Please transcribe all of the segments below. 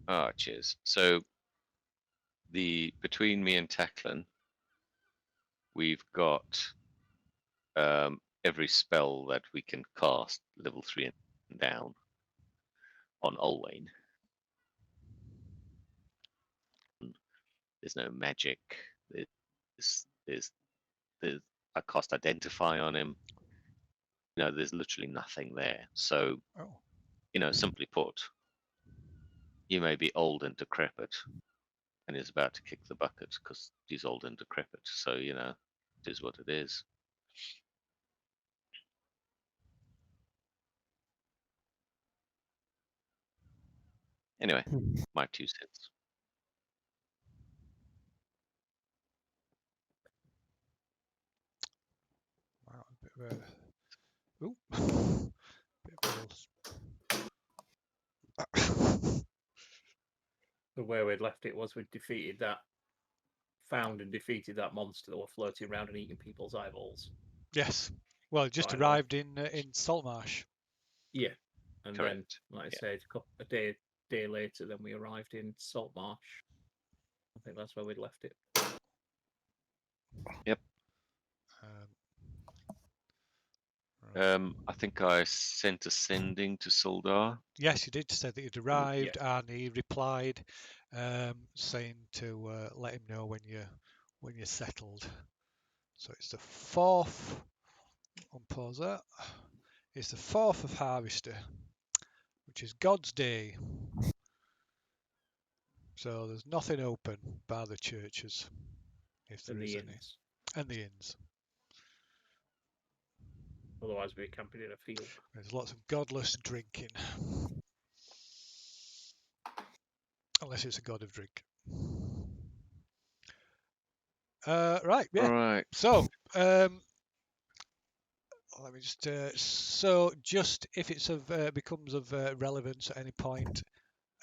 Oh, cheers. So between me and Tacklin, we've got every spell that we can cast level 3 and down on Olwain. There's no magic. There's I cast Identify on him. There's literally nothing there. So, Oh. simply put, he may be old and decrepit, and he's about to kick the bucket because he's old and decrepit. So, it is what it is. Anyway, my 2 cents. Wow, a bit of a... Ooh. The way we'd left it was we'd found and defeated that monster that were floating around and eating people's eyeballs. Yes. Well, it just Right, arrived in Saltmarsh. Yeah, and Correct. then, like I Yeah. said, a day later, then we arrived in Saltmarsh. I think that's where we'd left it. Yep. I think I sent a sending to Sildar. Yes, you did say that you'd arrived, and he replied, saying to let him know when you're settled. So it's the 4th. Unpause that. It's the 4th of Harvester, which is God's Day. So there's nothing open bar the churches, if there is any, and the inns. Otherwise, we're camping in a field. There's lots of godless drinking, unless it's a god of drink. Right, yeah. Right. So, let me just. So, just if it's becomes of relevance at any point,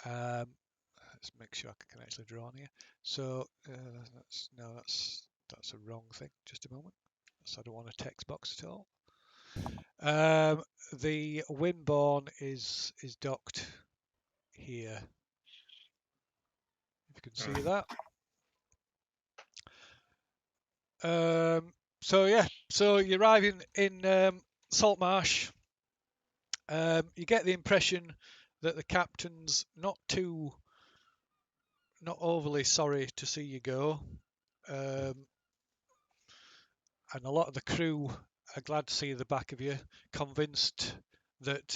let's make sure I can actually draw on here. So, that's a wrong thing. Just a moment. So I don't want a text box at all. The Windborn is docked here. If you can see that. So yeah, so you arrive in Saltmarsh. You get the impression that the captain's not overly sorry to see you go, and a lot of the crew are glad to see the back of you, convinced that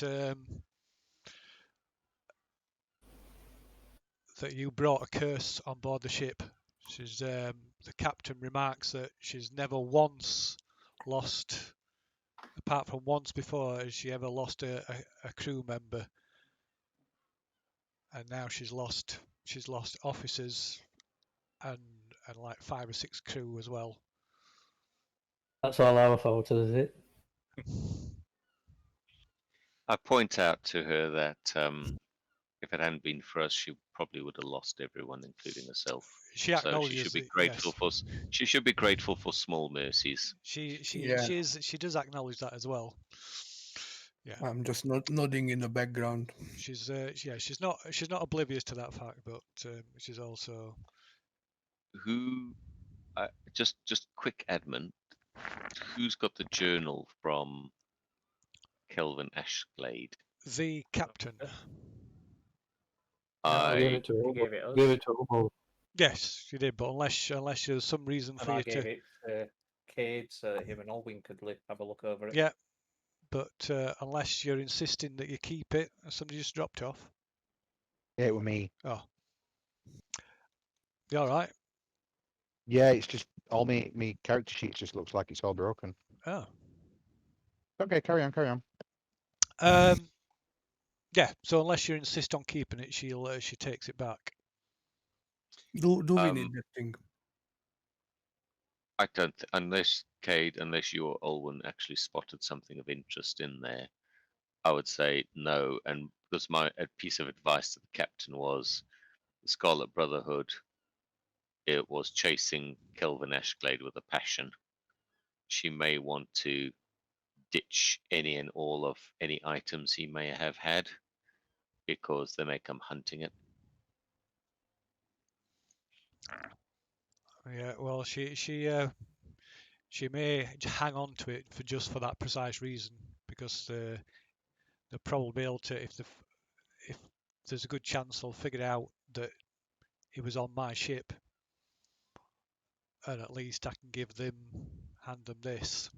that you brought a curse on board the ship. The captain remarks that she's never once lost, apart from once before, has she ever lost a crew member, and now she's lost officers and like 5 or 6 crew as well. That's all our fault, is it? I point out to her that if it hadn't been for us, she probably would have lost everyone, including herself. She So acknowledges she should be it, grateful yes. she should be grateful for small mercies. She Yeah. she does acknowledge that as well. Yeah. I'm just nodding in the background. She's she's not oblivious to that fact, but she's also Just quick admin. Who's got the journal from Kelvin Ashglade? the captain. Give it to Gave it us. Give it to Ubo. Yes, you did, but unless there's some reason for And I you gave to. it to Cade so him and Olwyn could have a look over it. Yeah, but unless you're insisting that you keep it, somebody just dropped off. Yeah, it was me. Oh, you all right? Yeah, it's just all me character sheet just looks like it's all broken. Oh. Okay, carry on. Yeah. So unless you insist on keeping it, she takes it back. Do we need that thing? I don't, unless Cade, unless you or Olwen actually spotted something of interest in there, I would say no. And because my piece of advice to the captain was the Scarlet Brotherhood, it was chasing Kelvin Ashglade with a passion. She may want to ditch any and all of any items he may have had because they may come hunting it. Yeah, well, she may hang on to it for that precise reason, because they'll probably be able to, if there's a good chance they'll figure out that it was on my ship, and at least I can hand them this.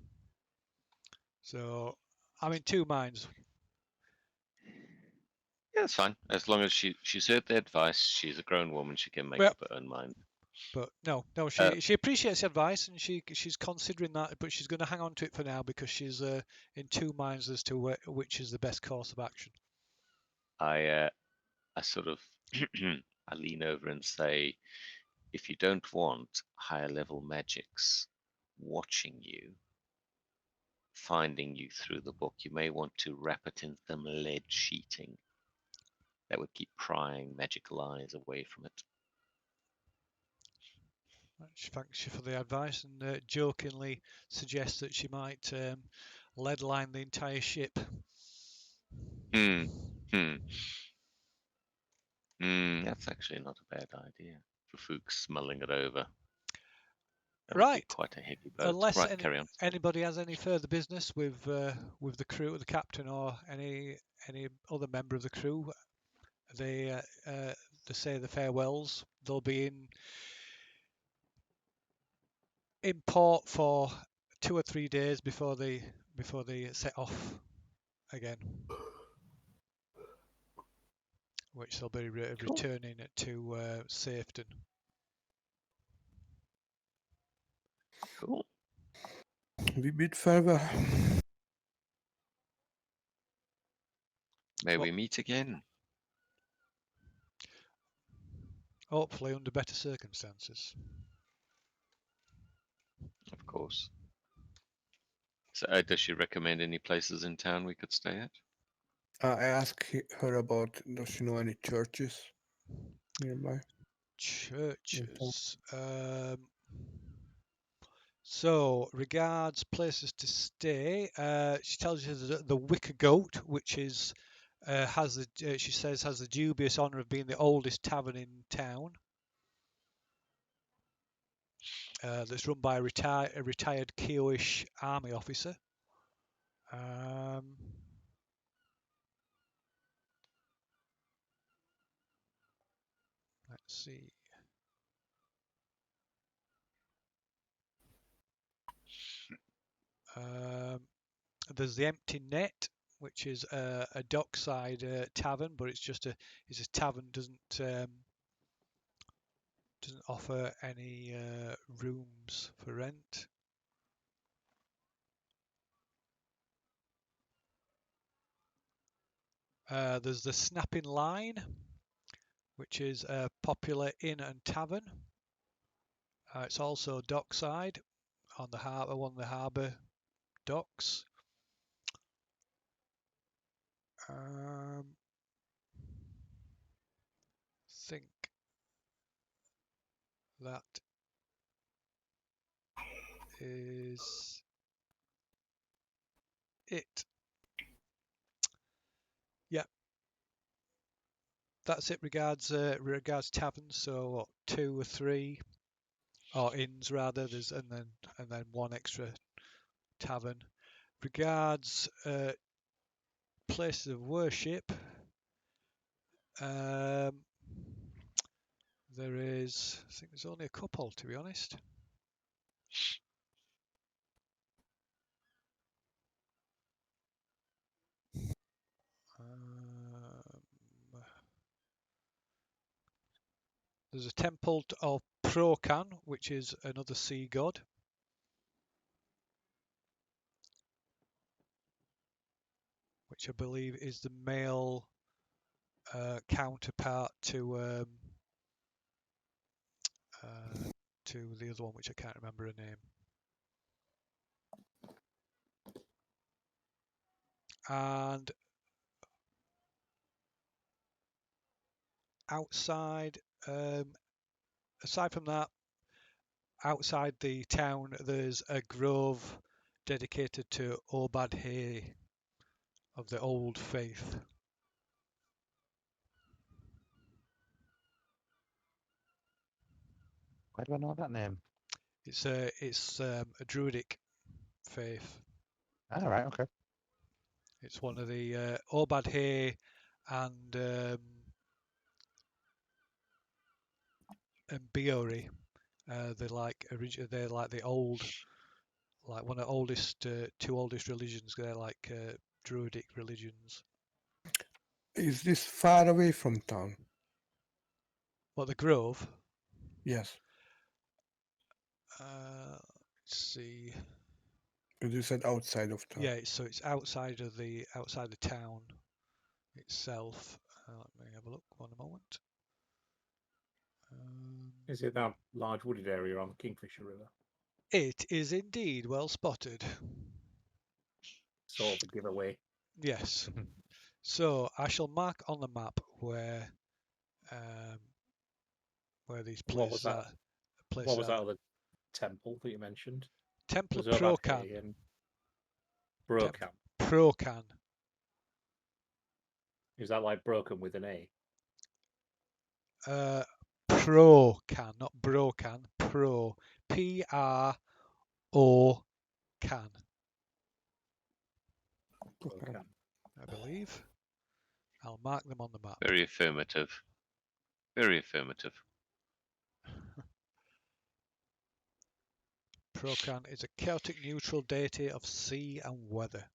So I'm in two minds. Yeah, it's fine. As long as she's heard the advice, she's a grown woman, she can make Well, up her own mind. but no, Uh, she appreciates the advice, and she's considering that, but she's going to hang on to it for now because she's in two minds as to which is the best course of action. I sort of I lean over and say, if you don't want higher level magics watching you, finding you through the book, you may want to wrap it in some lead sheeting that would keep prying magical eyes away from it. She thanks you for the advice and jokingly suggests that she might lead line the entire ship. Hmm. That's actually not a bad idea for Fuchs mulling it over. That would be Right. quite a heavy boat. Unless Right, carry on. anybody has any further business with the crew, the captain, or any other member of the crew, they say the farewells. They'll be in port for 2 or 3 days before they set off again, which they'll be Cool. returning to Safeton. Cool. We bid farewell. May Well, we meet again. hopefully under better circumstances. Of course. So, does she recommend any places in town we could stay at? I asked her about, does she know any churches nearby? Churches. So, regards places to stay. She tells you the Wicker Goat, which is she says has the dubious honour of being the oldest tavern in town. That's run by a retired Kioish army officer. Let's see. There's the Empty Net, which is a dockside tavern, but it's a tavern, doesn't offer any rooms for rent. There's the Snapping Line, which is a popular inn and tavern. It's also dockside on one of the harbour docks. Think that is it. Yeah, that's it. Regards taverns. So what, 2 or 3, or inns rather. And then one extra tavern. Regards places of worship. There is, I think there's only a couple, to be honest. There's a temple of Procan, which is another sea god. Which I believe is the male counterpart to the other one, which I can't remember her name. And outside, aside from that, outside the town, there's a grove dedicated to Obad Hay of the Old Faith. Why do I know that name? It's a druidic faith. All right, okay. It's one of the Obad Hay and Biori. They're like they're like the old, like one of the oldest, two oldest religions. They're like druidic religions. Is this far away from town? What, the Grove? Yes. Let's see. But you said outside of town. Yeah, so it's outside the town itself. Let me have a look. One moment. Is it that large wooded area on the Kingfisher River? It is indeed well spotted. Sort of a giveaway. Yes. So I shall mark on the map where these What was places that? are. What was that other temple that you mentioned? Temple of Was Obad Procan. Hay and Brocan. Procan. Is that like broken with an A? Procan, not Brocan. Pro. Pro can. Brocan. I believe. I'll mark them on the map. Very affirmative. Very affirmative. Procan is a chaotic neutral deity of sea and weather.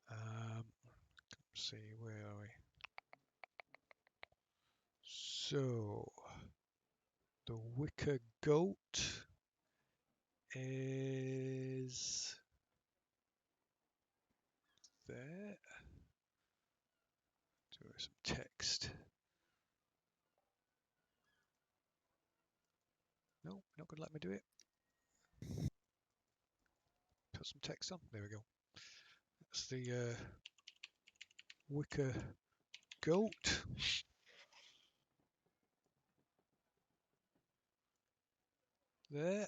Let's see, where are we? So, the wicker goat is there. Do some text. No, not going to let me do it. Put some text on. There we go. That's the wicker goat. There.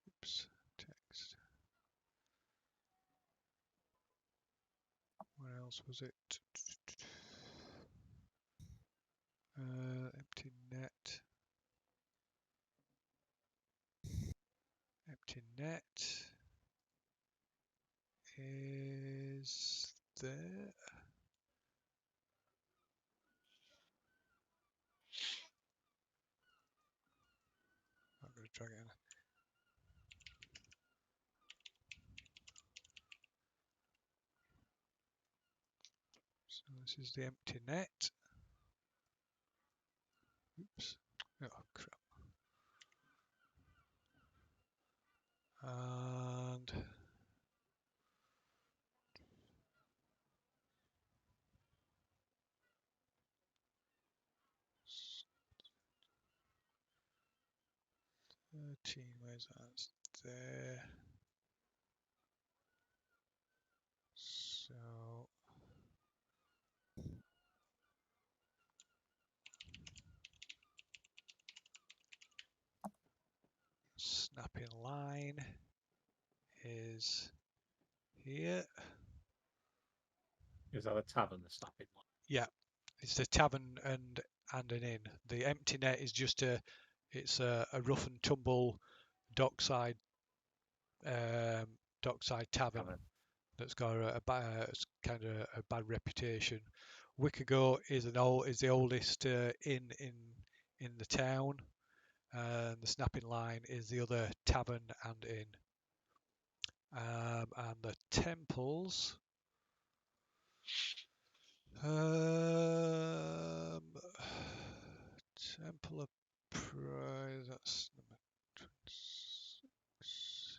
Oops, text. Where else was it? Empty net. Empty net is there. I'm going to drag it in. So this is the empty net. Oops. Oh, crap. And where's that? There. So snapping line is here. Is that a tavern, the snapping line? Yeah, it's the tavern and an inn. The empty net is just a rough and tumble dockside tavern that's got a kind of a bad reputation. Wickergo is the oldest inn in the town, and the Snapping Line is the other tavern and inn. And the temples. Temple of Pride. That's number 26.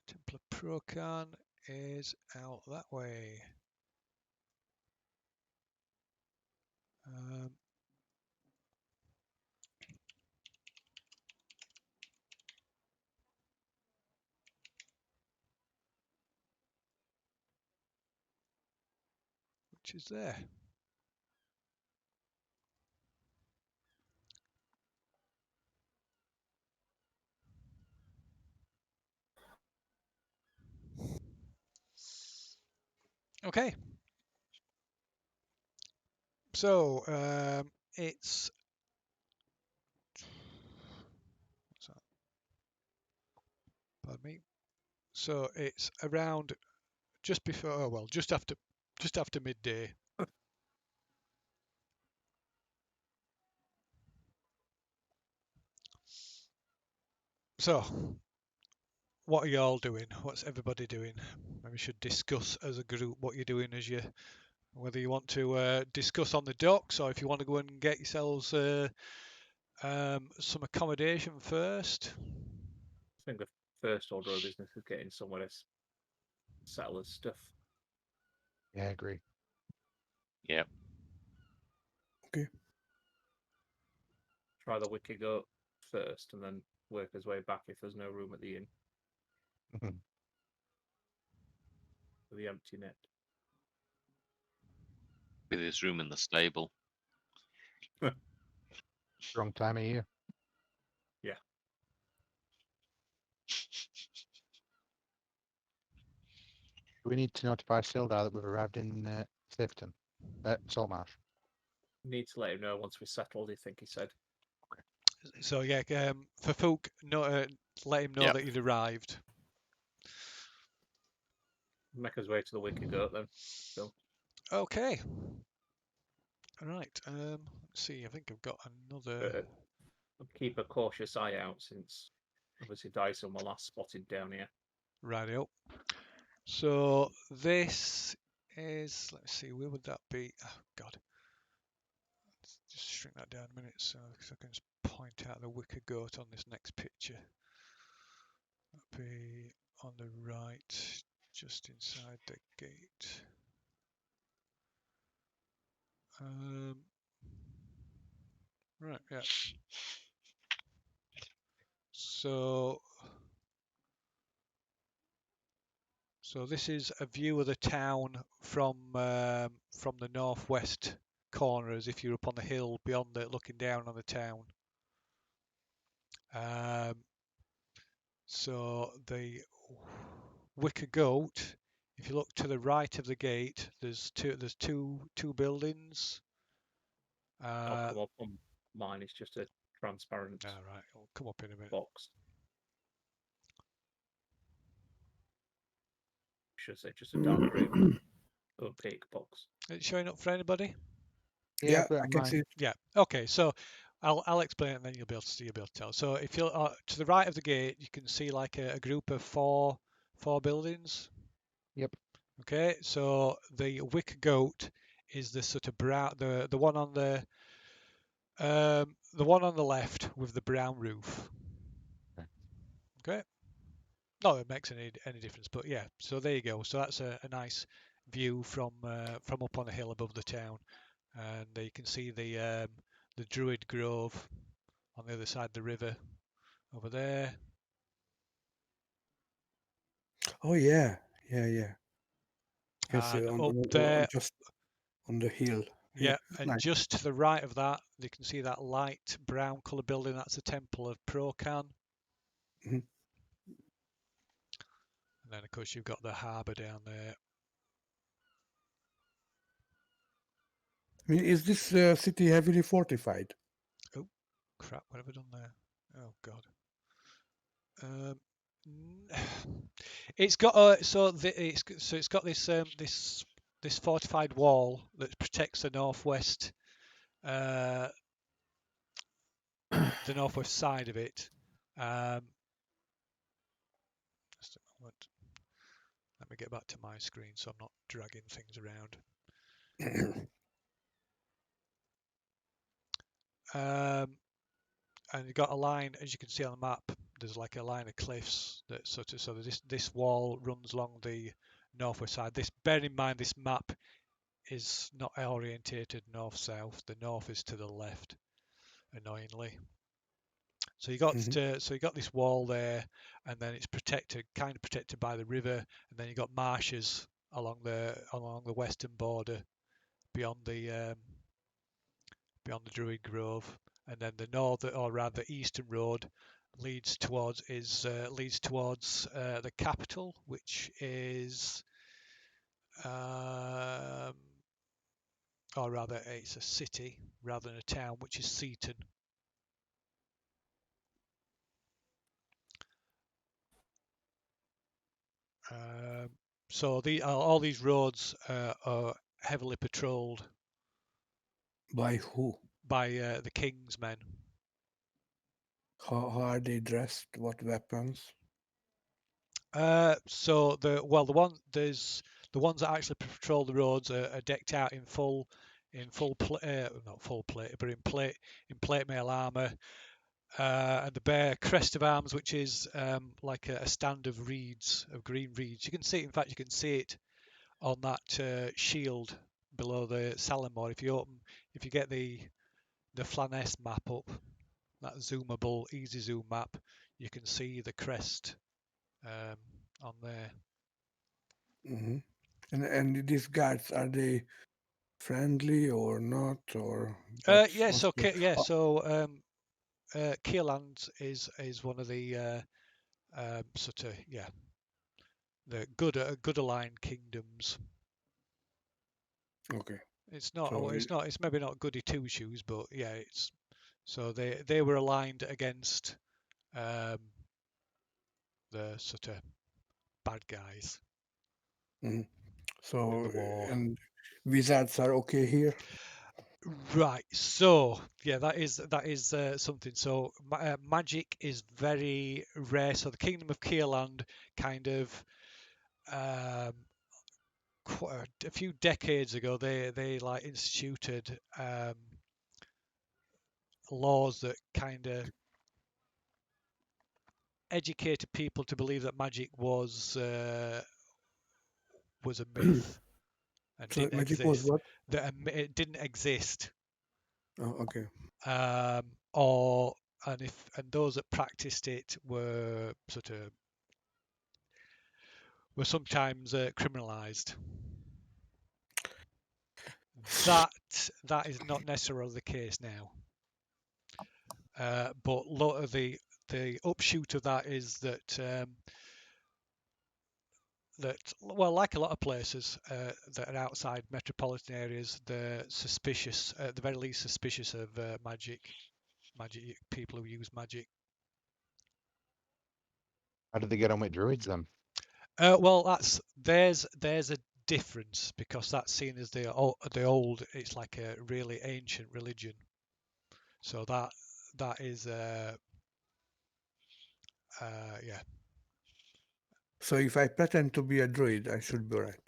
Temple of Procan is out that way. Which is there. Okay. So it's what's that? Pardon me. So it's around just before, oh, well, just after midday. So, what are you all doing? What's everybody doing? Maybe we should discuss as a group what you're doing as you, whether you want to discuss on the docks or if you want to go and get yourselves some accommodation first. I think the first order of business is getting somewhere to settle his stuff. Yeah, I agree. Yeah. Try the Wicker Goat first and then work his way back if there's no room at the inn. Mhm. For the empty net. With his room in the stable. Wrong time of year. Do we need to notify Sildar that we've arrived in Sifton? Saltmarsh. Need to let him know once we're settled, I think he said. So yeah, for Fook, let him know Yep. that you'd arrived. Make his way to the Wicker Goat then. So Okay. All right. Let's see. I think I've got another. keep a cautious eye out since obviously Dyson were last spotted down here. Radio. So this is, let's see, where would that be? Oh God. Let's just shrink that down a minute so I can just point out the Wicker Goat on this next picture. That'd be on the right, just inside the gate. Right, yeah. So this is a view of the town from the northwest corner, as if you're up on the hill beyond it, looking down on the town. So the Wicker Goat, if you look to the right of the gate, there's two buildings. I'll come up on mine. It's just a transparent All right, it'll come up in a minute. box. Should say just a dark green opaque box. It's showing up for anybody? Yeah, I've got it I on can mine. see it. Yeah. Okay. So I'll explain it and then you'll be able to see. You'll be able to tell. So if you're to the right of the gate, you can see like a group of four buildings. Yep. Okay. So the Wicker Goat is the sort of brown, the one on the left with the brown roof. Okay. Not that it makes any difference, but yeah. So there you go. So that's a nice view from up on the hill above the town, and you can see the Druid Grove on the other side of the river over there. Oh yeah. You can see And on, up on- there, just on the hill. yeah, and nice. just to the right of that, you can see that light brown colour building. That's the Temple of Procan. Mhm. And then, of course, you've got the harbour down there. I mean, is this city heavily fortified? Crap, what have I done there? Oh God. It's got it's got this fortified wall that protects the northwest side of it. Just a moment. Let me get back to my screen so I'm not dragging things around. And you've got a line, as you can see on the map, there's like a line of cliffs that so this wall runs along the northwest side. Bear in mind, this map is not orientated north-south. The north is to the left, annoyingly. So you got this wall there, and then it's kind of protected by the river, and then you got marshes along the western border beyond the Druid Grove, and then the eastern road leads towards the capital, which is or rather, it's a city rather than a town, which is Seaton. So all these roads are heavily patrolled By who? by the King's men. How are they dressed? What weapons? So the ones that actually patrol the roads are decked out in not full plate, but in plate mail armor, and the bear crest of arms, which is like a stand of reeds, of green reeds. You can see it. In fact, you can see it on that shield below the Saltmarsh. If you get the Flaness map up, that zoomable easy zoom map, you can see the crest on there. Hmm. And these guards, are they friendly or not? Or Yeah. what's So the, Kierland is one of the sort of the good aligned kingdoms. okay. It's not. So It's not. It's maybe not goody two shoes, but yeah, it's. So they were aligned against the sort of bad guys mhm. in So the war. and wizards are okay here. Right. So yeah, that is something. So magic is very rare. So the Kingdom of Kierland kind of um, a few decades ago they like instituted laws that kind of educated people to believe that magic was a myth and So didn't magic was exist. what? That it didn't exist, Oh, okay. or and those that practiced it were sometimes criminalized. That is not necessarily the case now. But a lot of the upshoot of that is that well, like a lot of places that are outside metropolitan areas, they're suspicious, at the very least, suspicious of magic people who use magic. How did they get on with druids then? Well, there's a difference because that's seen as the old. It's like a really ancient religion. So that is yeah. So if I pretend to be a druid, I should be right.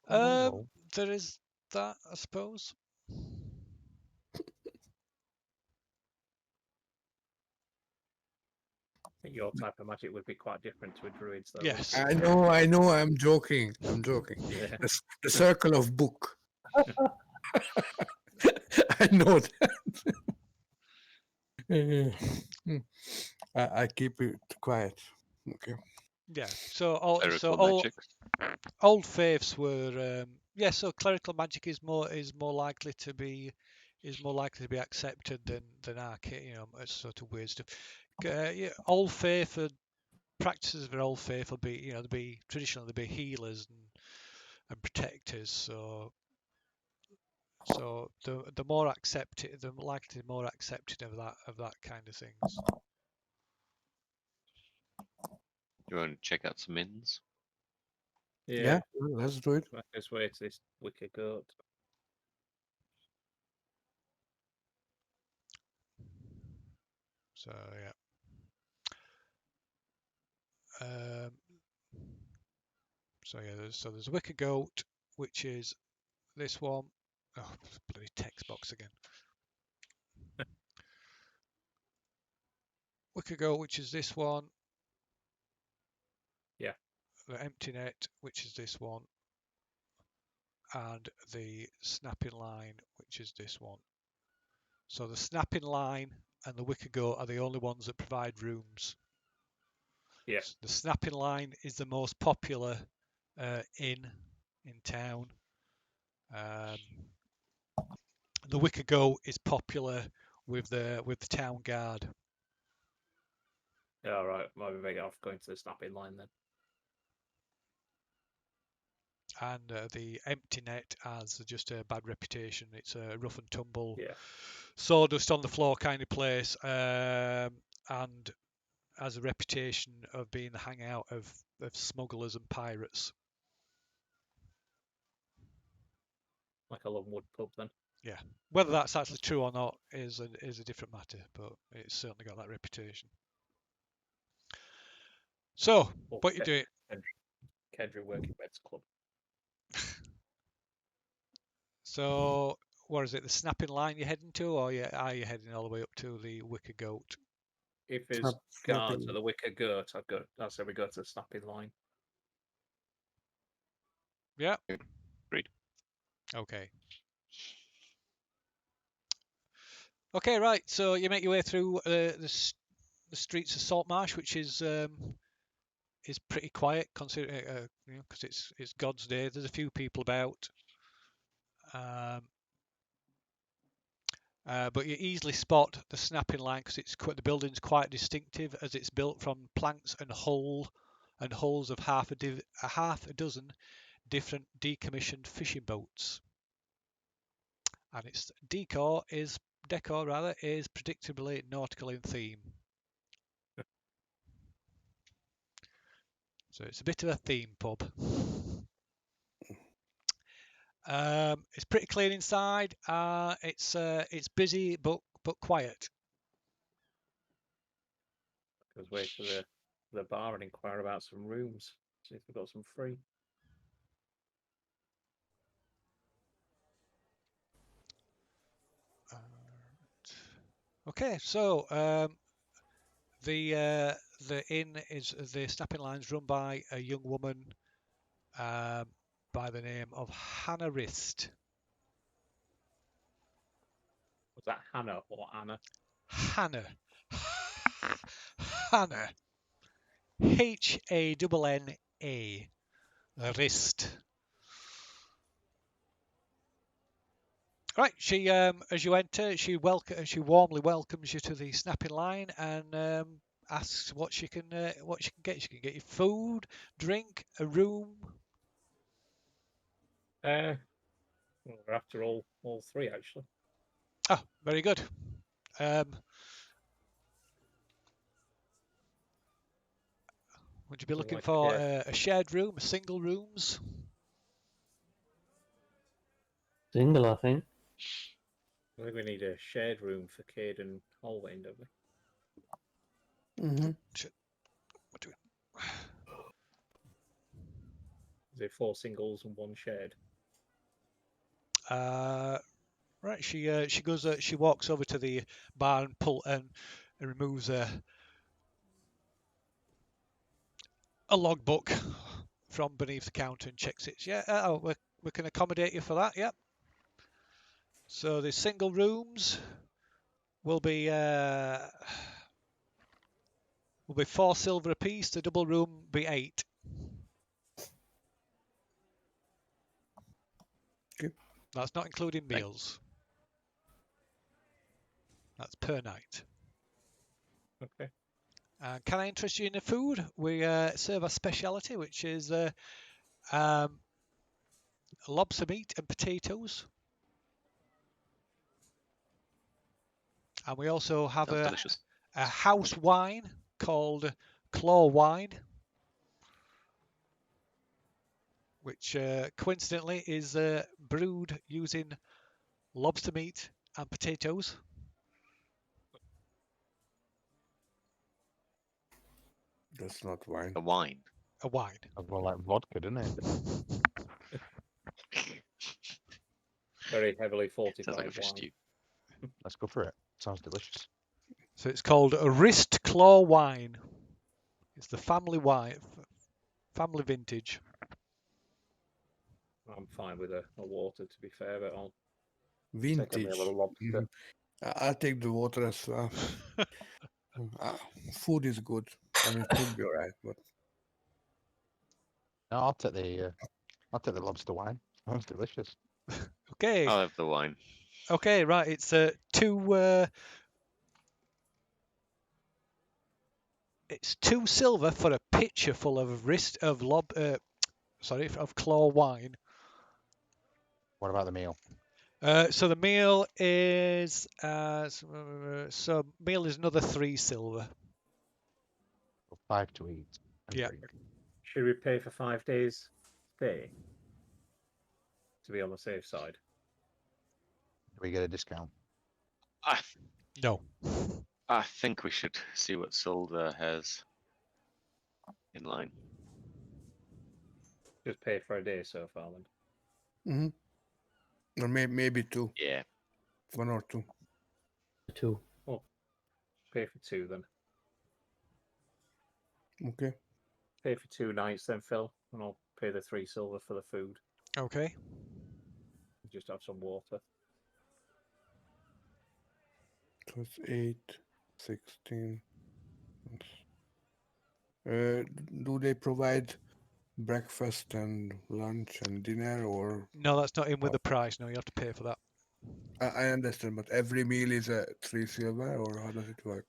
No. There is that, I suppose. I think your type of magic would be quite different to a druid's, though. Yes. I know. I'm joking. I'm joking. Yeah. The circle of book. I know that. I keep it quiet. Okay. Yeah. So Clerical all magic. old faiths were so clerical magic is more likely to be accepted than sort of weird stuff. Yeah, old faith practices of an old faith will be there'll be traditionally there'll be healers and protectors. So the more accepted, the likely more accepted of that kind of things. You want to check out some inns? Yeah, let's do it. Let's wait to this wicker goat. So yeah. So yeah, there's a wicker goat, which is this one. Oh, bloody text box again. Wicker goat, which is this one. Yeah. The empty net, which is this one. And the snapping line, which is this one. So the snapping line and the wicker goat are the only ones that provide rooms. Yeah. The snapping line is the most popular inn in town. The wicker goat is popular with the town guard. All right. Might be better off going to the snapping line then. and the empty net has just a bad reputation. It's a rough and tumble, Yeah. sawdust on the floor kind of place, and has a reputation of being the hangout of smugglers and pirates. Like a Longwood pub then. Whether that's actually true or not is a different matter, but it's certainly got that reputation. So, Or what you doing? Kedra Working Men's Club. So, what is it? The snapping line you're heading to, or are you heading all the way up to the Wicker Goat? If there's Snap- guards snapping. at the Wicker Goat, I say we go to the snapping line. Yeah. Agreed. Okay. Okay, right. So you make your way through the streets of Saltmarsh, which is pretty quiet, considering because it's God's Day. There's a few people about, but you easily spot the snapping line because the building's quite distinctive, as it's built from planks and hulls of half a dozen different decommissioned fishing boats, and its decor is predictably nautical in theme. So it's a bit of a theme pub. It's pretty clean inside. It's busy but quiet. Goes way to the bar and inquire about some rooms. See if they've got some free. Okay, so the inn is the snapping line's run by a young woman by the name of Hannah Wrist. Was that Hannah or Anna? Hannah. Hannah. Hannna. Wrist. Right, she as you enter, she warmly welcomes you to the snapping line and asks what she can get. She can get you food, drink, a room. Well, we're after all three actually. Oh, very good. Would you be looking Like, for a shared room, a single rooms? Single, I think. I think we need a shared room for Cade and Holwain, don't we? Mm-hmm. What do we? Is it 4 singles and 1 shared? Right, she goes. She walks over to the bar and removes a logbook from beneath the counter and checks it. Yeah, we can accommodate you for that. Yep. So the single rooms will be 4 silver apiece. The double room be 8. Okay. That's not including meals. That's per night. Okay. Can I interest you in the food? We serve a speciality, which is lobster meat and potatoes. And we also have Sounds delicious. a house wine called Claw Wine, which coincidentally is brewed using lobster meat and potatoes. That's not wine. A wine. A wine. That's more like vodka, doesn't it? Very heavily Sounds like a fortified fish wine. stew. Let's go for it. Sounds delicious. So it's called a Wrist Claw Wine. It's the family wine, family vintage. I'm fine with a water, to be fair, but I'll take a Vintage. meal of lobster. Mhm. I'll take the water as well. Food is good. I mean, it could be alright, but No, I'll take the lobster wine. Sounds delicious. Okay. I'll have the wine. Okay, right. It's it's 2 silver for a pitcher full of of claw wine. What about the meal? So the meal is so meal is another 3 silver. 5 to eat and Yeah. drink. Should we pay for 5 days stay to be on the safe side? Do we get a discount? I No. I think we should see what Solda has in line. Just pay for a day so far then. Or maybe 2. Yeah. 1 or 2. 2. Pay for 2 then. Okay. Pay for 2 nights then, Phil, and I'll pay the 3 silver for the food. Okay. Just have some water. So it's 8, 16. Do they provide breakfast and lunch and dinner, or No, that's not in with the price. No, you have to pay for that. I understand, but every meal is a 3 silver, or how does it work?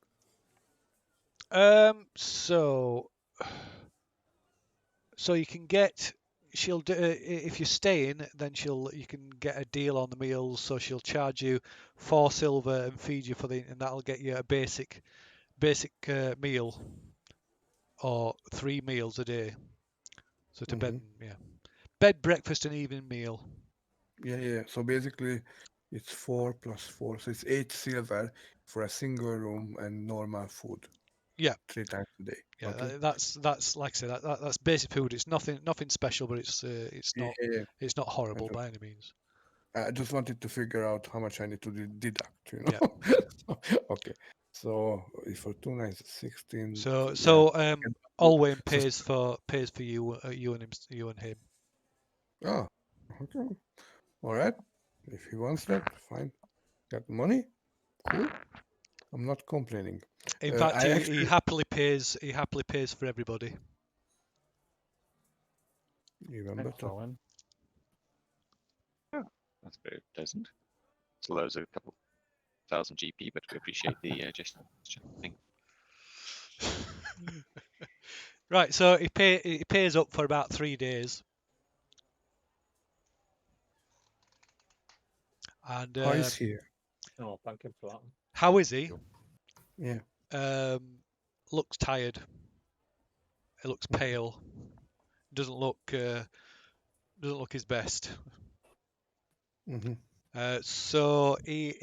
So you can get. She'll do if you're staying, then you can get a deal on the meals. So she'll charge you 4 silver and feed you and that'll get you a basic meal or 3 meals a day. So to bed, bed, breakfast, and evening meal. Yeah. So basically, it's 4 plus 4, so it's 8 silver for a single room and normal food. Yeah. 3 times a day. Yeah, Okay. that's like I said, that's basic food. It's nothing special, but it's not Yeah. it's not horrible by any means. I just wanted to figure out how much I need to deduct, you Yeah. know. Okay. So if for 2 nights, 16. So yeah. Olwain So- pays for you and him. Oh, okay. All right. If he wants that, fine. Got money? Cool. I'm not complaining. In fact, I he actually- happily pays for everybody. Even better. Excellent. That's very pleasant. So those are a couple thousand GP, but we appreciate the gesture. Thing. Right, so he pays up for about 3 days. And How is he? Oh, thank him for that. how is he? Yeah. Looks tired. He looks pale. Doesn't look his best. Mm-hmm. So he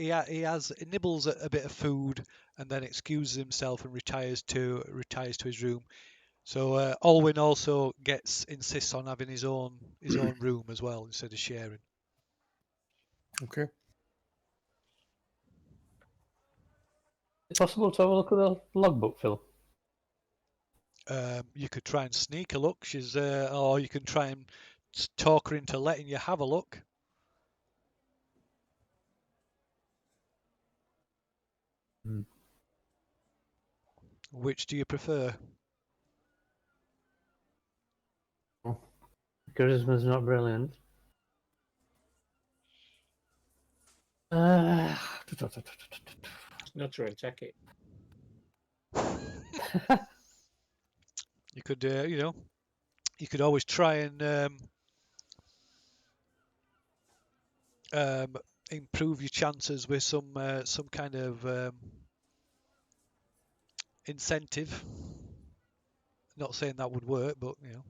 nibbles at a bit of food and then excuses himself and retires to his room. So Olwyn also insists on having his own room as well instead of sharing. Okay. Is it possible to have a look at the logbook, Phil? You could try and sneak a look. Or you can try and talk her into letting you have a look. Which do you prefer? Charisma's not brilliant. Not sure and check it. You could, you could always try and improve your chances with some kind of incentive. Not saying that would work, but you know.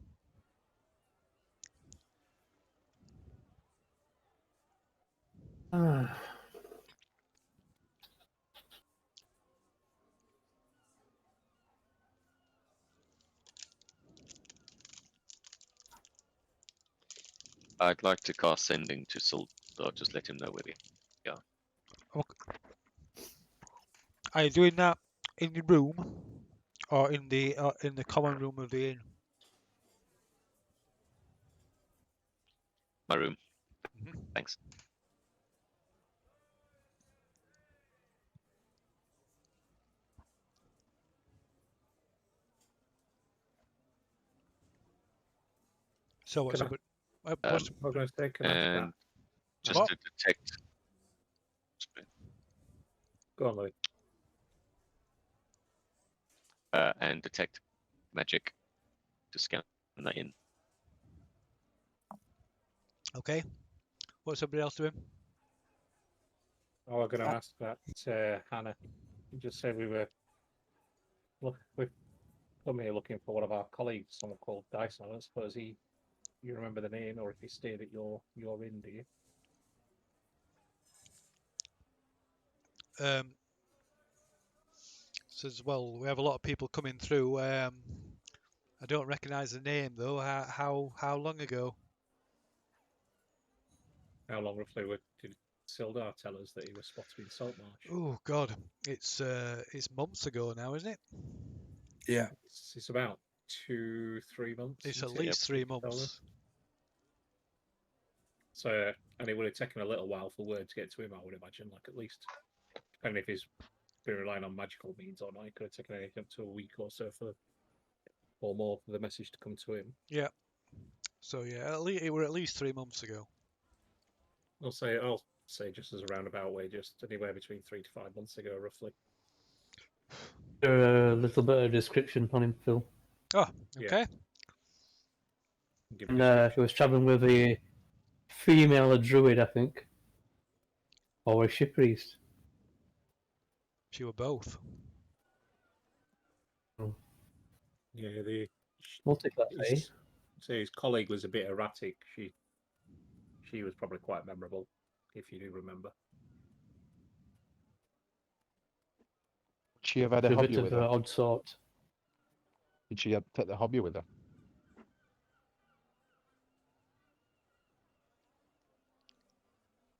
I'd like to cast sending to Salt, or just let him know where we are. Okay. Are you doing that in your room or in the common room of the inn? My room. Thanks. So what's Can up? I was going to say, can I And just What? to detect. go on, Louis. And detect magic to scan that in. Okay. What's everybody else doing? Oh, we're going to ask that Hannah. You just said we've come here looking for one of our colleagues, someone called Dyson. I don't suppose you remember the name, or if he stayed at your inn, do you? Says, well, we have a lot of people coming through. I don't recognise the name though. How long ago? How long roughly did Sildar tell us that he was spotted in Saltmarsh? Oh God, it's months ago now, isn't it? Yeah. It's about 2-3 months. It's isn't at it? least He 3 told us. months. So, and it would have taken a little while for word to get to him, I would imagine. Like at least, depending if he's been relying on magical means or not, it could have taken anything up to a week or so or more for the message to come to him. Yeah. So yeah, it were at least 3 months ago. I'll say just as a roundabout way, just anywhere between 3 to 5 months ago, roughly. A little bit of description on him, Phil. Oh, Yeah. okay. Give a And description. he was travelling with a female, a druid, I think, or a ship priest. She were both. Yeah, Multi-class, eh? his colleague was a bit erratic. She was probably quite memorable, if you do remember. Would she have had a She's a hobby bit of with an her? odd sort. Did she have take the hobby with her?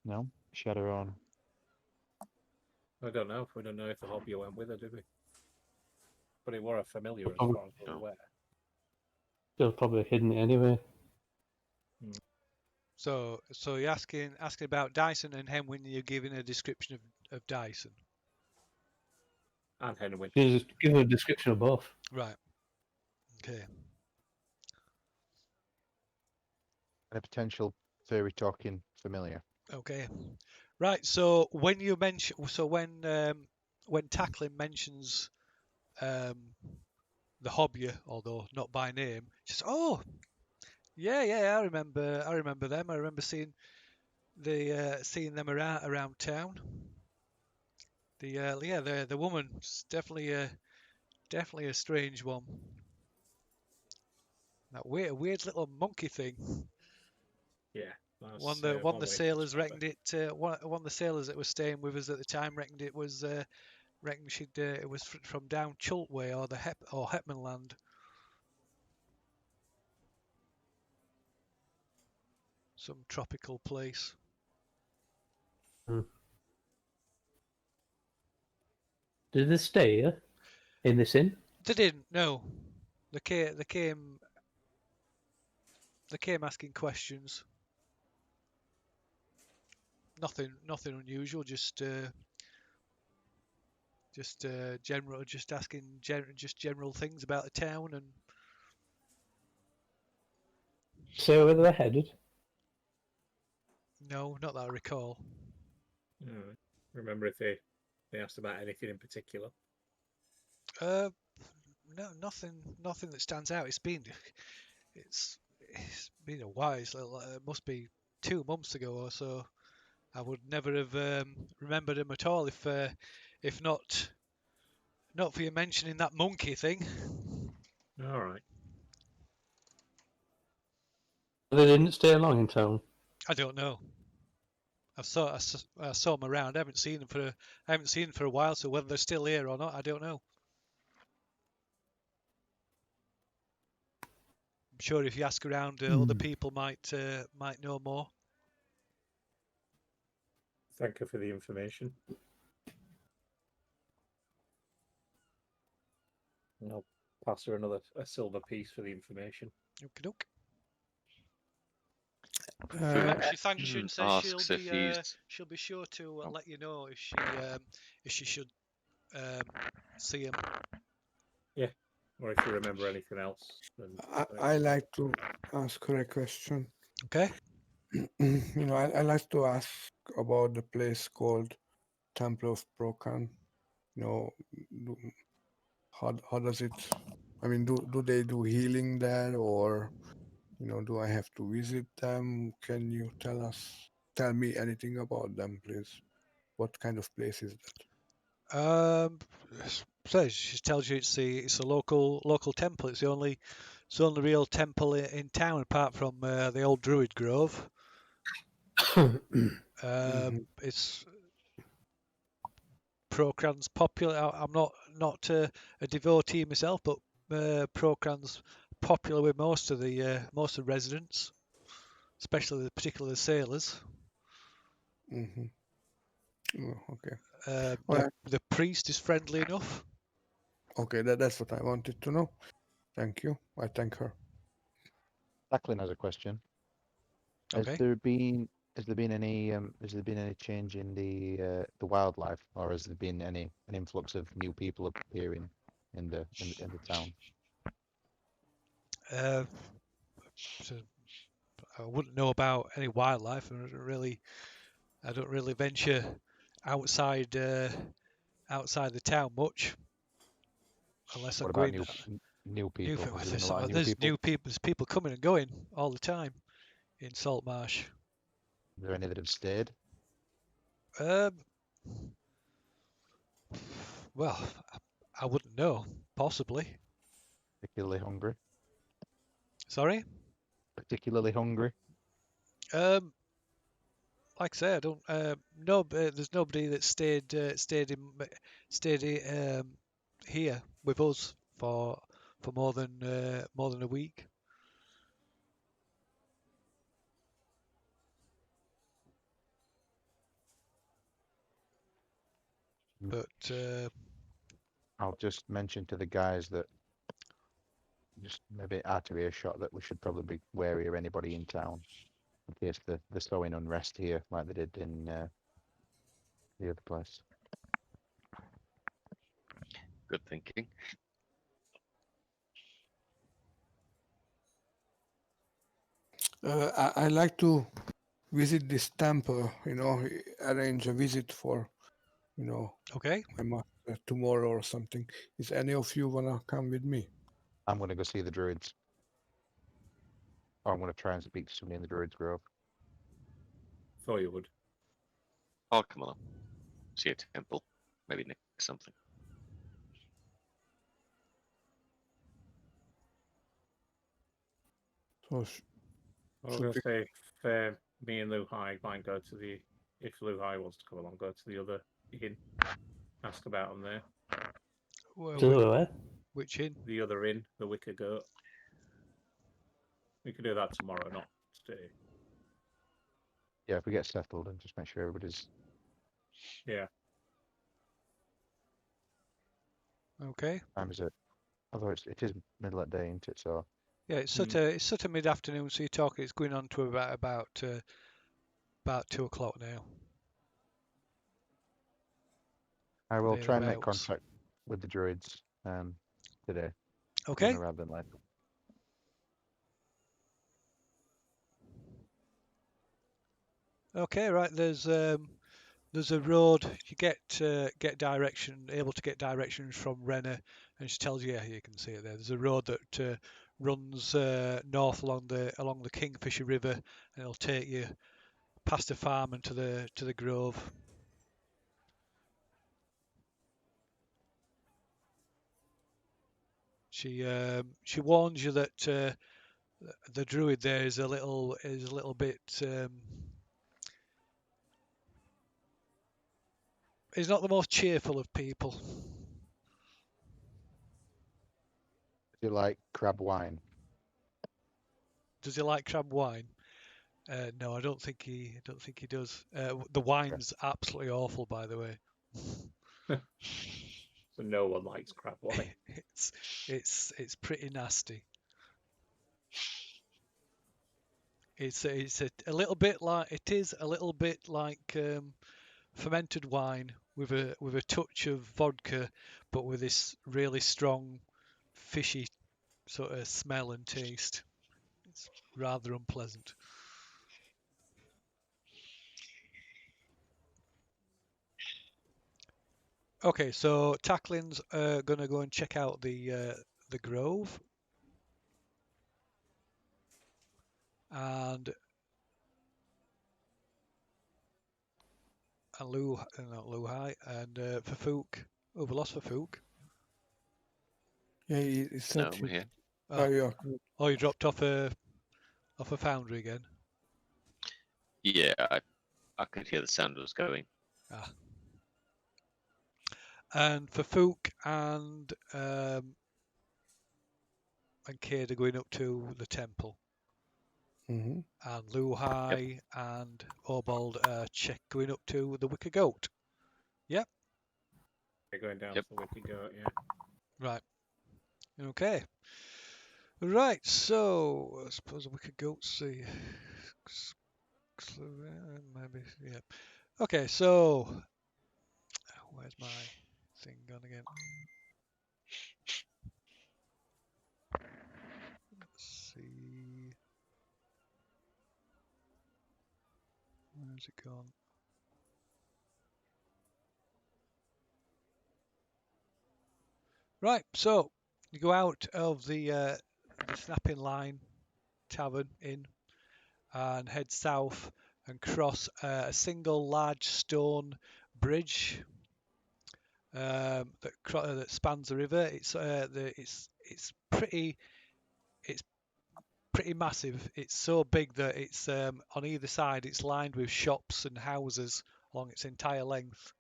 No, she had her own. I don't know. We don't know if the hobby went with her, did we? But it were a familiar as Oh. far as we're No. aware. Still probably hidden it anyway. So you're asking about Dyson and him when you're giving a description of Dyson. And Henwin. She's just giving a description of both. Right. Okay. And a potential fairy talking familiar. Okay. Right. So when you mention, when Tackling mentions the Hobby, although not by name, she says, "Oh, yeah, I remember them. I remember seeing them around town. The woman's definitely a strange one. That weird little monkey thing. Yeah. That's, One the one way to sailors describe reckoned it. One of the sailors that was staying with us at the time reckoned it was it was from down Chultway or the Hepmanland. Some tropical place. Did they stay here in this inn? They didn't. No. They came asking questions. Nothing unusual. Just general. Just asking general things about the town and. Say where they're headed? No, not that I recall. Alright. Remember if they asked about anything in particular? No, nothing that stands out. It's been a while. It must be 2 months ago or so. I would never have remembered him at all if not for you mentioning that monkey thing. All right. They didn't stay long in town. I don't know. I saw them around. I haven't seen them for a while. So whether they're still here or not, I don't know. I'm sure if you ask around, other people might know more. Thank you for the information. And I'll pass her a silver piece for the information. Okie doke. Uh, She thanks you and says Asks if he's she'll be sure to let you know if she should see him. Yeah. Or if you remember anything else. Then I like to ask her a question. Okay. I like to ask about the place called Temple of Brokan. How does it? I mean, do they do healing there, or Do I have to visit them? Can you tell me anything about them, please? What kind of place is that? So she tells you it's a local temple. It's the only real temple in town apart from the old Druid Grove. Mhm. It's Procran's popular. I'm not a devotee myself, but Procran's popular with most of the residents, especially particularly the sailors. Mhm. Oh, okay. The priest is friendly enough. Okay, that's what I wanted to know. Thank you. I thank her. Jacqueline has a question. Has Okay. there been any change in the wildlife, or has there been an influx of new people appearing in the town? Uh, so I wouldn't know about any wildlife. I don't really venture outside outside the town much, unless I'm What about going. new people? Has there been a There's, lot of new there's people? new people. There's people coming and going all the time in Saltmarsh. Are there any that have stayed? Um, well, I wouldn't know. Possibly. Particularly hungry? Sorry. Particularly hungry? Um, like I say, I don't. No, there's nobody that stayed here with us for more than a week. Mm. But I'll just mention to the guys that just maybe out of earshot that we should probably be wary of anybody in town in case they're sowing unrest here like they did in the other place. Good thinking. I like to visit this temple. Arrange a visit for okay. my master tomorrow or something. Is any of you wanna come with me? I'm going to go see the druids. Or I'm going to try and speak to somebody in the druids grove. Thought you would. I'll come along. See a temple. Maybe nick something. So I was should going to we? say if me and Lou High might go to the. If Lou High wants to come along, go to the other inn. Ask about them there. Well, To the where? which inn? The other inn, the Wicker Goat. We could do that tomorrow, not today. Yeah, if we get settled and just make sure everybody's. Yeah. Okay. Time is it? Although it is middle of the day, isn't it? So Yeah, it's sort of mid-afternoon, so you're talking. It's going on to about 2 o'clock now. I will try and make Thereabouts. contact with the druids today, Okay. sooner rather than later. Okay. Right. There's a road. You get direction, able to get directions from Renner, and she tells you. Yeah, you can see it there. There's a road that runs north along the Kingfisher River, and it'll take you past the farm and to the grove. She warns you that the druid there is a little bit. He's not the most cheerful of people. Do you like crab wine? Does he like crab wine? No, I don't think he does. The wine's absolutely awful, by the way. So no one likes crab wine. It's pretty nasty. It's a little bit like fermented wine with a touch of vodka, but with this really strong fishy sort of smell and taste. It's rather unpleasant. Okay, so Tacklin's gonna go and check out the grove. and not Luhai, and Fafuk. Oh, we lost Fafuk. Yeah, he said. No, I'm here. Oh, yeah. Oh, you dropped off a foundry again. Yeah, I could hear the sound was going. Ah. And Fafuk and Cade are going up to the temple. Mm-hmm. And Luhai and Obold are going up to the Wicker Goat. Yep. They're going down Yep. to the Wicked Goat, yeah. Right. Okay. Right. So I suppose the Wicker Goat's see. Maybe. Yeah. Okay. So where's my thing gone again? Let's see. Where's it gone? Right, so you go out of the Snapping Line Tavern Inn and head south and cross a single large stone bridge that spans the river. It's pretty massive. It's so big that it's on either side. It's lined with shops and houses along its entire length.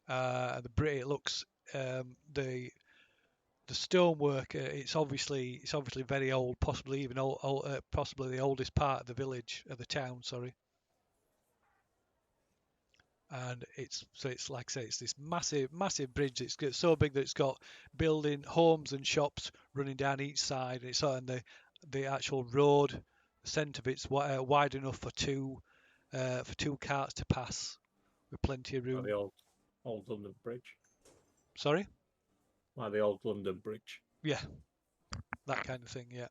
It looks the stonework. It's obviously very old, possibly even possibly the oldest part of the village of the town. Sorry. And it's like I say, it's this massive bridge. It's so big that it's got homes and shops running down each side. It's on the actual road. The centre of it's wide enough for two carts to pass with plenty of Like room. the old London Bridge. Sorry. Like the old London Bridge. Yeah, that kind of thing. Yeah.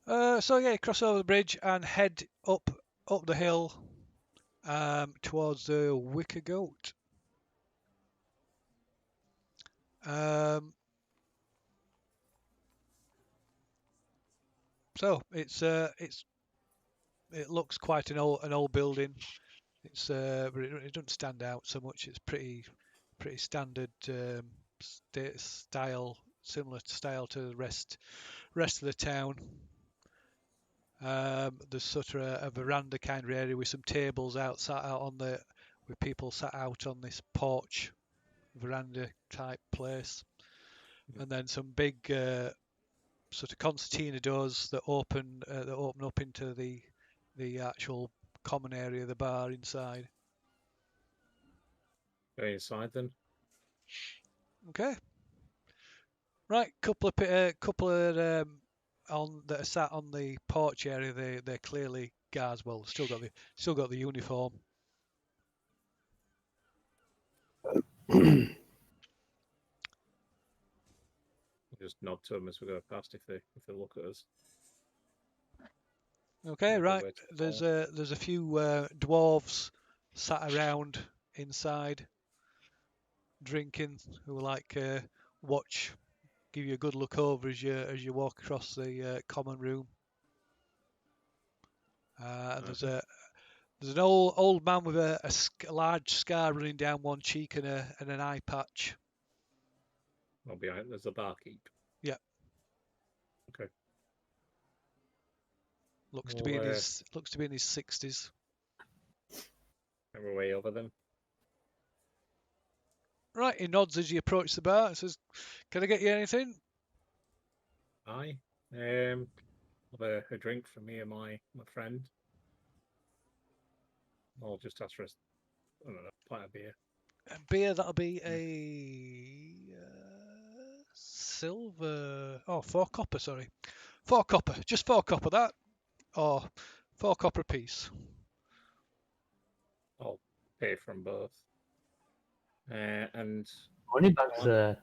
Right. So yeah, cross over the bridge and head up the hill towards the Wicker Goat. So it looks quite an old building. But it doesn't stand out so much. It's pretty standard style, similar style to the rest of the town. There's sort of a veranda kind of area with some tables out with people sat out on this porch veranda type place, and then some big sort of concertina doors that open up into the actual common area of the bar inside. Go inside then. Okay. Right, couple of on that are sat on the porch area. They're clearly guards. Well, still got the uniform. Just nod to them as we go past if they look at us. Okay, Yeah, good right. way to There's a few dwarves sat around inside drinking who like give you a good look over as you walk across the common room. And there's an old man with a large scar running down one cheek and an eye patch. Well, behind there's the barkeep. Yeah. Okay. Looks to be in his 60s. And we're way over them. Right, he nods as you approach the bar and says, "Can I get you anything?" Aye. Have a drink for me and my friend. I'll just ask for a pint of beer. Beer, that'll be a silver. Oh, 4 copper, sorry. 4 copper. Just 4 copper, that. Or 4 copper apiece. I'll pay from both. And Money bags there.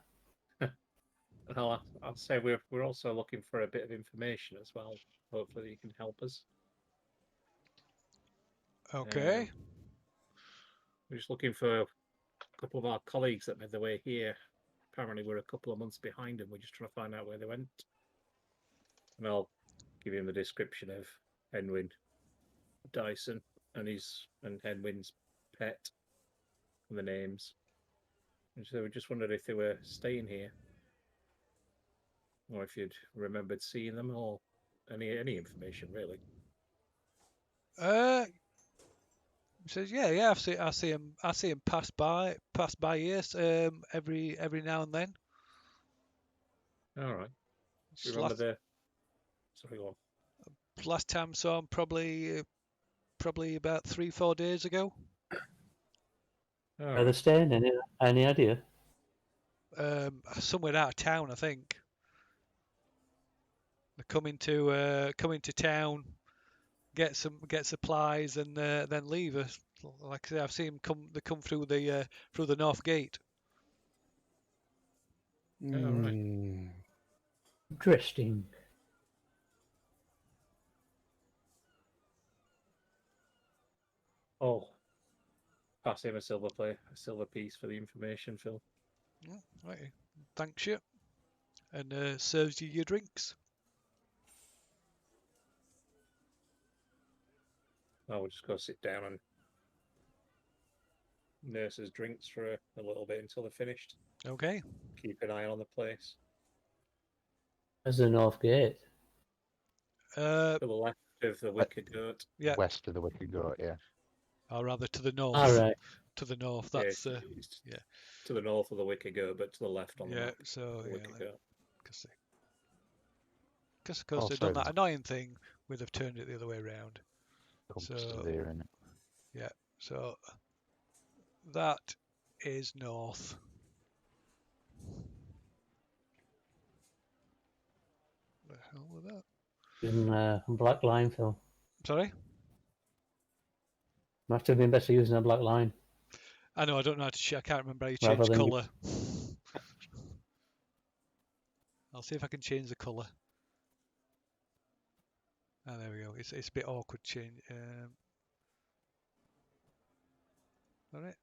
I'll say we're also looking for a bit of information as well. Hopefully you can help us. Okay. We're just looking for a couple of our colleagues that made their way here. Apparently, we're a couple of months behind them. We're just trying to find out where they went. And I'll give him the description of Henwin Dyson and Henwin's pet and the names. And so we just wondered if they were staying here, or if you'd remembered seeing them, or any information really. He says, yeah, I see him pass by here every now and then. All right. Do you remember the? Sorry, go on. Last time saw him probably about 3-4 days ago. All Are they right. staying? Any idea? Somewhere out of town, I think. They're coming to town, get supplies, and then leave. Like I say, I've seen them come. They come through the north gate. Oh, right. Interesting. Oh, pass him a silver piece for the information, Phil. Oh, right. Thanks you. And serves you your drinks. I will just go sit down and nurse his drinks for a little bit until they're finished. Okay. Keep an eye on the place. As the North Gate. To the left of the Wicked Goat. Yeah. West of the Wicked Goat, yeah. Or rather to the north. All right. To the north. That's yeah. To the north of the Wicked Goat, but to the left on the map. So the Wicked Goat. Because of course they've done that annoying thing where they've turned it the other way around. So there, innit? Yeah. So that is north. The hell was that? In black line, Phil. Sorry? Must have been better using a black line. I know, I don't know how to I can't remember how you change colour. I'll see if I can change the colour. Oh, there we go. It's a bit awkward change. Got it?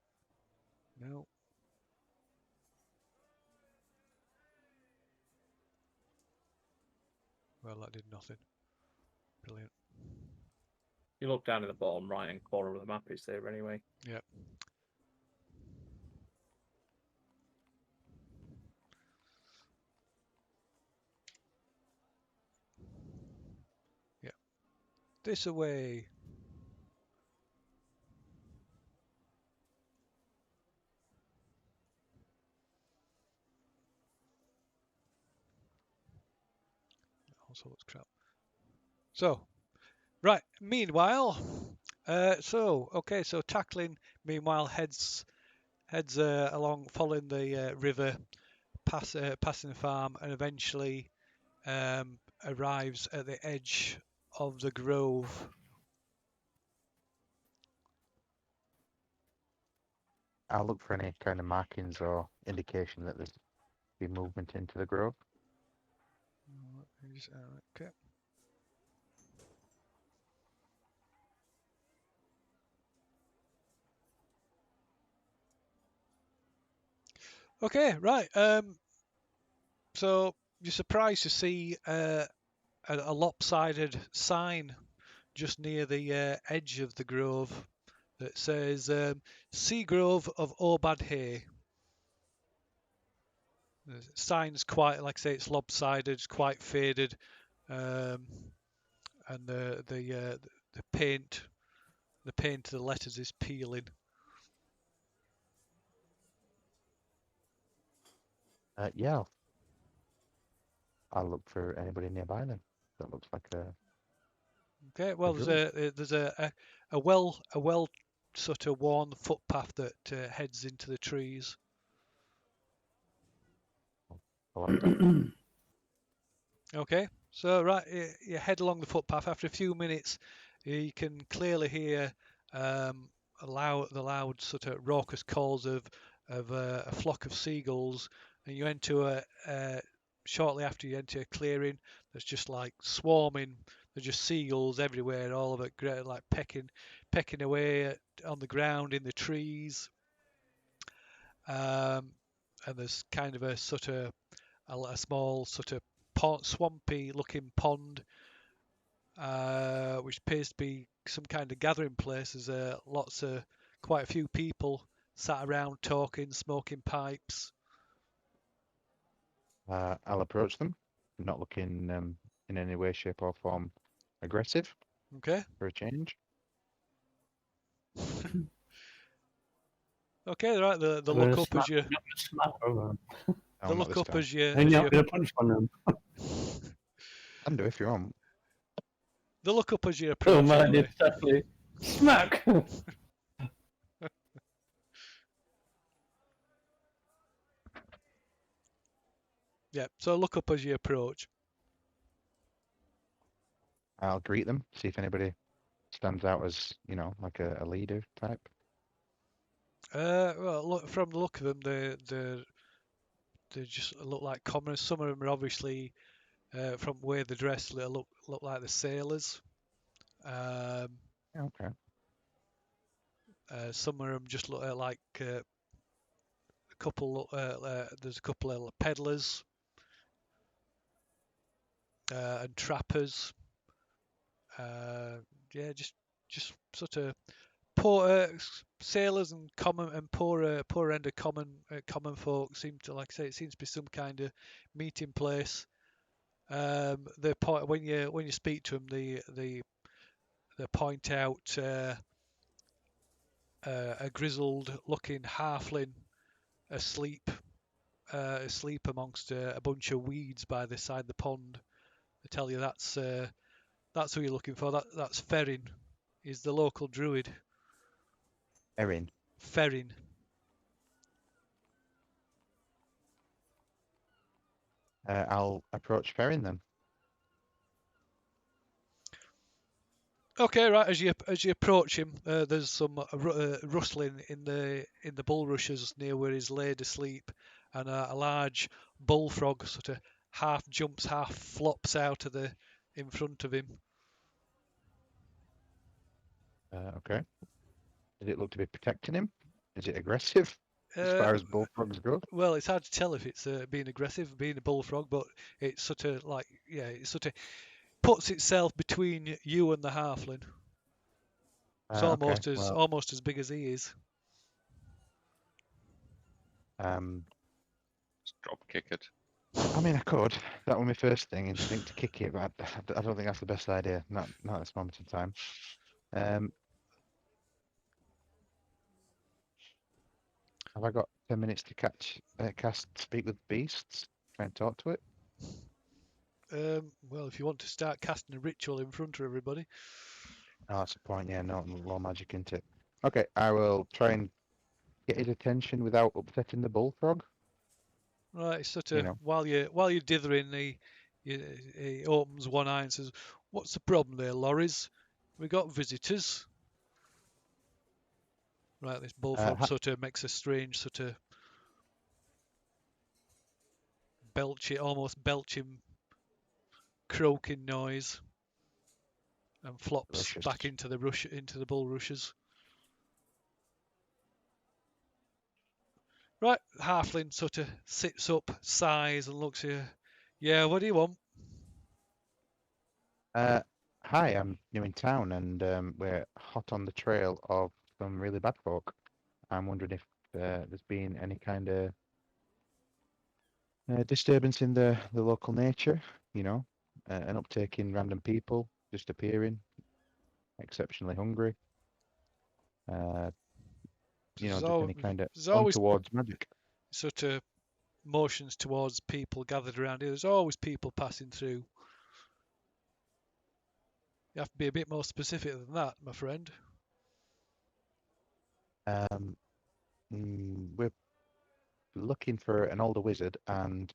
No. Well, that did nothing. Brilliant. You look down in the bottom right-hand corner of the map, it's there anyway. Yep. Yep. This away. Also looks crap. So, right. Meanwhile, so tackling. Meanwhile, heads along, following the river, passing the farm, and eventually arrives at the edge of the grove. I'll look for any kind of markings or indication that there's been movement into the grove. Okay. Okay, right. So you're surprised to see a lopsided sign just near the edge of the grove that says Sea Grove of Obad Hay. The sign's quite, like I say, it's lopsided, it's quite faded, and the paint of the letters is peeling. Yeah, I'll look for anybody nearby then. That looks like a. Okay, well, there's a well sort of worn footpath that heads into the trees. Okay, so right, you head along the footpath. After a few minutes, you can clearly hear the loud sort of raucous calls of a flock of seagulls, and you enter shortly after you enter a clearing that's just like swarming. There's just seagulls everywhere, all of it, like pecking away on the ground, in the trees. And there's kind of a sort of a small sort of swampy-looking pond, which appears to be some kind of gathering place. There's quite a few people sat around talking, smoking pipes. I'll approach them, not looking in any way, shape, or form aggressive Okay. for a change. Okay, right. The I'm look gonna up as smack- you I'm gonna smack over. No, the not look this up time. as you And you're not gonna punch one of them. Can do if you want. the look up as you Oh approach. man, Anyway. exactly. Smack. Yeah. So look up as you approach. I'll greet them, see if anybody stands out as, like a leader type. Well, look, from the look of them, they just look like commoners. Some of them are obviously, from the way they're dressed, they look like the sailors. Yeah, okay. Some of them just look like a couple. There's a couple of peddlers and trappers. Yeah, just sort of poor sailors and poor end of common folk seem to, like I say, it seems to be some kind of meeting place. They point when you speak to them, they point out a grizzled looking halfling asleep amongst a bunch of weeds by the side of the pond. They tell you that's who you're looking for. That's Ferrin. He's the local druid. Erin. Ferrin. I'll approach Ferrin then. Okay, right. As you approach him, there's some rustling in the bulrushes near where he's laid asleep, and a large bullfrog sort of half jumps, half flops out of in front of him. Okay. Did it look to be protecting him? Is it aggressive as far as bullfrogs go? Well, it's hard to tell if it's being aggressive, being a bullfrog, but it's sort of like, yeah, it sort of puts itself between you and the halfling. It's Okay. Well, almost as big as he is. Just drop kick it. I mean, I could. That was my first instinct to kick it, but I don't think that's the best idea. Not at this moment in time. Have I got 10 minutes to cast Speak with Beasts? Try and talk to it? Well, if you want to start casting a ritual in front of everybody. Oh, that's the point. Yeah, no, low magic into it. Okay, I will try and get his attention without upsetting the bullfrog. Right, sort of while you're dithering, he opens one eye and says, "What's the problem there, Lorries? We got visitors." Right, this bullfrog sort of makes a strange sort of almost belching, croaking noise, and flops back into the bulrushes. Right, halfling sort of sits up, sighs, and looks here. Yeah, what do you want? Hi, I'm new in town, and we're hot on the trail of some really bad folk. I'm wondering if there's been any kind of disturbance in the local nature, an uptake in random people just appearing, exceptionally hungry. Just any kind of towards magic. Sort of motions towards people gathered around here. There's always people passing through. You have to be a bit more specific than that, my friend. We're looking for an older wizard and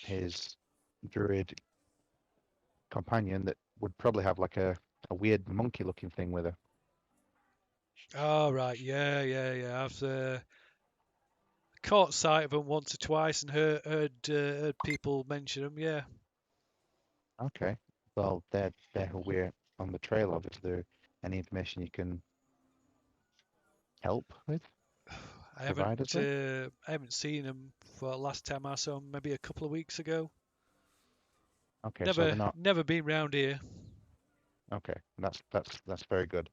his druid companion that would probably have like a weird monkey-looking thing with her. Oh, right. Yeah. I've caught sight of them once or twice and heard people mention them. Yeah. Okay. Well, they're who we're on the trail of. Is there any information you can help with? Provide us with? I haven't seen them for last time I saw them maybe a couple of weeks ago. Okay, so they're not. Never been round here. Okay, that's very good.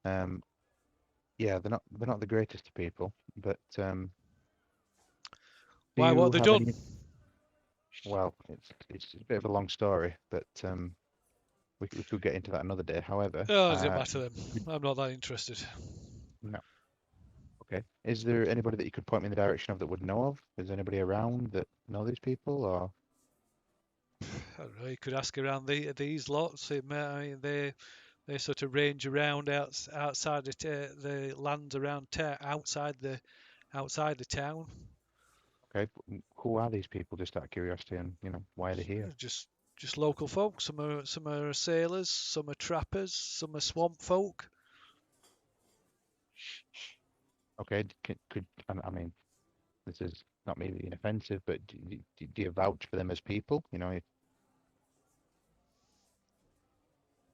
Yeah, they're not the greatest of people, but do Why? What you have they have done? any? Well, it's a bit of a long story, but we could get into that another day. However, Oh, it doesn't matter then. I'm not that interested. no. Okay. Is there anybody that you could point me in the direction of that would know of? Is there anybody around that know these people, or I don't know. You could ask around these lots. I mean, they sort of range around outside the lands around outside the town. okay? Who are these people? Just out of curiosity, and why are they here? Just local folk. Some are sailors, some are trappers, some are swamp folk. Okay. I mean, this is not me being offensive, but do you vouch for them as people?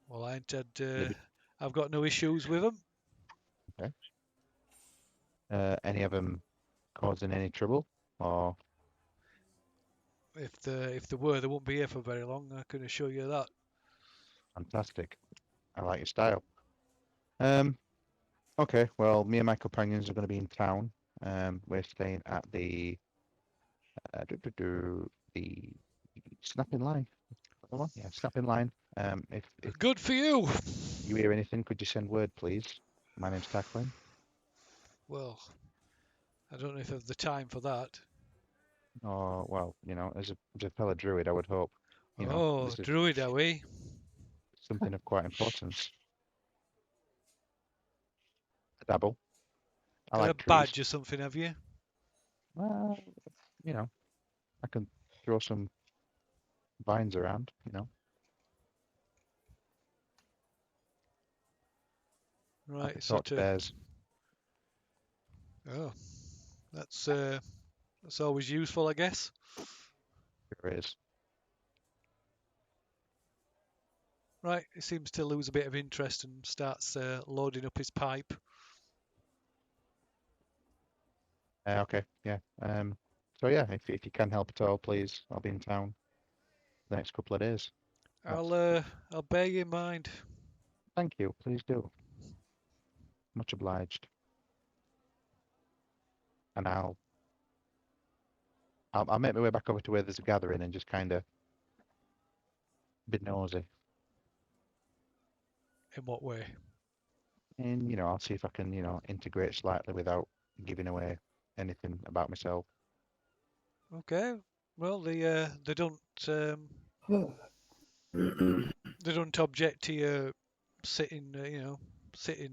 Well, I ain't had. Maybe. I've got no issues with them. Okay. Any of them causing any trouble, or If there were, they wouldn't be here for very long. I can assure you that. fantastic? I like your style. Okay. Well, me and my companions are going to be in town. We're staying at the the Snapping Line. That one? Yeah, Snapping Line. If Good for you. you hear anything, could you send word, please? My name's Tackling. Well, I don't know if I have the time for that. Or, well, as a fellow druid, I would hope, Oh, this is druid, are we? something of quite importance. A dabble. I Got a like trees. badge or something, have you? Well, I can throw some vines around, I Right, can talk sort to of. bears. Oh, that's always useful, I guess. There is. Right, he seems to lose a bit of interest and starts loading up his pipe. Okay, yeah. So yeah, if you can help at all, please. I'll be in town the next couple of days. I'll bear you in mind. Thank you. Please do. Much obliged. And I'll make my way back over to where there's a gathering and just kind of be nosy. In what way? And I'll see if I can integrate slightly without giving away anything about myself. Okay. Well, they don't they don't object to you sitting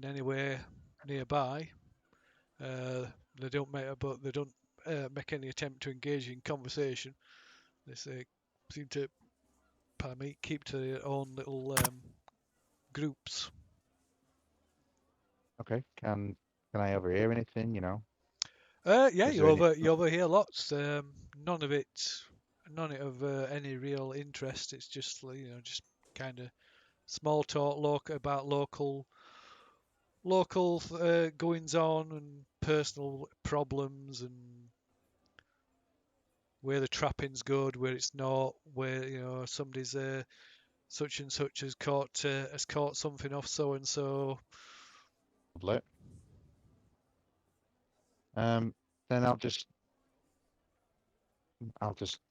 anywhere nearby. They don't make any attempt to engage in conversation. They seem to, pardon me, keep to their own little groups. Okay. Can I overhear anything? Yeah, Is you there any? overhear lots. None of it of any real interest. It's just just kind of small talk about local goings on and personal problems and where the trapping's good, where it's not, where somebody's such and such has caught something off so and so. Lovely. Then I'll just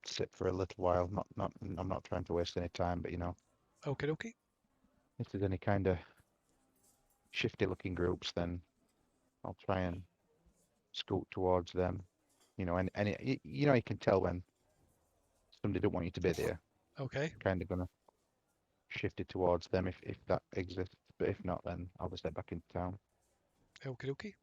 sit for a little while. I'm not trying to waste any time, but Okay, okay. if there's any kind of shifty looking groups, then I'll try and scoot towards them. You can tell when somebody don't want you to be there. Okay, Kind of gonna shift it towards them if that exists. But if not, then I'll just head back into town. okay, okay.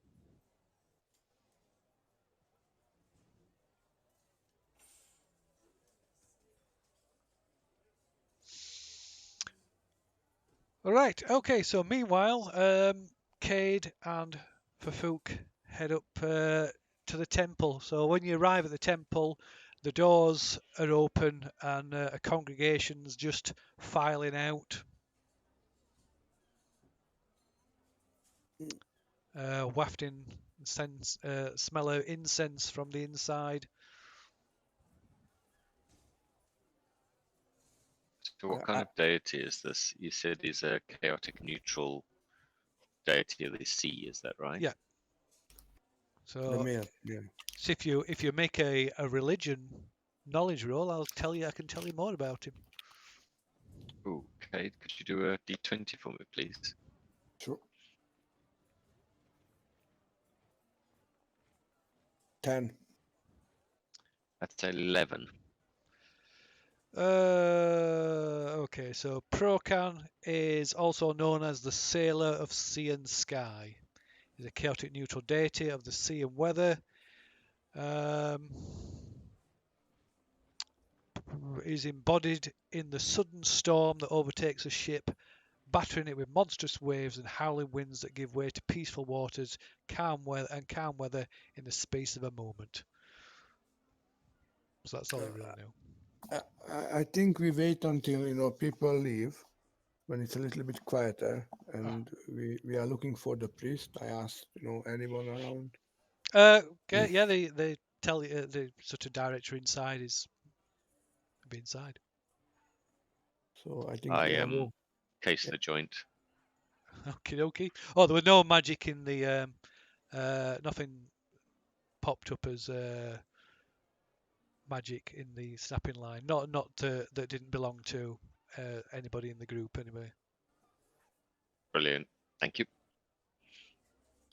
All right. Okay. So meanwhile, Cade and Fafuk head up to the temple. So when you arrive at the temple, the doors are open and a congregation's just filing out, wafting smell of incense from the inside. So what kind of deity is this? You said he's a chaotic neutral deity of the sea, is that right? Yeah. The So, male, yeah. so if you make a religion knowledge roll, I can tell you more about him. Okay, could you do a d20 for me, please? Sure. 10. That's 11. Okay, so Procan is also known as the Sailor of Sea and Sky. He's a chaotic neutral deity of the sea and weather. Is embodied in the sudden storm that overtakes a ship, battering it with monstrous waves and howling winds that give way to peaceful waters, calm weather in the space of a moment. So that's all you really know. I think we wait until people leave, when it's a little bit quieter, and we are looking for the priest. I asked anyone around. Okay, yeah, they tell you the sort of director inside is be inside. So I think I we'll case the joint. Okie dokie. Oh, there was no magic in the nothing popped up as magic in the snapping line. Not that didn't belong to anybody in the group anyway. Brilliant. Thank you.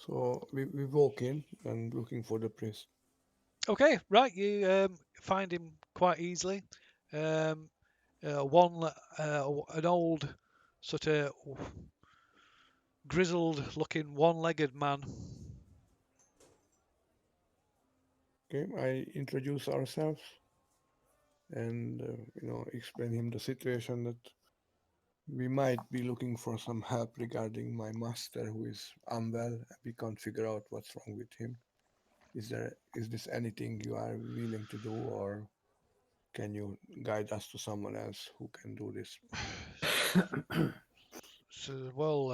So we walk in and looking for the priest. Okay, right. You find him quite easily. An old sort of grizzled-looking, one-legged man. Okay, I introduce ourselves and explain him the situation, that we might be looking for some help regarding my master who is unwell. We can't figure out what's wrong with him. Is this anything you are willing to do, or can you guide us to someone else who can do this? So, well,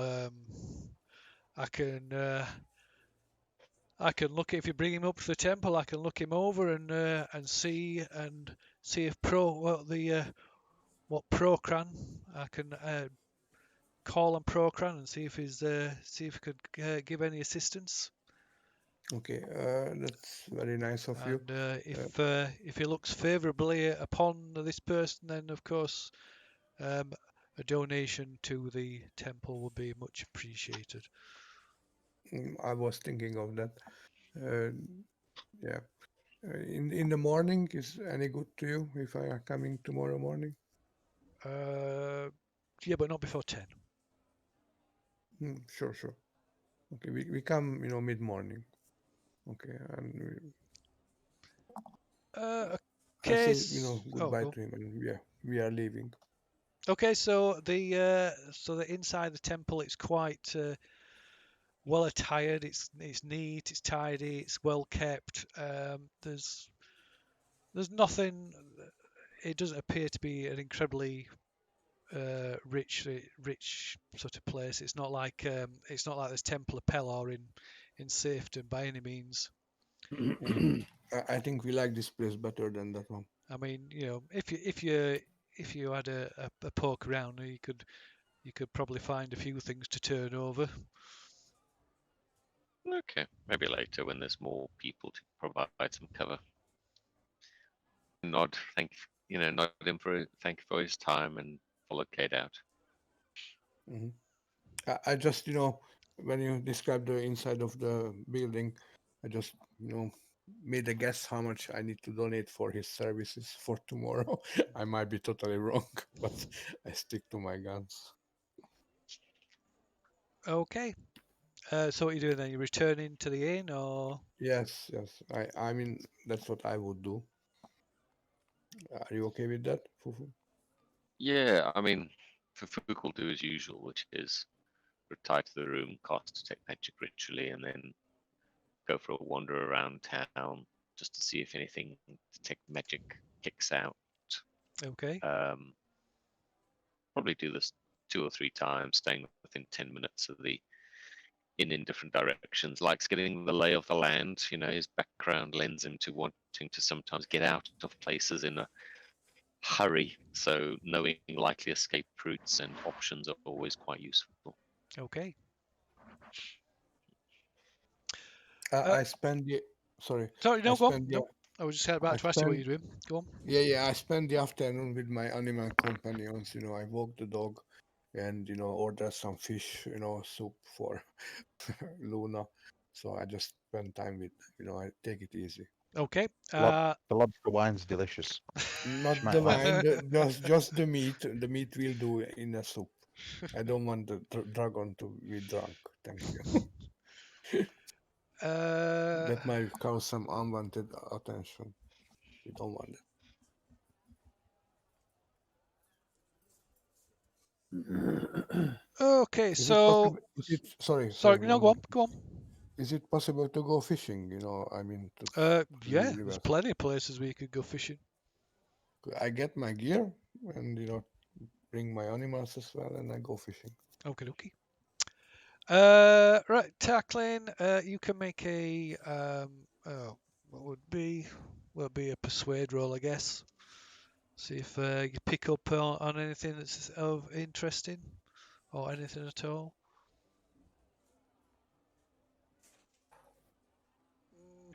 I can look if you bring him up to the temple. I can look him over and see if what Procran. I can call on Procran and see if he could give any assistance. Okay, that's very nice of you. And if he looks favourably upon this person, then of course a donation to the temple would be much appreciated. I was thinking of that. Yeah. In the morning, is any good to you if I are coming tomorrow morning? Yeah, but not before 10. Sure. Okay, we come, mid-morning. Okay, and I Okay. say, goodbye to him, and we are leaving. Okay, so the inside the temple, it's quite well attired. It's neat, it's tidy, it's well kept. There's nothing. It doesn't appear to be an incredibly rich sort of place. It's not like this Temple of Pelor in Safeton by any means. I think we like this place better than that one. I mean, if you had a poke around, you could probably find a few things to turn over. Okay, maybe later when there's more people to provide some cover. Nod him thank you for his time and follow Kate out. Mm-hmm. I just, when you described the inside of the building, I just, made a guess how much I need to donate for his services for tomorrow. I might be totally wrong, but I stick to my guns. Okay. So what are you doing then? You returning to the inn, or? Yes. I mean, that's what I would do. Are you okay with that, Fufu? Yeah, I mean, Fufuk will do as usual, which is retire to the room, cast detect magic ritually, and then go for a wander around town, just to see if anything detect magic kicks out. Okay. Probably do this 2 or 3 times, staying within 10 minutes of the inn in different directions. Likes getting the lay of the land. His background lends him to wanting to sometimes get out of places in a hurry. So knowing likely escape routes and options are always quite useful. Okay. I spend the sorry. Sorry, I no, go on. spend the No, I was just about I to ask you what spend you're doing. Go on. yeah. I spend the afternoon with my animal companions. I walk the dog, and order some fish. Soup for Luna. So I just spend time with them. I take it easy. Okay. The lobster wine's delicious. Not Might the like wine, just the meat. The meat will do in a soup. I don't want the dragon to be drunk. Thank you. That might cause some unwanted attention. We don't want that. Okay, Is it so possible? Is it sorry? sorry, no, One go more. on, go on. Is it possible to go fishing? I mean, to Yeah, the there's rivers. plenty of places where you could go fishing. I get my gear and bring my animals as well, and I go fishing. Okay, okay. Right, tackling. You can make a what would be a persuade roll, I guess. See if you pick up on anything that's of interesting or anything at all.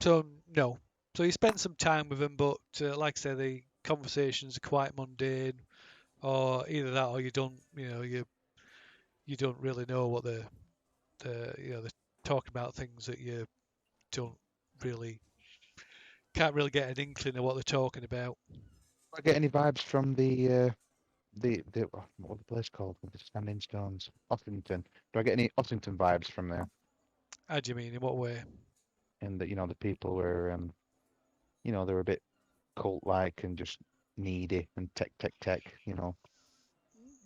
So no. So you spend some time with them, but like I say, the conversations are quite mundane, or either that, or you don't, you don't really know what they're talking about things that you don't really can't really get an inkling of what they're talking about. Do I get any vibes from what was the place called with the standing stones? Ossington. Do I get any Ossington vibes from there? How do you mean? In what way? And that the people were they're a bit cult-like and just needy and tech.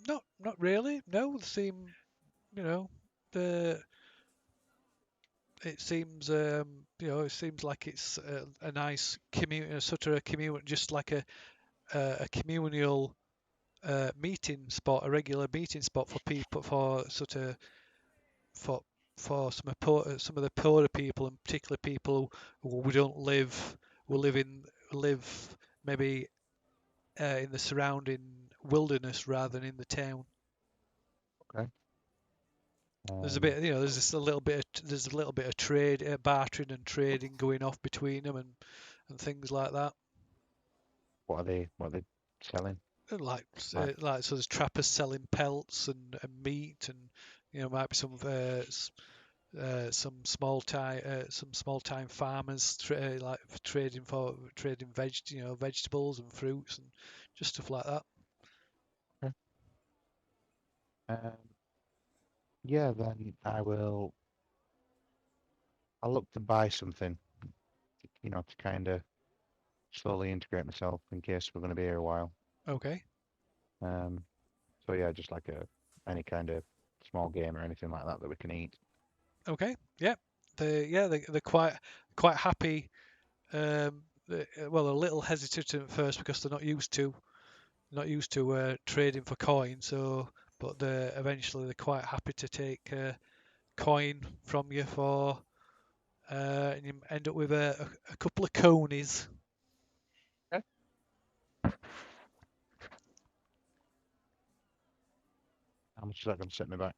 Not really. No, they seem, the it seems, it seems like it's a nice community, sort of a community, just like a communal meeting spot, a regular meeting spot for people, for sort of for some of the poorer people, and particularly people who don't live who live maybe in the surrounding wilderness rather than in the town. Okay. There's a bit, there's just a little bit of trade, bartering and trading going off between them, and things like that. What are they selling? Like Right. so there's trappers selling pelts and meat, and might be some small time farmers like trading vegetables and fruits and just stuff like that. Okay. Um, yeah, then I'll look to buy something, to kind of slowly integrate myself in case we're going to be here a while. Okay. So yeah, just like any kind of small game or anything like that we can eat. Okay. Yeah. They're quite happy. Well, a little hesitant at first because they're not used to trading for coin. So, but eventually they're quite happy to take coin from you and you end up with a couple of conies. Okay. How much is that going to set me back?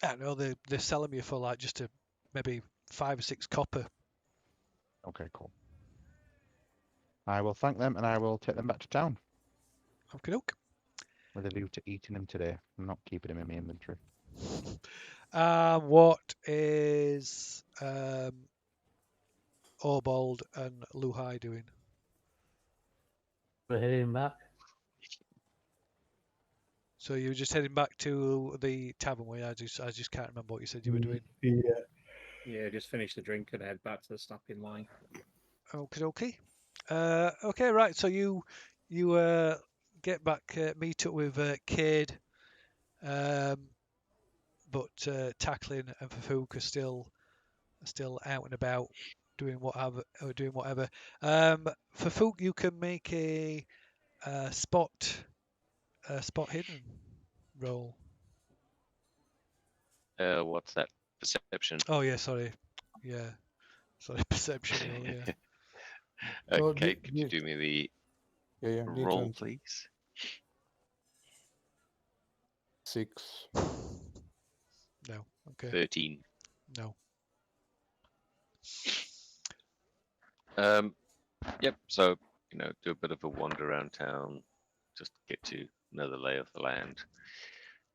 I don't know, they're selling me for like just maybe 5 or 6 copper. Okay, cool. I will thank them and I will take them back to town Okay, doke. with a view to eating them today. I'm not keeping them in my inventory. What is Orbald and Luhai doing? We're heading back. So you were just heading back to the tavern where I just can't remember what you said you were doing. Yeah. Yeah, just finish the drink and head back to the snapping line. Okay. Okay, right. So you get back, meet up with Cade, but Tackling and Fafuk are still out and about doing whatever. For Fook, you can make a spot hidden roll. What's that? Perception. Oh yeah, sorry. Yeah, sorry. Perception roll. Yeah. So Okay, the- could you do me the Yeah, roll, D20. please? 6. No. Okay. 13. No. Yep. So do a bit of a wander around town, just get to know the lay of the land.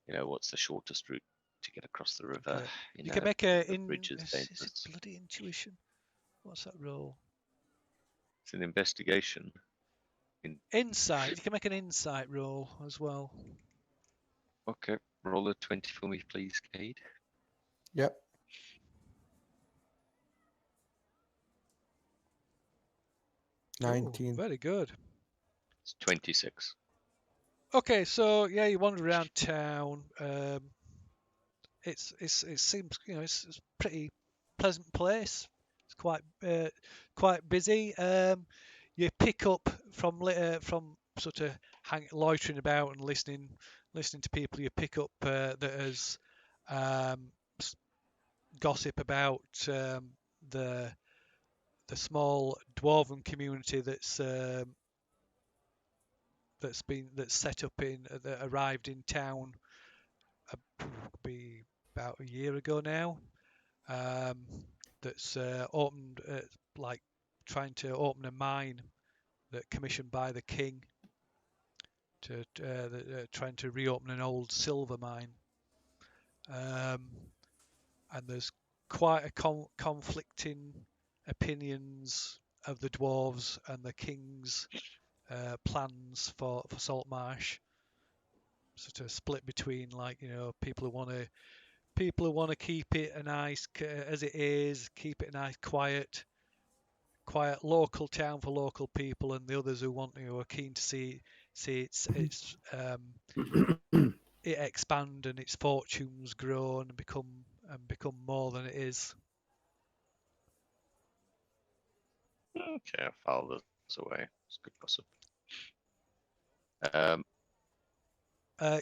What's the shortest route to get across the river? Okay. You can make a the bridge is Is dangerous. it bloody intuition? What's that roll? It's an investigation. Insight. You can make an insight roll as well. Okay, roll a 20 for me, please, Cade. Yep. Oh, 19. very good. It's 26. Okay, so yeah, you wander around town. It seems it's a pretty pleasant place. It's quite busy. You pick up from sort of loitering about and listening to people. You pick up that there's gossip about the small dwarven community that's set up that arrived in town be about a year ago now. That's opened like trying to open a mine that commissioned by the king to trying to reopen an old silver mine. And there's quite a conflicting opinions of the dwarves and the king's plans for Saltmarsh. Sort of split between people who want to keep it a nice as it is, keep it a nice quiet local town for local people, and the others who are keen to see its it expand and its fortunes grow and become more than it is. Okay, I'll file this away. It's good gossip.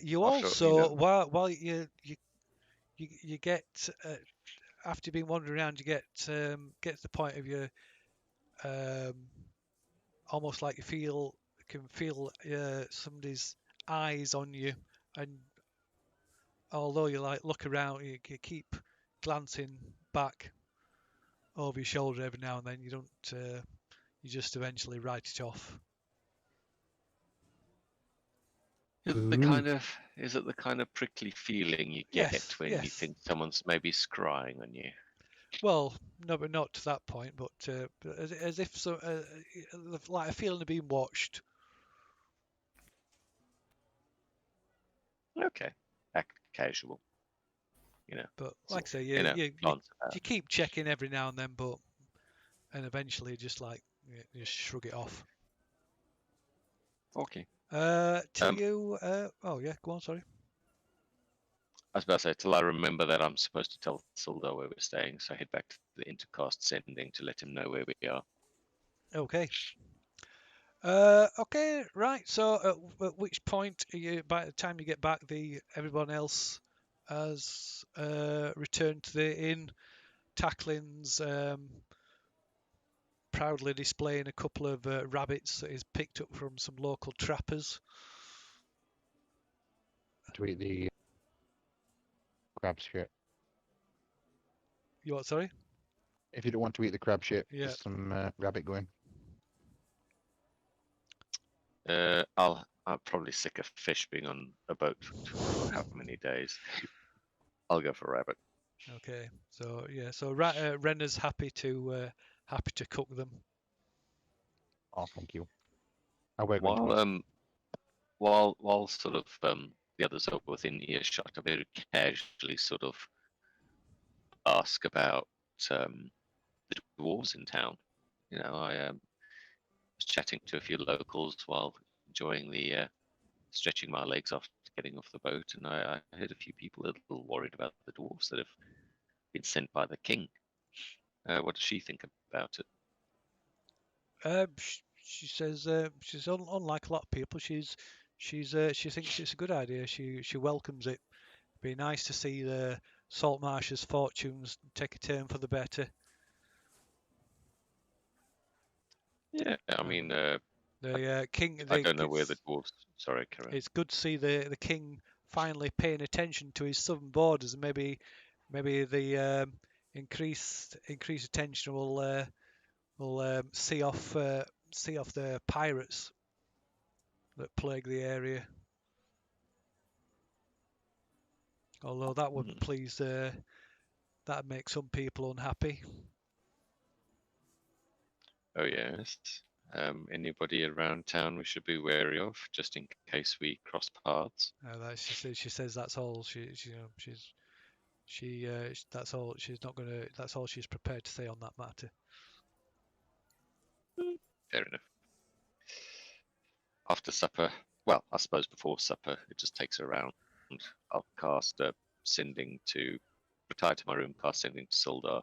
You After, also while you get after you've been wandering around, you get to the point of your almost like you can feel somebody's eyes on you, and although you look around, you keep glancing back over your shoulder every now and then. You don't. You just eventually write it off. Is it the kind of prickly feeling you get Yes, when yes. you think someone's maybe scrying on you? Well, no, but not to that point. But as if like a feeling of being watched. Okay, act casual. But like I say, glance about. you keep checking every now and then, and eventually just just shrug it off. Okay. Till you. Oh yeah, go on. Sorry. I was about to say, till I remember that I'm supposed to tell Sildar where we're staying, so I head back to the intercast sending to let him know where we are. Okay. Okay, right. So at which point by the time you get back, everyone else has returned to the inn. Tacklin's proudly displaying a couple of rabbits that he's picked up from some local trappers. To eat the crab shit. You what? Sorry. If you don't want to eat the crab shit, Yeah. there's some rabbit going. I'm probably sick of fish being on a boat for how many days. I'll go for rabbit. Okay. So yeah. So Renner's happy to cook them. Oh, thank you. I we're going to ask. While sort of the others are within earshot, I very casually sort of ask about the dwarves in town. I was chatting to a few locals while enjoying the stretching my legs after getting off the boat, and I heard a few people a little worried about the dwarves that have been sent by the king. What does she think about it? She says she's unlike a lot of people. She thinks it's a good idea. She welcomes it. Be nice to see the Saltmarsh's fortunes take a turn for the better. Yeah, I mean, The king. I don't know where the dwarves. Sorry, Karen. It's good to see the king finally paying attention to his southern borders, and maybe the increased attention will see off the pirates that plague the area. Although that wouldn't please that'd make some people unhappy. Oh yes. Anybody around town we should be wary of, just in case we cross paths. She says that's all that's all she's not gonna. That's all she's prepared to say on that matter. Fair enough. After supper, well, I suppose before supper, it just takes a round. I'll cast sending to retire to my room, cast sending to Sildar,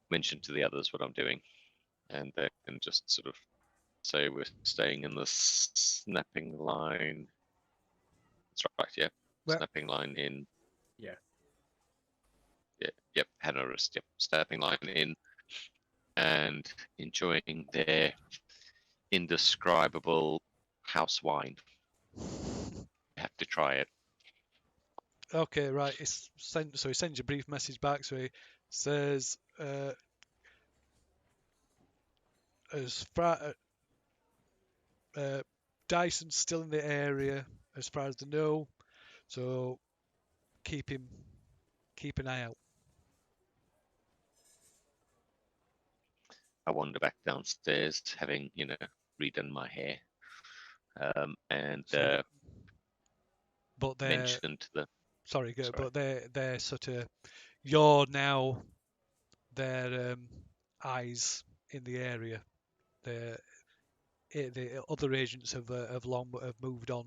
mention to the others what I'm doing, and they can just sort of say we're staying in the snapping line. That's right, yeah. Where? Snapping line in. Yeah. Yeah, yep, Hanorist, yep. Snapping line in and enjoying their indescribable house wine. You have to try it. Okay, right. So he sends you a brief message back. So he says, as far Dyson's still in the area, as far as they know. So keep an eye out. I wander back downstairs, having redone my hair, and But they're mentioned to the. sorry, Sorry. but they're sort of you're now their eyes in the area. The other agents have moved on.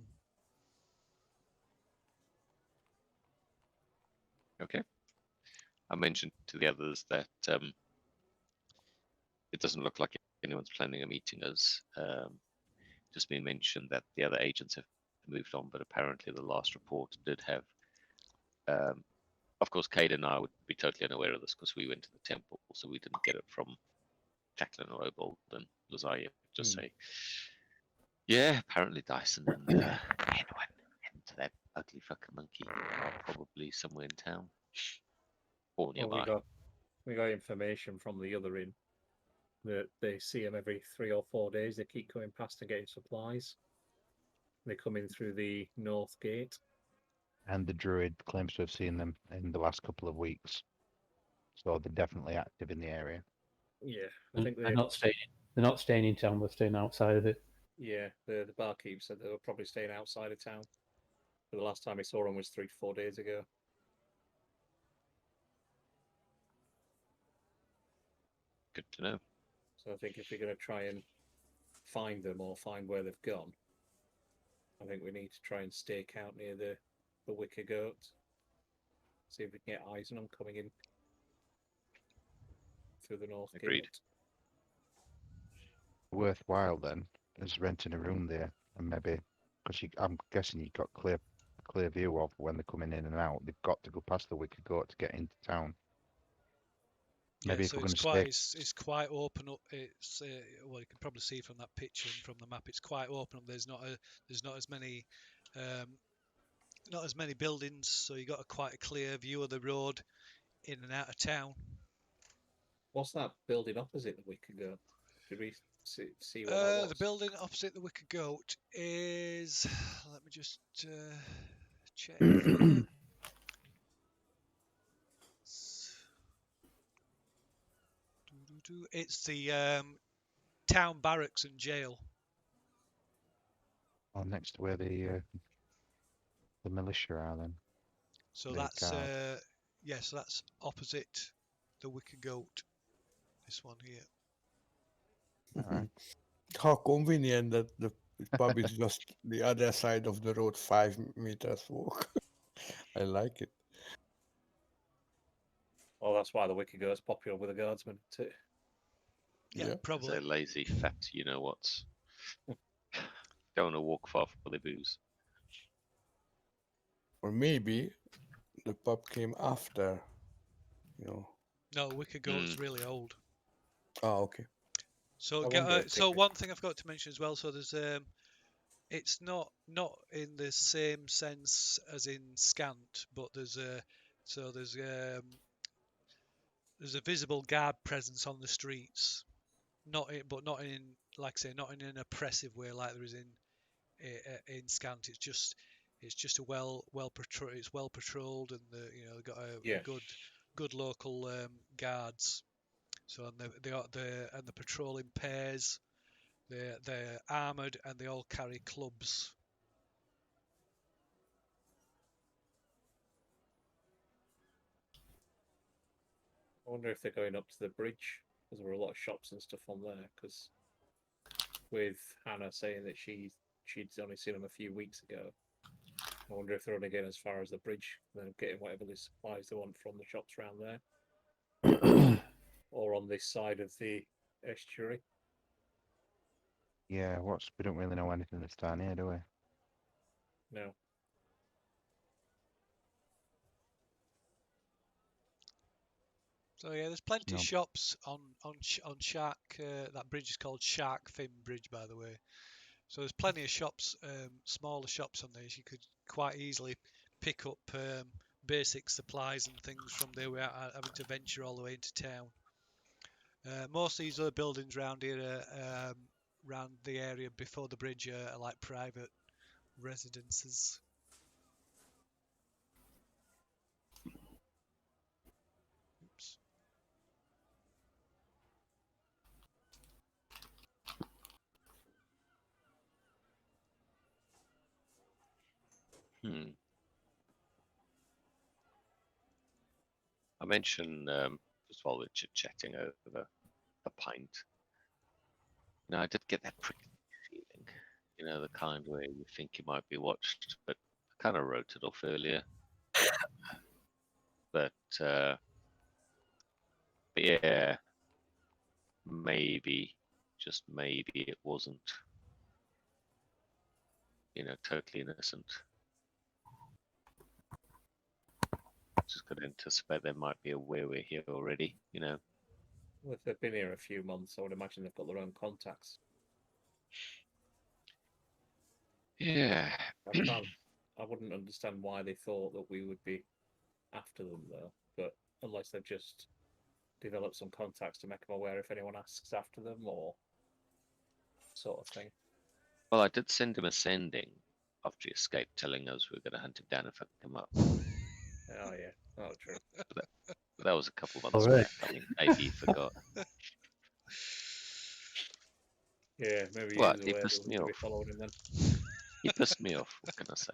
Okay. I mentioned to the others that it doesn't look like anyone's planning on meeting us. Just been mentioned that the other agents have moved on, but apparently the last report did have. Of course, Cade and I would be totally unaware of this because we went to the temple, so we didn't get it from Jacqueline or Obold and Lazaya. Just say, yeah, apparently Dyson and anyone into that ugly fucking monkey are probably somewhere in town or nearby. Well, we got information from the other inn that they see him every 3 or 4 days. They keep coming past and getting supplies. They come in through the north gate. And the druid claims to have seen them in the last couple of weeks. So they're definitely active in the area. Yeah, I think they're not staying. They're not staying in town. They're staying outside of it. Yeah, the barkeep said they were probably staying outside of town. But the last time he saw them was 3 to 4 days ago. Good to know. So I think if we're going to try and find them or find where they've gone, I think we need to try and stake out near the Wicker Goat. See if we can get eyes on them coming in through the north Agreed. gate. Worthwhile then is renting a room there, and maybe because I'm guessing you've got clear view of when they're coming in and out. They've got to go past the Wicker Goat to get into town. Maybe Yeah, if so we're going to stay, it's quite open up. It's well, you can probably see from that picture and from the map. It's quite open up. There's not as many buildings, so you got quite a clear view of the road in and out of town. What's that building opposite the Wicker Goat? Did we see what that was? The building opposite the Wicker Goat is. Let me just check. It's the town barracks and jail. next to where the militia are then. So the that's guard. so that's opposite the Wicker Goat. This one here. Alright. How convenient that the pub is just the other side of the road, 5 meters walk. I like it. Well, that's why the wicker goat's popular with the guardsmen, isn't it? Yeah, Yeah. probably. They're lazy, fat, you know what's. Don't want to walk far for the booze. Or maybe the pub came after, you know. No, Wicker Goat's really old. Ah, okay. So I wonder if they so could- one thing I forgot to mention as well. So there's it's not in the same sense as in Scant, but there's a visible guard presence on the streets. Not in, like I say, not in an oppressive way like there is in Scant. It's just a well patrolled, and they've got a Yeah. good local guards. So and the patrol in pairs. They're armoured and they all carry clubs. I wonder if they're going up to the bridge, because there were a lot of shops and stuff on there. Because with Hannah saying that she'd only seen them a few weeks ago, I wonder if they're only getting as far as the bridge, and then getting whatever the supplies they want from the shops around there, or on this side of the estuary. Yeah, we don't really know anything that's down here, do we? No. So yeah, there's plenty No. of shops on Shark. That bridge is called Shark Fin Bridge, by the way. So there's plenty of shops, smaller shops on there. You could quite easily pick up basic supplies and things from there without having to venture all the way into town. Most of these other buildings around here, around the area before the bridge, are like private residences. Oops. I mentioned just while we're chit-chatting over a pint. I did get that prickly feeling, the kind where you think you might be watched, but I kind of wrote it off earlier. But yeah, maybe, just maybe it wasn't, totally innocent. Just got to anticipate there might be a where we're here already, Well, if they've been here a few months, I would imagine they've got their own contacts. Yeah. I wouldn't understand why they thought that we would be after them, though. But unless they've just developed some contacts to make them aware if anyone asks after them, or sort of thing. Well, I did send him a sending after he escaped, telling us we were going to hunt him down and fuck him up. Oh yeah, oh true. But that was a couple of months Alright. back. I think maybe he forgot. Yeah, maybe What? he He was aware pissed that me we'd be off. following him then. He pissed me off. What can I say?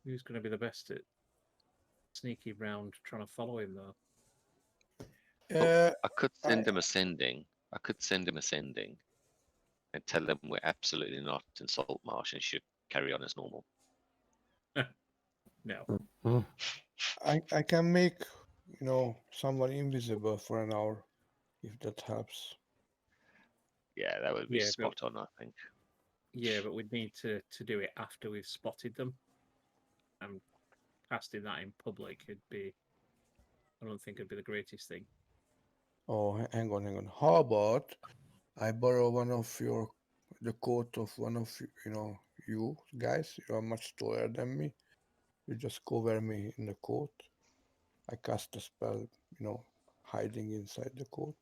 Who's going to be the best at sneaky round trying to follow him though? I could send him a sending. And tell him we're absolutely not in Saltmarsh and should carry on as normal. No. I can make, someone invisible for an hour, if that helps. Yeah, that would be Yeah, spot on, I think. Yeah, but we'd need to do it after we've spotted them. And casting that in public, I don't think it'd be the greatest thing. Oh, hang on. How about I borrow the coat of one of you guys? You are much taller than me. You just cover me in the coat. I cast a spell, hiding inside the coat,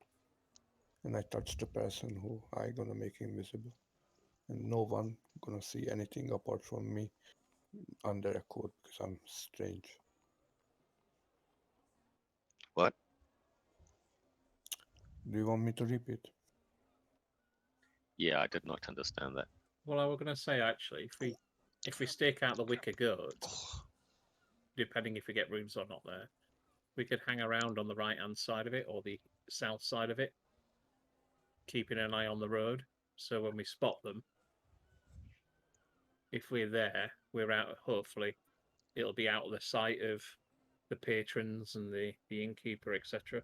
and I touch the person who I gonna make invisible, and no one gonna see anything apart from me under a coat because I'm strange. What? Do you want me to repeat? Yeah, I did not understand that. Well, I was going to say actually, if we stake out the wicker goat, depending if we get rooms or not there, we could hang around on the right-hand side of it or the south side of it, keeping an eye on the road. So when we spot them, if we're there, we're out. Hopefully, it'll be out of the sight of the patrons and the innkeeper, etc.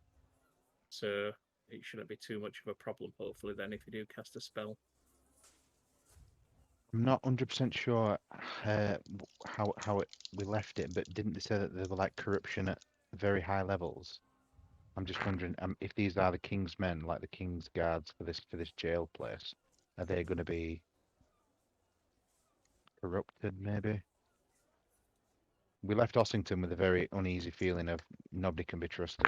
So it shouldn't be too much of a problem. Hopefully, then if you do cast a spell. I'm not 100% sure we left it, but didn't they say that there were like corruption at very high levels? I'm just wondering if these are the king's men, like the king's guards for this jail place, are they going to be corrupted? Maybe. We left Ossington with a very uneasy feeling of nobody can be trusted.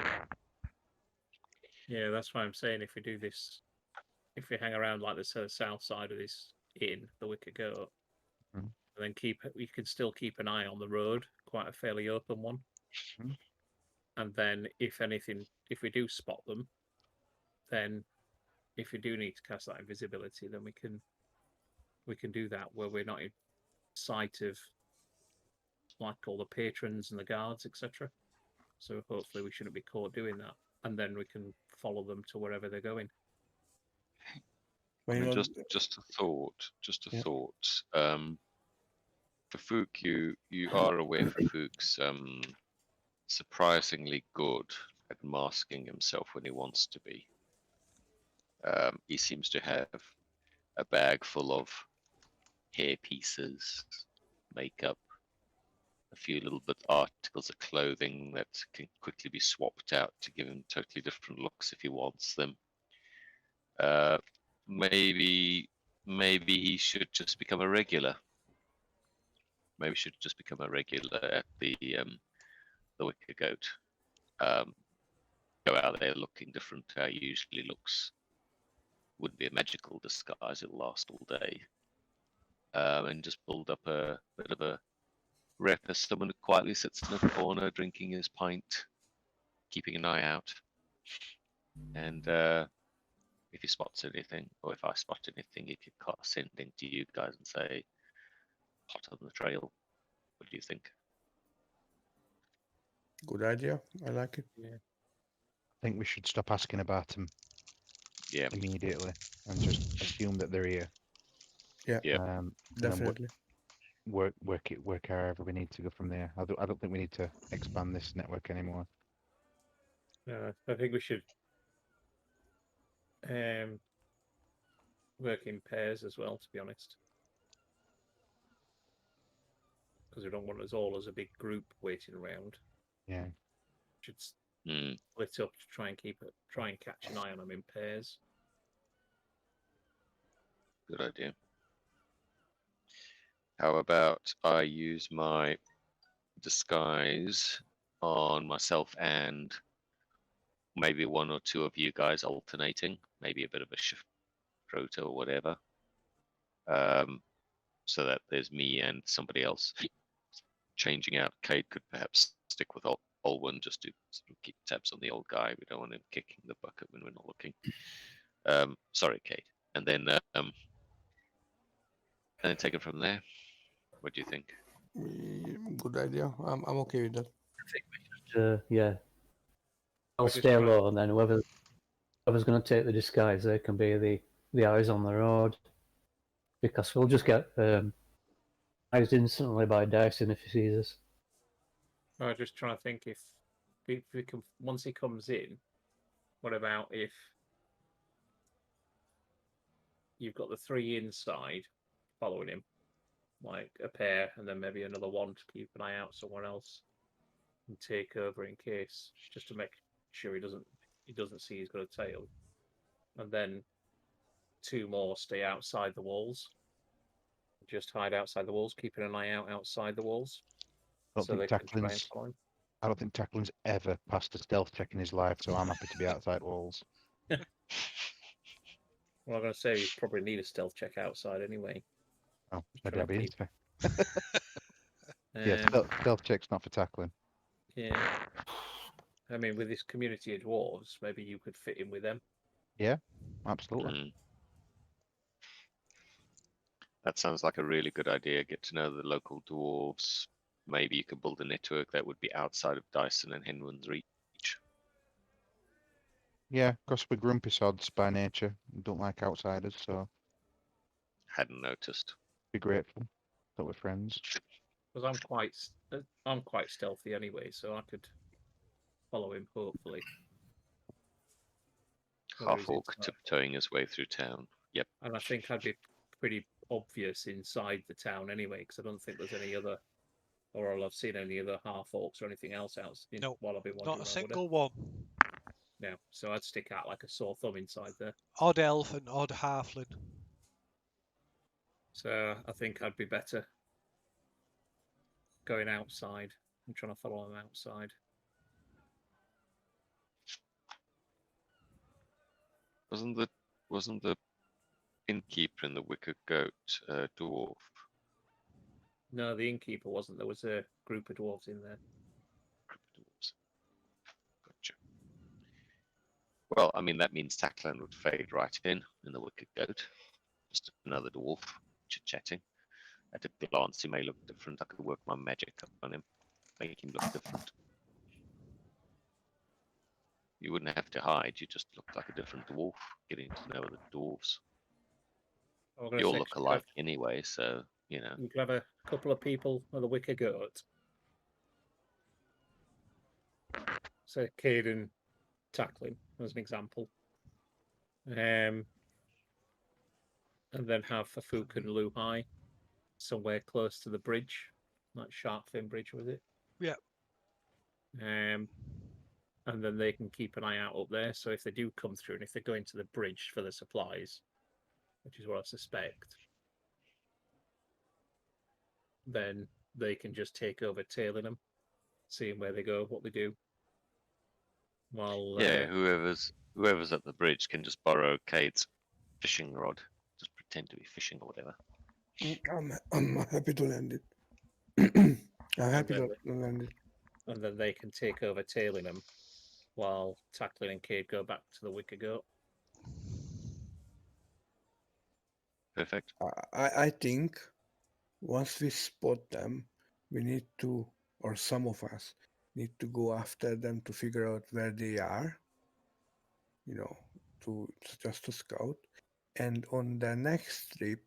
Yeah, that's why I'm saying if we do this, if we hang around like the south side of this inn, the Wicker Goat, Mhm. and then we can still keep an eye on the road, quite a fairly open one. Mhm. And then if anything, if we do spot them, then if we do need to cast that invisibility, then we can do that where we're not in sight of like all the patrons and the guards, etc. So hopefully we shouldn't be caught doing that, and then we can follow them to wherever they're going. I But, you mean, know, just a thought. Just a Yeah. thought. For Fook, you are aware for Fook's surprisingly good at masking himself when he wants to be. He seems to have a bag full of hair pieces, makeup, a few little bit articles of clothing that can quickly be swapped out to give him totally different looks if he wants them. Uh, maybe he should just become a regular. Maybe he should just become a regular at the Wicker Goat. Go out there looking different to how he usually looks. Wouldn't be a magical disguise; it'll last all day. And just build up a bit of a rep as someone who quietly sits in a corner drinking his pint, keeping an eye out. And if he spots anything, or if I spot anything, he could send it to you guys and say, "Hot on the trail." What do you think? good idea. I like it. Yeah. I think we should stop asking about them Yeah, immediately and just assume that they're here. Yeah, yeah. And then definitely. work however we need to go from there. I don't think we need to expand this network anymore. I think we should work in pairs as well, to be honest, because we don't want us all as a big group waiting around. Yeah. Should Mm. split up to try and catch an eye on them in pairs. Good idea. How about I use my disguise on myself and maybe one or two of you guys alternating, maybe a bit of a shift rota or whatever, so that there's me and somebody else changing out. Cade could perhaps stick with Olwen just to sort of keep tabs on the old guy. We don't want him kicking the bucket when we're not looking. Sorry, Cade. And then take it from there. What do you think? Good idea. I'm okay with that. I think we should, yeah. I'll just stay try- low, and then whoever's going to take the disguise, they can be the eyes on the road. Because we'll just get eyes instantly by Dyson if he sees us. I was just trying to think if we can, once he comes in, what about if you've got the three inside following him, like a pair, and then maybe another one to keep an eye out somewhere else and take over in case, just to make sure he doesn't see he's got a tail, and then two more stay outside the walls, just hide outside the walls, keeping an eye out outside the walls, I don't so they think can try and Tacklin's follow him. I don't think Tacklin's ever passed a stealth check in his life, so I'm happy to be outside walls. Well, I'm going to say you probably need a stealth check outside anyway. Oh, Just maybe trying I'll to be keep- into. Yeah, stealth check's not for Tackling. Yeah. I mean, with this community of dwarves, maybe you could fit in with them. Absolutely. Mm. That sounds like a really good idea. Get to know the local dwarves. Maybe you could build a network that would be outside of Dyson and Henwin's reach. Yeah, because we're grumpy sods by nature. We don't like outsiders, so Hadn't noticed. be grateful. Thought we're friends. Because I'm quite stealthy anyway, so I could follow him hopefully. Where Half he's orc inside. tiptoeing his way through town. Yep. And I think I'd be pretty obvious inside the town anyway, because I don't think there's any other, or I've seen any other half orcs or anything else out No, while I've been wandering not a around. would I? single one. No, so I'd stick out like a sore thumb inside there. Odd elf and odd halfling. So I think I'd be better going outside and trying to follow him outside. Wasn't the innkeeper in the Wicker Goat dwarf? No, the innkeeper wasn't. There was a group of dwarves in there. Group of dwarves. Gotcha. Well, I mean that means Tacklan would fade right in the Wicker Goat. Just another dwarf chit-chatting. At a glance, he may look different. I could work my magic up on him, make him look different. You wouldn't have to hide. You just look like a different dwarf, getting to know the dwarves. You all look alike anyway, so, you know. You could have a couple of people with a Wicker Goat. So Caden tackling as an example. And then have Fafuk and Luhai somewhere close to the bridge, like Sharkfin Bridge, was it? Yeah. And then they can keep an eye out up there. So if they do come through, and if they go into the bridge for the supplies, which is what I suspect, then they can just take over tailing them, seeing where they go, what they do. While yeah, whoever's at the bridge can just borrow Cade's fishing rod, just pretend to be fishing or whatever. I'm happy to land it. I'm happy to land it. And then they can take over tailing them, while Tackling and Cade go back to the Wicker Goat. Perfect. I think once we spot them, we need to, or some of us need to go after them to figure out where they are. You know, just to scout. And on the next trip,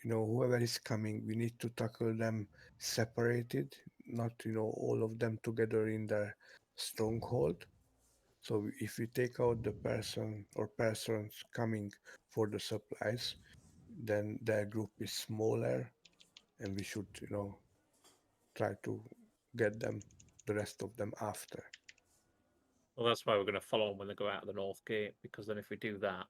you know, whoever is coming, we need to tackle them separated, not, you know, all of them together in their stronghold. So if we take out the person or persons coming for the supplies, then their group is smaller, and we should, you know, try to get them, the rest of them after. Well, that's why we're going to follow them when they go out of the North Gate, because then if we do that,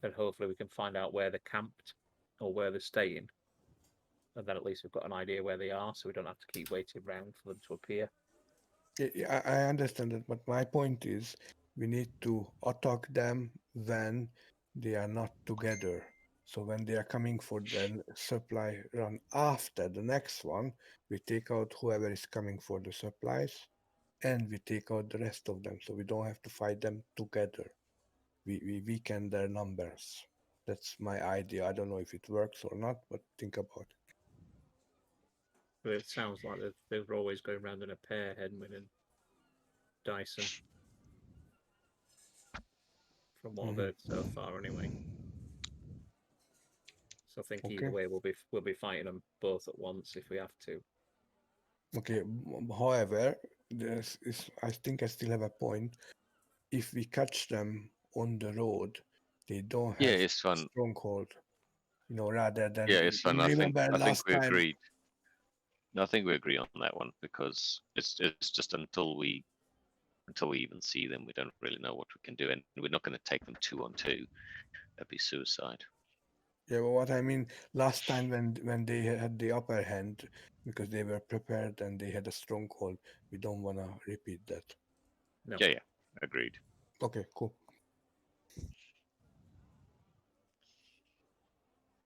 then hopefully we can find out where they're camped or where they're staying. And then at least we've got an idea where they are, so we don't have to keep waiting around for them to appear. Yeah, I understand that, but my point is we need to attack them when they are not together. So when they are coming for the supply run after the next one, we take out whoever is coming for the supplies, and we take out the rest of them, so we don't have to fight them together. We weaken their numbers. That's my idea. I don't know if it works or not, but think about it. But it sounds like they're always going around in a pair, Hedman and Dyson. From what I've heard so far, anyway. So I think either way we'll be fighting them both at once if we have to. Okay. However, I think I still have a point. If we catch them on the road, they don't have it's fun. stronghold. You know, rather than It's fun. I think last we time. agreed. I think we agree on that one because it's just until we even see them, we don't really know what we can do, and we're not going to take them 2 on 2. That'd be suicide. Yeah, but what I mean, last time when they had the upper hand because they were prepared and they had a stronghold, we don't want to repeat that. No. Yeah, agreed. Okay, cool.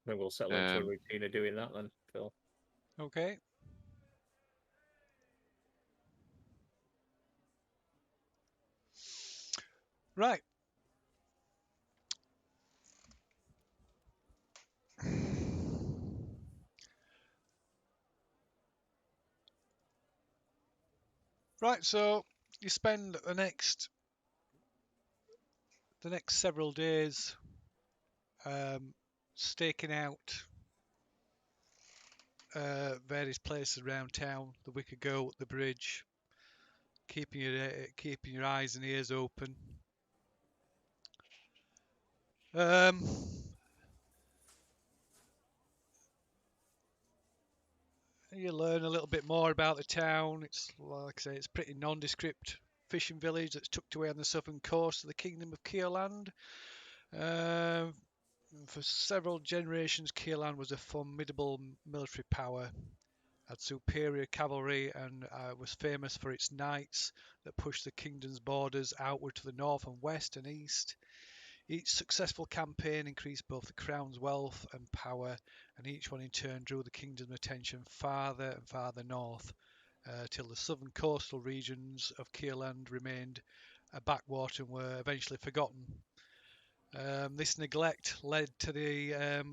Then we'll settle into a routine of doing that then, Phil. Okay. Right. Right, so you spend the next several days staking out various places around town, the Wicker Goat, the bridge, keeping your eyes and ears open. You learn a little bit more about the town. It's like I say, it's a pretty nondescript fishing village that's tucked away on the southern coast of the Kingdom of Keerland. For several generations, Keerland was a formidable military power, had superior cavalry, and was famous for its knights that pushed the kingdom's borders outward to the north and west and east. Each successful campaign increased both the crown's wealth and power, and each one in turn drew the kingdom's attention farther and farther north, till the southern coastal regions of Keerland remained a backwater and were eventually forgotten. This neglect led to the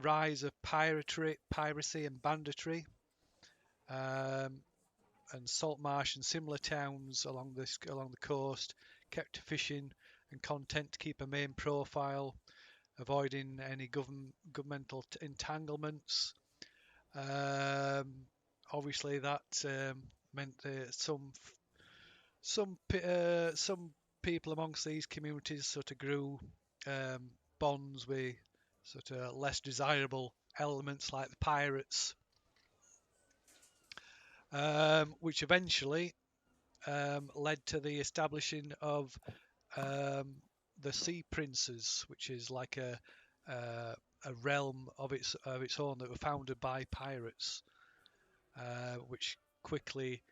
rise of piracy and banditry, and Saltmarsh and similar towns along the coast kept to fishing and content to keep a main profile, avoiding any governmental entanglements. Obviously, that meant that some people amongst these communities sort of grew bonds with sort of less desirable elements like the pirates, which eventually led to the establishing of the Sea Princes, which is like a realm of its own that were founded by pirates, which quickly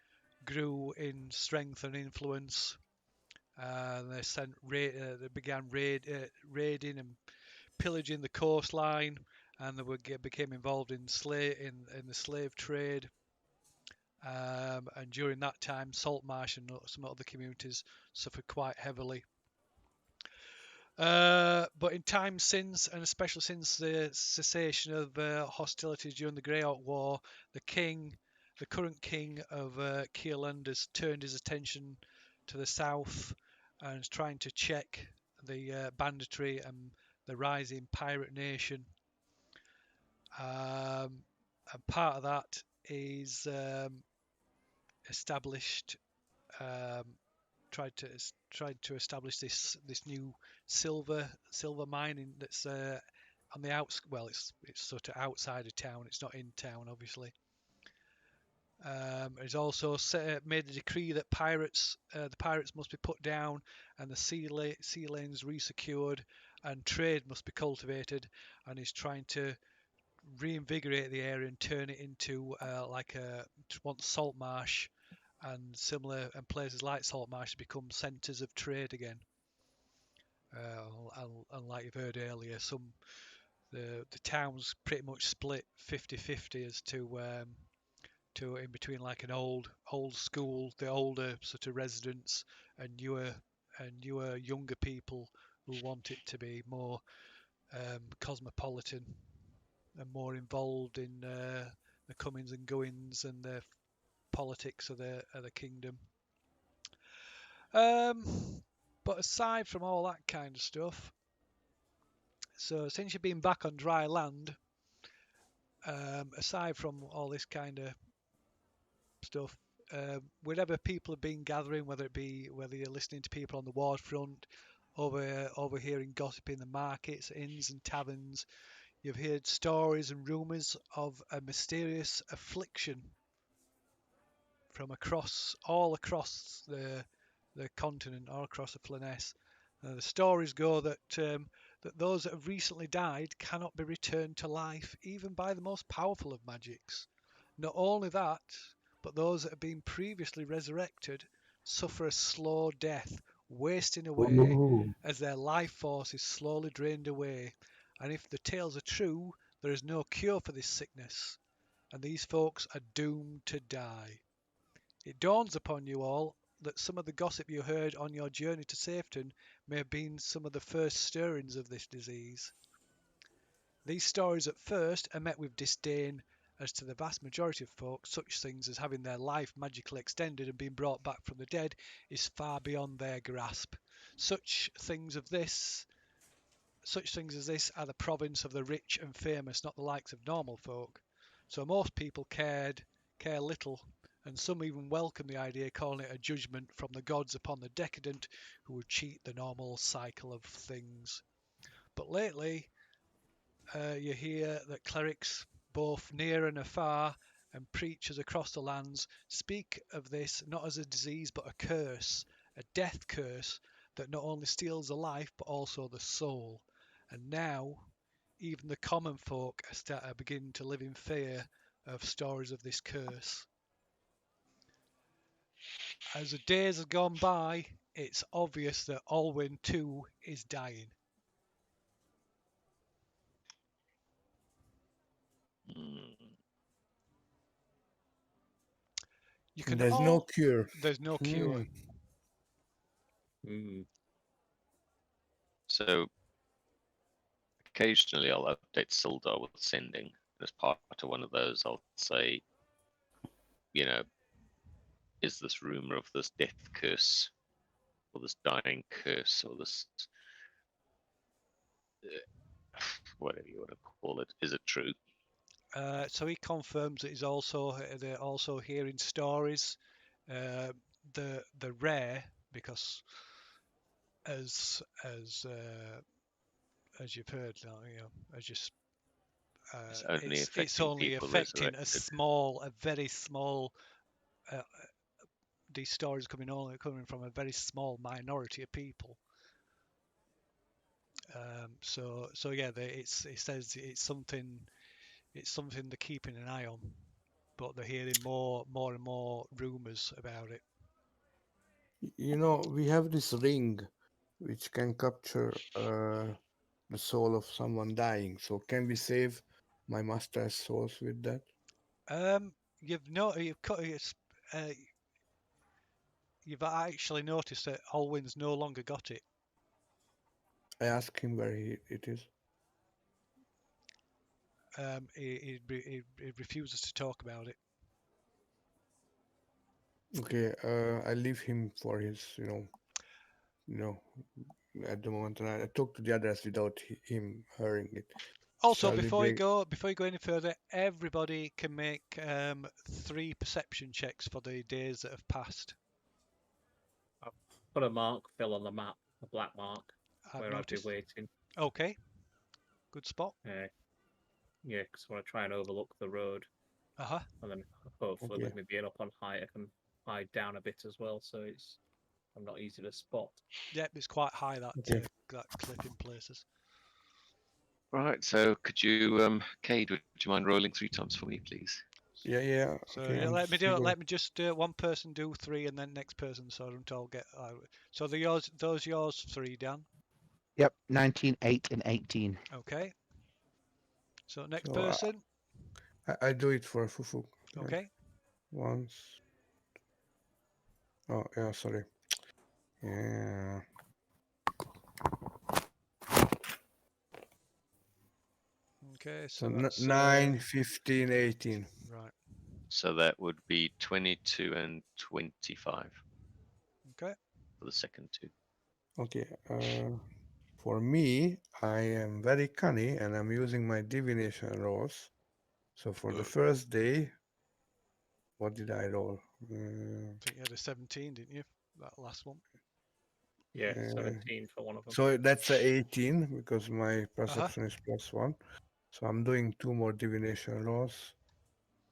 grew in strength and influence. They began raiding and pillaging the coastline, and they became involved in the slave trade. And during that time, Saltmarsh and some other communities suffered quite heavily. But in times since, and especially since the cessation of hostilities during the Greyhawk War, the current king of Keerland, has turned his attention to the south and is trying to check the banditry and the rising pirate nation. And part of that is tried to establish this new silver mining that's on the outskirts. Well, it's sort of outside of town. It's not in town, obviously. It's also made a decree that the pirates must be put down, and the sea lanes resecured, and trade must be cultivated. And he's trying to reinvigorate the area and turn it into once Saltmarsh and similar, and places like Saltmarsh become centres of trade again. And like you've heard earlier, the town's pretty much split 50-50 as to in between like an old school, the older sort of residents, and newer younger people who want it to be more cosmopolitan and more involved in the comings and goings and the politics of the kingdom. But aside from all that kind of stuff, so since you've been back on dry land, aside from all this kind of stuff, wherever people have been gathering, whether you're listening to people on the waterfront, overhearing gossip in the markets, inns and taverns, you've heard stories and rumours of a mysterious affliction from all across the continent, all across the Flanaess. The stories go that those that have recently died cannot be returned to life, even by the most powerful of magics. Not only that, but those that have been previously resurrected suffer a slow death, wasting away Ooh. as their life force is slowly drained away. And if the tales are true, there is no cure for this sickness, and these folks are doomed to die. It dawns upon you all that some of the gossip you heard on your journey to Safeton may have been some of the first stirrings of this disease. These stories at first are met with disdain, as to the vast majority of folk, such things as having their life magically extended and being brought back from the dead is far beyond their grasp. Such things of this such things as this are the province of the rich and famous, not the likes of normal folk. So most people care little, and some even welcome the idea, calling it a judgment from the gods upon the decadent who would cheat the normal cycle of things. But lately, you hear that clerics, both near and afar, and preachers across the lands speak of this not as a disease but a curse, a death curse that not only steals the life but also the soul. And now, even the common folk are beginning to live in fear of stories of this curse. As the days have gone by, it's obvious that Olwyn too is dying. You can There's no cure. There's no cure. So occasionally I'll update Sildar with sending. As part of one of those, I'll say, you know, is this rumor of this death curse, or this dying curse, or this whatever you want to call it, is it true? So he confirms that they're also hearing stories. The rare, because as you've heard, as you It's only it's affecting only people affecting resurrected. a very small. These stories only coming from a very small minority of people. So yeah, it says it's something they're keeping an eye on, but they're hearing more and more rumors about it. You know, we have this ring which can capture the soul of someone dying. So can we save my master's souls with that? You've actually noticed that Olwyn's no longer got it. I ask him where it is. He refuses to talk about it. Okay, I leave him for his, at the moment, and I talk to the others without him hearing it. Also, Shall we before you break- go any further, everybody can make 3 perception checks for the days that have passed. I've put a mark, Phil, on the map, a black mark, I've where noticed. I'd be waiting. Okay, good spot. Yeah, because I want to try and overlook the road. And then hopefully Okay. with me being up on height, I can hide down a bit as well, so I'm not easy to spot. Yep, it's quite high, that that cliff in places. Right, so could you, Cade, would you mind rolling 3 times for me, please? Yeah. So Okay, yeah, let me do it. Let me just one person do 3, and then next person, so I don't all get. So those yours 3, Dan. Yep, 19, 8, and 18. Okay. So next So, person. I do it for Fufu. Okay. Once. Oh, yeah, sorry. Yeah. Okay, So that's 9, 15, 18. right. So that would be 22 and 25 Okay. for the second 2. Okay. For me, I am very canny and I'm using my divination rolls. So for the first day, what did I roll? I think you had a 17, didn't you? That last one. Yeah, 17 for one of them. So that's a 18 because my perception is +1. So I'm doing 2 more divination rolls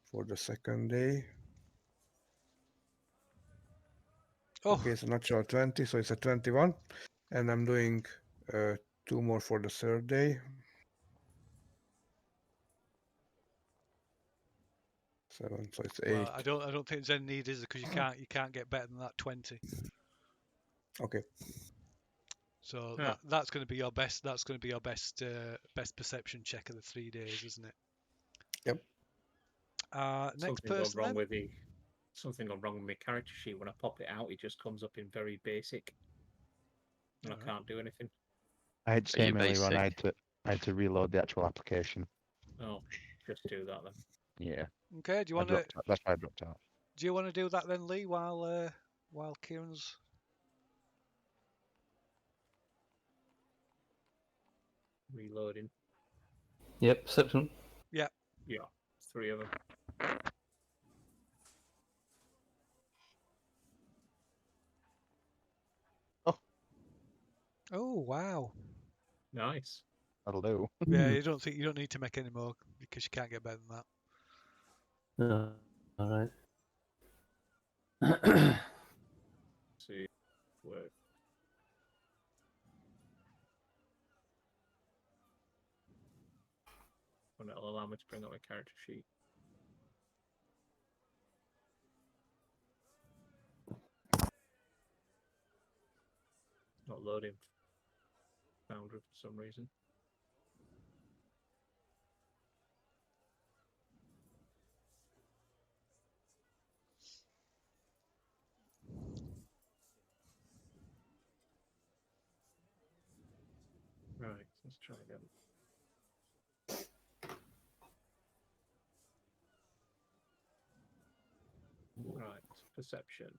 for the second day. Oh. Okay, so natural 20, so it's a 21. And I'm doing 2 more for the third day. 7, so it's 8. Well, I don't think there's any need, is there? Because you can't get better than that 20. Okay. So that's going to be your best. That's going to be your best perception check of the 3 days, isn't it? Yep. Next person then. Something gone wrong with my character sheet. When I pop it out, it just comes up in very basic, and I can't do anything. I had the same earlier on. I had to reload the actual application. Oh, just do that then. Yeah. Okay. Do you want to? That's why I dropped out. Do you want to do that then, Lee? While Kieran's. Reloading. Yep, perception. Yeah, 3 of them. Oh wow. Nice. That'll do. Yeah, you don't need to make any more because you can't get better than that. No, all right. See, work. And it'll allow me to bring up my character sheet. Not loading Foundry for some reason. Right, let's try again. Right, perception.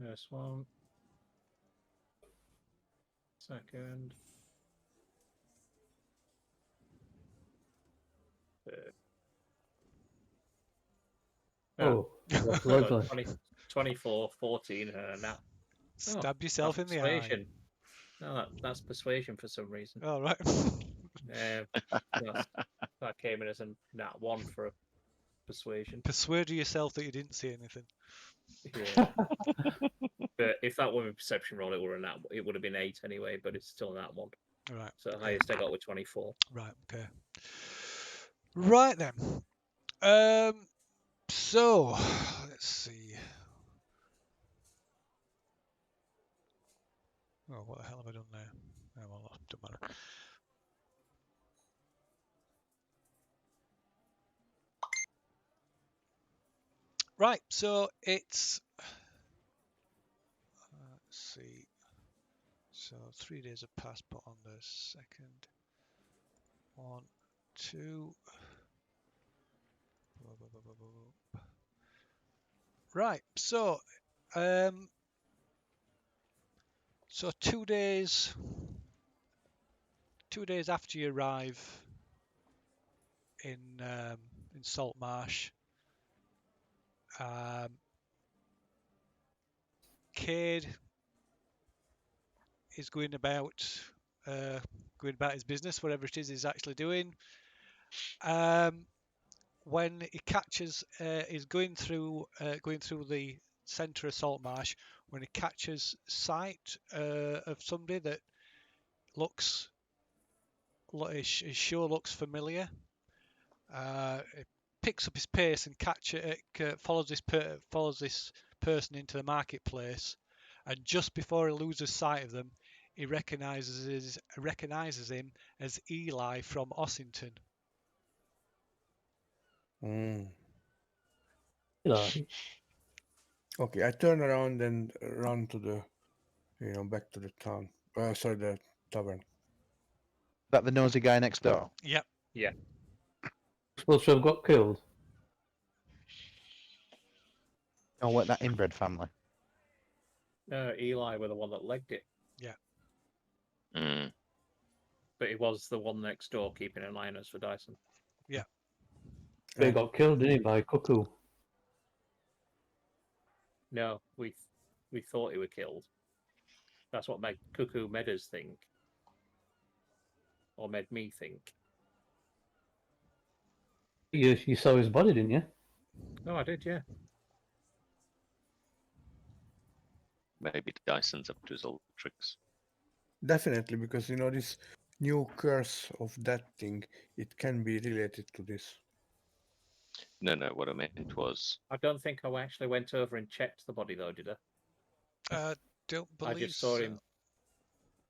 First one. Second. Third. Oh, that's Got lovely. 20, 24, 14, and a nat. Stab yourself that's in the eye. persuasion. No, that's persuasion for some reason. All right. That came in as a nat 1 for a persuasion. Persuade yourself that you didn't see anything. Yeah. But if that were a perception roll, it would have been 8 anyway, but it's still that 1. Right. So the okay. highest I got was 24. Right. Okay. Right then. So let's see. Oh, what the hell have I done there? Oh, well, doesn't matter. Right. So it's. Let's see. So 3 days have passed, but on the second. 1, 2. Right. So 2 days. 2 days after you arrive in Saltmarsh, Cade is going about his business, whatever it is he's actually doing. When he catches, he's going through the centre of Saltmarsh. When he catches sight of somebody that his sure looks familiar, he picks up his pace and follows this person into the marketplace, and just before he loses sight of them, he recognises him as Eli from Ossington. Eli. Okay, I turn around and run to the, back to the town. Sorry, the tavern. That the nosy guy next door? Yep. Yeah. Supposed to have got killed. Oh, what, that inbred family? No, Eli were the one that legged it. Yeah. Mm. But he was the one next door keeping an eye on us for Dyson. Yeah. But he got killed, didn't he, by Cuckoo? No, we thought he were killed. That's what Cuckoo made us think. Or made me think. You saw his body, didn't you? No, I did, yeah. Maybe Dyson's up to his old tricks. Definitely, because this new curse of that thing, it can be related to this. No, what I meant was, I don't think I actually went over and checked the body though, did I? Don't believe I just saw so. him.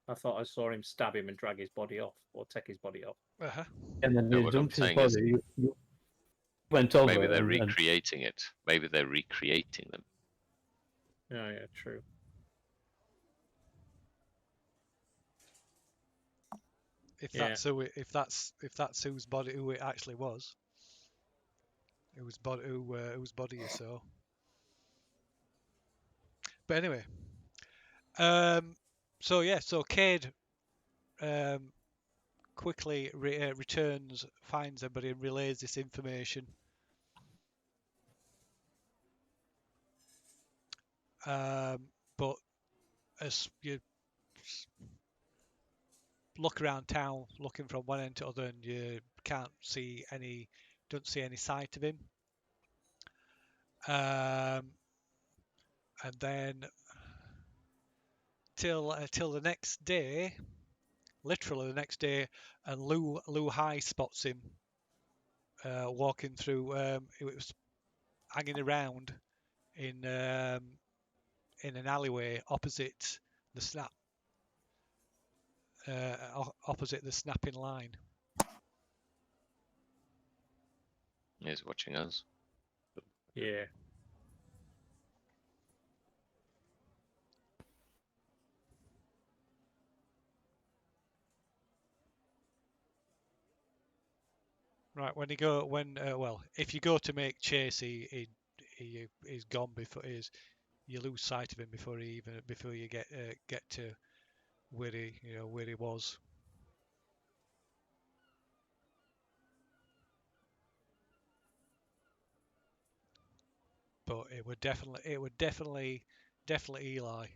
I thought I saw him stab him and drag his body off, or take his body off. Uh-huh. And then No, you what I'm dumped his saying is- body. You went over. maybe they're and- recreating it. Maybe they're recreating them. Oh yeah, true. If Yeah. that's who it actually was, whose body you saw. But anyway, So Cade quickly returns, finds everybody, and relays this information. But as you look around town, looking from one end to other, and you don't see any sight of him. And then till the next day, literally the next day, and Lou High spots him walking through. It was hanging around in an alleyway opposite the opposite the snapping line. He's watching us. Yeah. Right, if you go to make chase, he's gone before you lose sight of him before you get to where he was. But it would definitely Eli.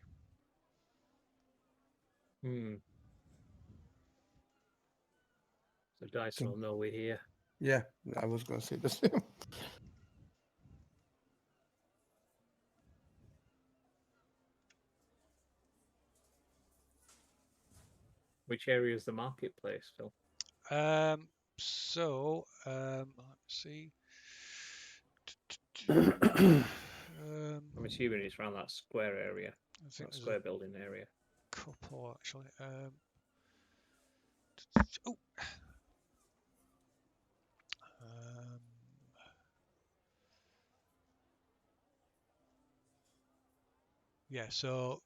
So Dyson will know we're here. Yeah, I was gonna say the same. Which area is the marketplace, Phil? Let's see. I'm assuming it's around that square area, I think that there's square building area. a couple actually. Yeah, so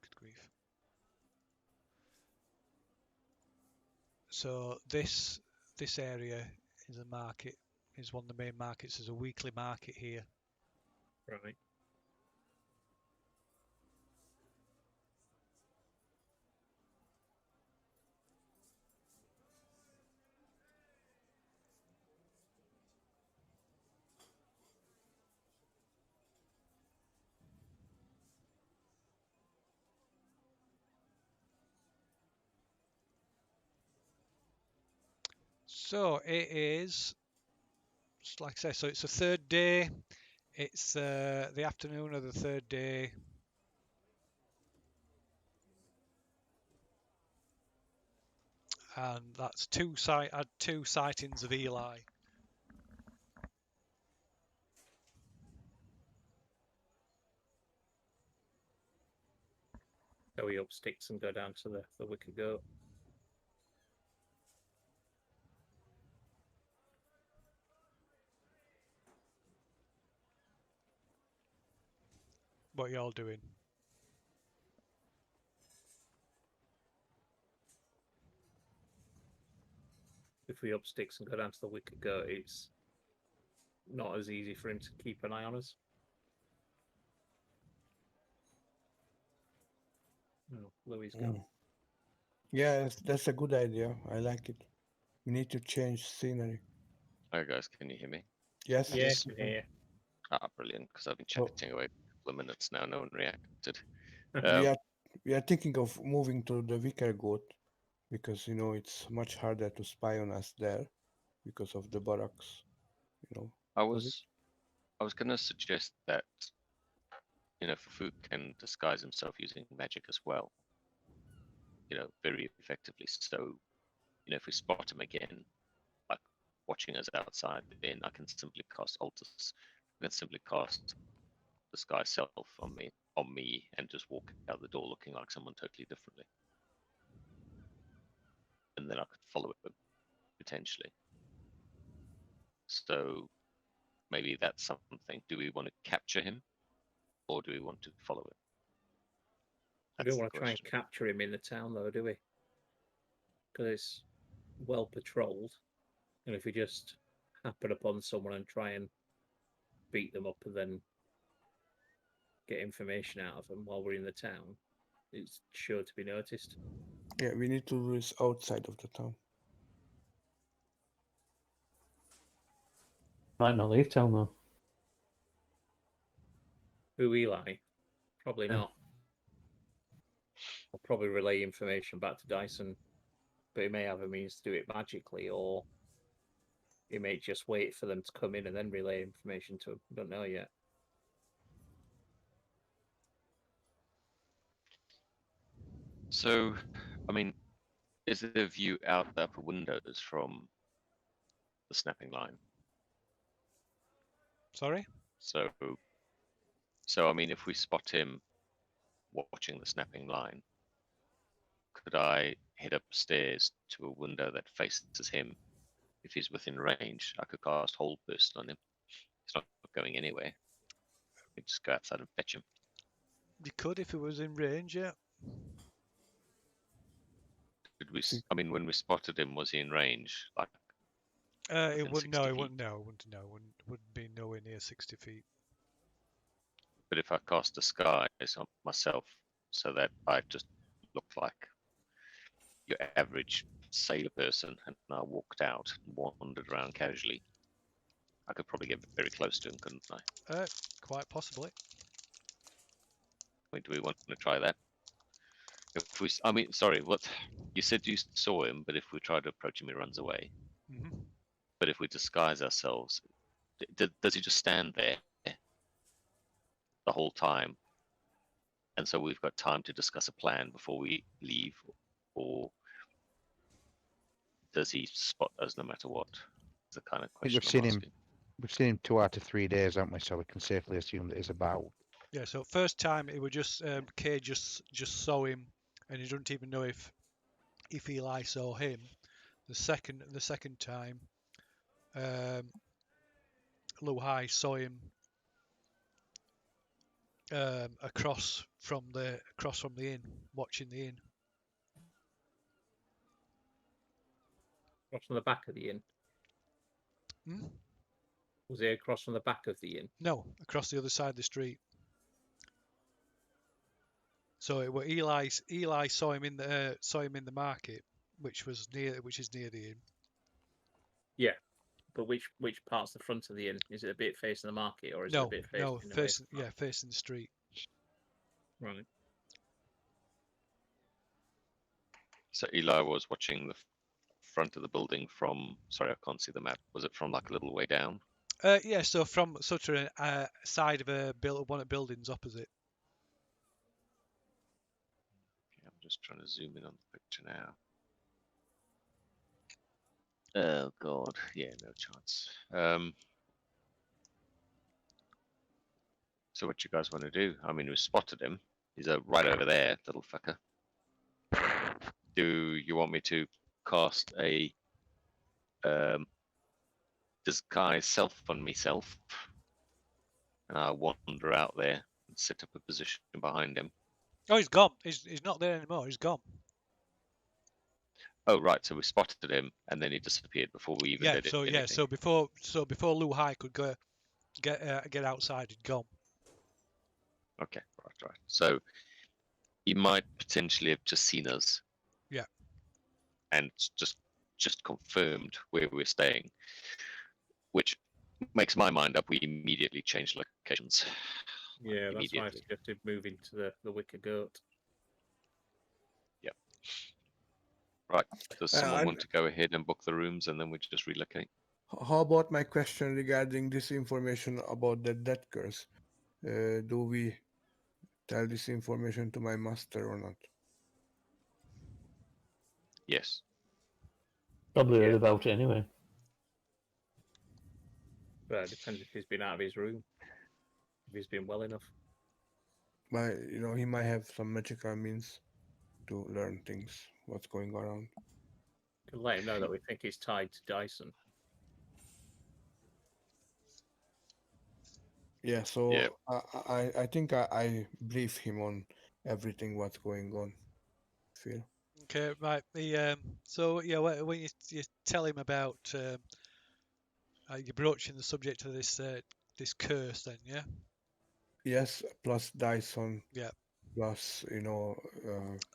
good grief. So this area is a market, is one of the main markets. There's a weekly market here. Right. So it is, like I say, so it's the third day. It's the afternoon of the third day. And that's two sightings of Eli. So we up sticks and go down to the Wicked Goat. What y'all doing? If we up sticks and go down to the Wicked Goat, it's not as easy for him to keep an eye on us. Oh, Louis gone. Yeah, that's a good idea. I like it. We need to change scenery. Hi guys, can you hear me? Yes. Yes, we can. yeah. Ah, brilliant, because I've been Oh. chatting away for a couple of minutes now, no one reacted. We are thinking of moving to the Vicar Goat because it's much harder to spy on us there because of the barracks. I was going to suggest that, Fufuk can disguise himself using magic as well, very effectively. So, if we spot him again, like watching us outside, then I can simply cast Altus. I can simply cast disguise self on me, and just walk out the door looking like someone totally differently. And then I could follow him, potentially. So maybe that's something. Do we want to capture him, or do we want to follow him? We don't want to try and capture him in the town, though, do we? Because it's well patrolled, and if we just happen upon someone and try and beat them up and then get information out of them while we're in the town, it's sure to be noticed. Yeah, we need to do this outside of the town. Might not leave town though. Who Eli? Probably Yeah. not. I'll probably relay information back to Dyson, but he may have a means to do it magically, or he may just wait for them to come in and then relay information to him. Don't know yet. So, I mean, is there a view out the upper windows from the snapping line? Sorry? So I mean, if we spot him watching the snapping line, could I head upstairs to a window that faces him? If he's within range, I could cast Hold Burst on him. He's not going anywhere. We just go outside and fetch him. You could if it was in range, yeah. Did we? I mean, when we spotted him, was he in range? Like, It within wouldn't. 60 No, it feet? wouldn't. No, it wouldn't. No, wouldn't be nowhere near 60 feet. But if I cast Disguise on myself, so that I just looked like your average sailor person, and I walked out and wandered around casually, I could probably get very close to him, couldn't I? Quite possibly. I mean, do we want to try that? If we, I mean, sorry, what you said you saw him, but if we try to approach him, he runs away. Hmm. But if we disguise ourselves, does he just stand there the whole time? And so we've got time to discuss a plan before we leave, or does he spot us no matter what? It's the kind of I think question we've seen I'm him. asking. We've seen him 2 out of 3 days, haven't we? So we can safely assume that he's about. Yeah. So first time it was just Kay just saw him, and he didn't even know if Eli saw him. The second time, Lu Hai saw him across from the inn, watching the inn. Across from the back of the inn. Hmm? Was he across from the back of the inn? No, across the other side of the street. So it were Eli saw him in the market, which is near the inn. Yeah, but which part's the front of the inn? Is it a bit facing the market, or is it a No, bit facing? no, away facing from that? facing the street. Right. So Eli was watching the front of the building from. Sorry, I can't see the map. Was it from like a little way down? Yeah, so from sort of a side of one of the buildings opposite. Okay, I'm just trying to zoom in on the picture now. Oh god, yeah, no chance. So what you guys want to do? I mean, we spotted him. He's right over there, little fucker. Do you want me to cast a disguise self on myself? And I wander out there and set up a position behind him. Oh, he's gone. He's not there anymore. He's gone. Oh right, so we spotted him and then he disappeared before we even did anything. So before Lu Hai could go get outside, he'd gone. Okay, right. So he might potentially have just seen us. Yeah. And just confirmed where we're staying, which makes my mind up. We immediately change locations. Yeah, that's why I Immediately. suggested moving to the Wicker Goat. Right. Does someone and- want to go ahead and book the rooms and then we just relocate? How about my question regarding this information about the death curse? Do we tell this information to my master or not? Yes. Probably heard Yeah. about it anyway. But it depends if he's been out of his room. If he's been well enough. But he might have some magical means to learn things, what's going around. Can let him know that we think he's tied to Dyson. Yeah, so Yeah. I think I brief him on everything what's going on. Phil. Okay, right. So yeah, when you tell him about you're broaching the subject of this curse, then yeah. Yes, plus Dyson. Yeah. plus, you know,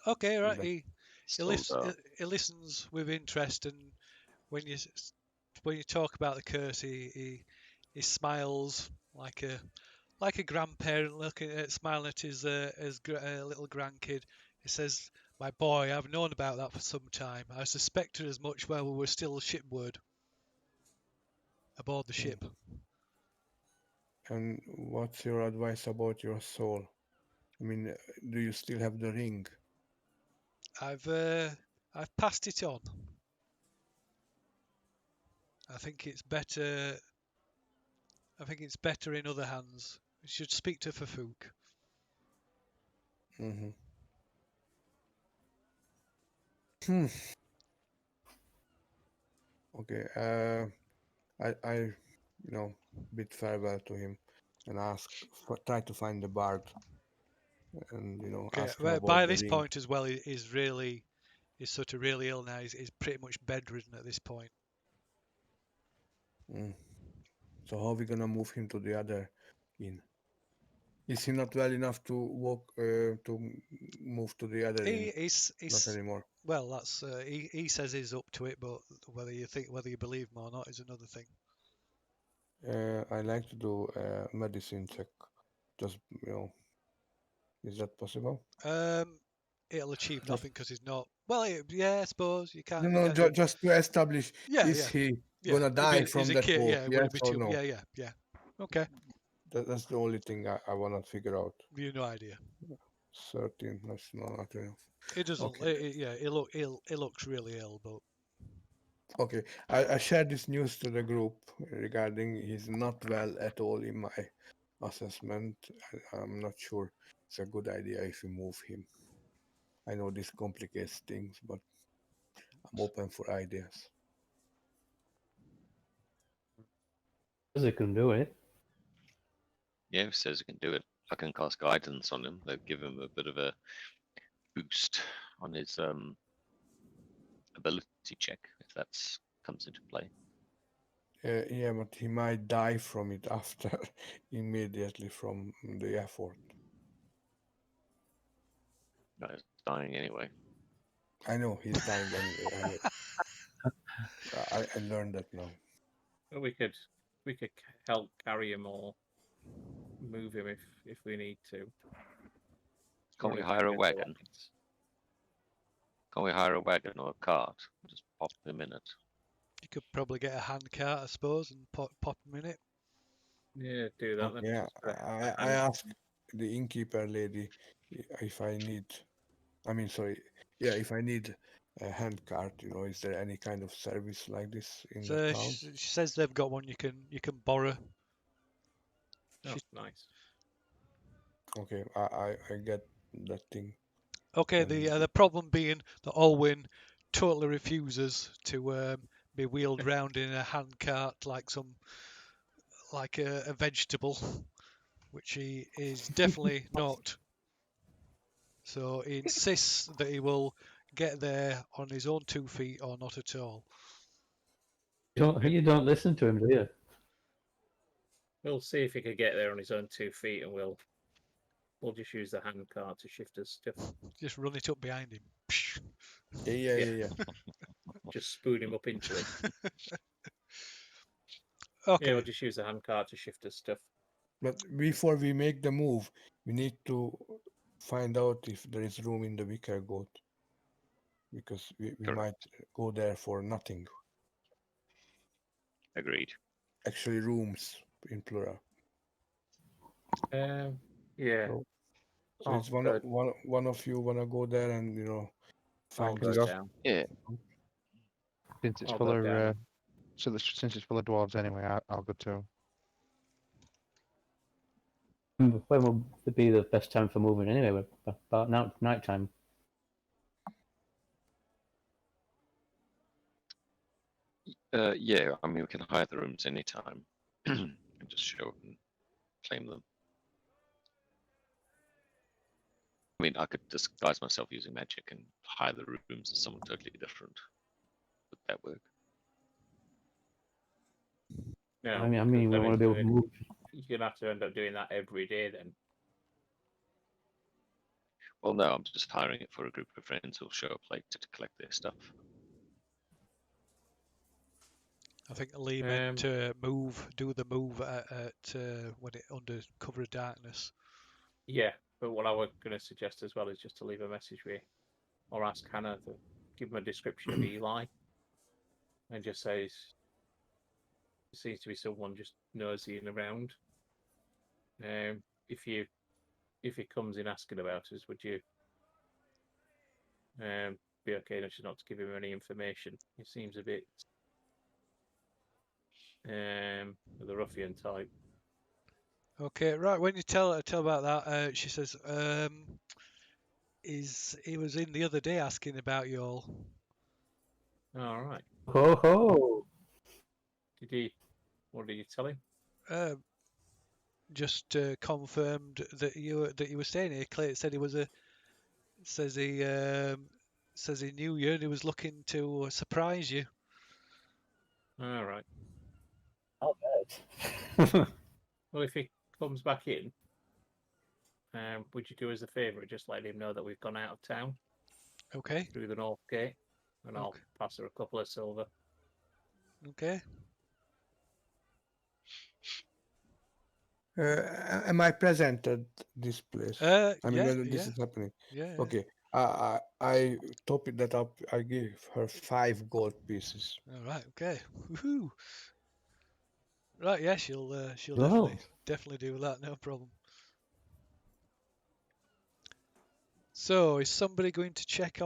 Okay, right. like, He Sold out. he listens with interest, and when you talk about the curse, he smiles like a grandparent looking at smiling at his little grandkid. He says, "My boy, I've known about that for some time. I suspected as much while we were still shipward aboard the Mm. ship." and what's your advice about your soul? I mean, do you still have the ring? I've passed it on. I think it's better. I think it's better in other hands. You should speak to Fafuk. Mm-hmm. Hmm. Okay. I, you know, bid farewell to him and try to find the bard, and you know, Okay, ask him well, about by the this ring. point as well, he's sort of really ill now. He's pretty much bedridden at this point. Mm. So how are we gonna move him to the other inn? Is he not well enough to walk move to the other inn? Not He's anymore. well. That's he says he's up to it, but whether you believe him or not is another thing. I like to do a medicine check. Just, you know, is that possible? It'll achieve Just nothing because he's not. Well, yeah, I suppose you no, can't. You no, can't do. just to establish, Yeah, is yeah, he yeah. gonna die He's from a that kid. walk? Yeah, would Yes it be or too? no? Yeah. Okay, That's the only thing I wanna figure out. you no idea. 13. That's not enough. It doesn't. Okay. Yeah, it looks really ill, but Okay. I shared this news to the group regarding he's not well at all in my assessment. I'm not sure it's a good idea if we move him. I know this complicates things, but I'm open for ideas. Says he can do it. Yeah, he says he can do it. I can cast guidance on him. They'll give him a bit of a boost on his ability check if that's comes into play. Yeah, but he might die from it after, immediately from the effort. No, he's dying anyway. I know he's dying anyway. I learned that now. But we could help carry him or move him if we need to. Can't we Only hire a carry the wagon? lights. Can't we hire a wagon or a cart? Just pop him in it. you could probably get a hand cart, I suppose, and pop him in it. Yeah, do that then. Yeah, Just put I asked the innkeeper lady if I need. I mean, sorry. Yeah, if I need a hand cart, you know, is there any kind of service like this in the So town? she says they've got one you can borrow. oh, She, nice. Okay, I get that thing. okay, And the problem being that Olwyn totally refuses to be wheeled round in a hand cart like a vegetable, which he is definitely not. So he insists that he will get there on his own 2 feet or not at all. You don't listen to him, do you? We'll see if he could get there on his own 2 feet, and we'll just use the hand cart to shift his stuff. Just run it up behind him. yeah. Just spoon him up into it. Okay. Yeah, we'll just use the hand cart to shift his stuff. But before we make the move, we need to find out if there is room in the wicker goat, because we Correct. might go there for nothing. Agreed. Actually, rooms in plural. Yeah. So Oh, it's good. one of you wanna go there and, you know, I'll find go go. down. Yeah. Since it's I'll full go of down. since it's full of dwarves anyway, I'll go too. When would be the best time for moving anyway? About night time. Yeah, I mean, we can hire the rooms anytime and just show up and claim them. I mean, I could disguise myself using magic and hire the rooms as someone totally different. Would that work? No, I mean, we want to be able to move. you're gonna have to end up doing that every day then. Well, no, I'm just hiring it for a group of friends who'll show up later to collect their stuff. I think Lee meant to do the move when it under cover of darkness. Yeah, but what I was going to suggest as well is just to leave a message with, or ask Hannah to give him a description of Eli, and just says, "There seems to be someone just nosying around. If he comes in asking about us, would you be okay just not to give him any information? He seems a bit of the ruffian type." Okay, right. When you tell about that, she says, he was in the other day asking about you all. All right. Ho ho! What did you tell him? Just confirmed that you were staying here. Clay said says he knew you and he was looking to surprise you. All right. Not bad. Well, if he comes back in, would you do us a favour? Just let him know that we've gone out of town Okay. through the north gate, and I'll Okay. pass her a couple of silver. Okay. Am I present at this place? I mean, Yeah, when this yeah, is happening. yeah. Okay. I top it that up. I give her 5 gold pieces. All right. Okay. Woohoo. Right. Yeah. She'll Well, definitely do that. No problem. So, is somebody going to check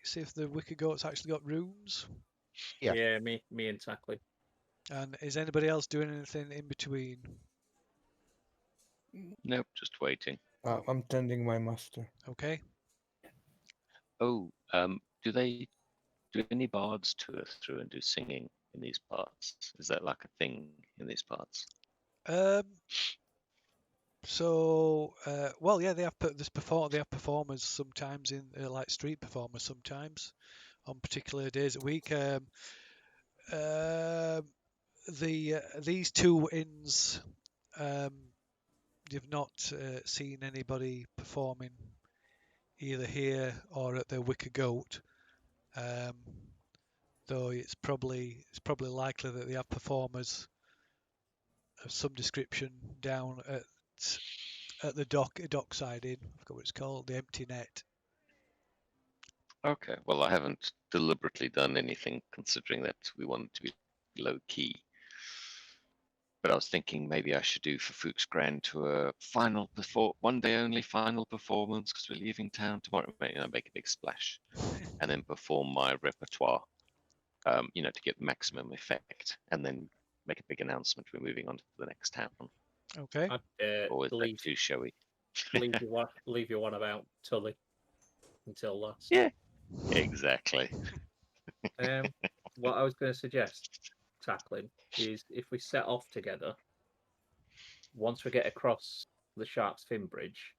see if the wicker goat's actually got rooms? Yeah. Yeah, me and Tackley. And is anybody else doing anything in between? Nope, just waiting. I'm tending my master. Okay. Oh, do any bards tour through and do singing in these parts? Is that like a thing in these parts? Well, yeah, they have performers sometimes in like street performers sometimes on particular days a week. These two inns, you've not seen anybody performing either here or at the Wicker Goat. Though it's probably likely that they have performers of some description down at the dockside inn. I forgot what it's called, the Empty Net. Okay, well, I haven't deliberately done anything considering that we want it to be low key. But I was thinking maybe I should do for Fuchs Grand Tour one day only final performance because we're leaving town tomorrow. Make a big splash, and then perform my repertoire. To get maximum effect, and then make a big announcement. We're moving on to the next town. Okay. Or is that too showy? leave your one about Tully until last. Yeah, exactly. What I was going to suggest, Tackling, is if we set off together, once we get across the Shark's Fin Bridge,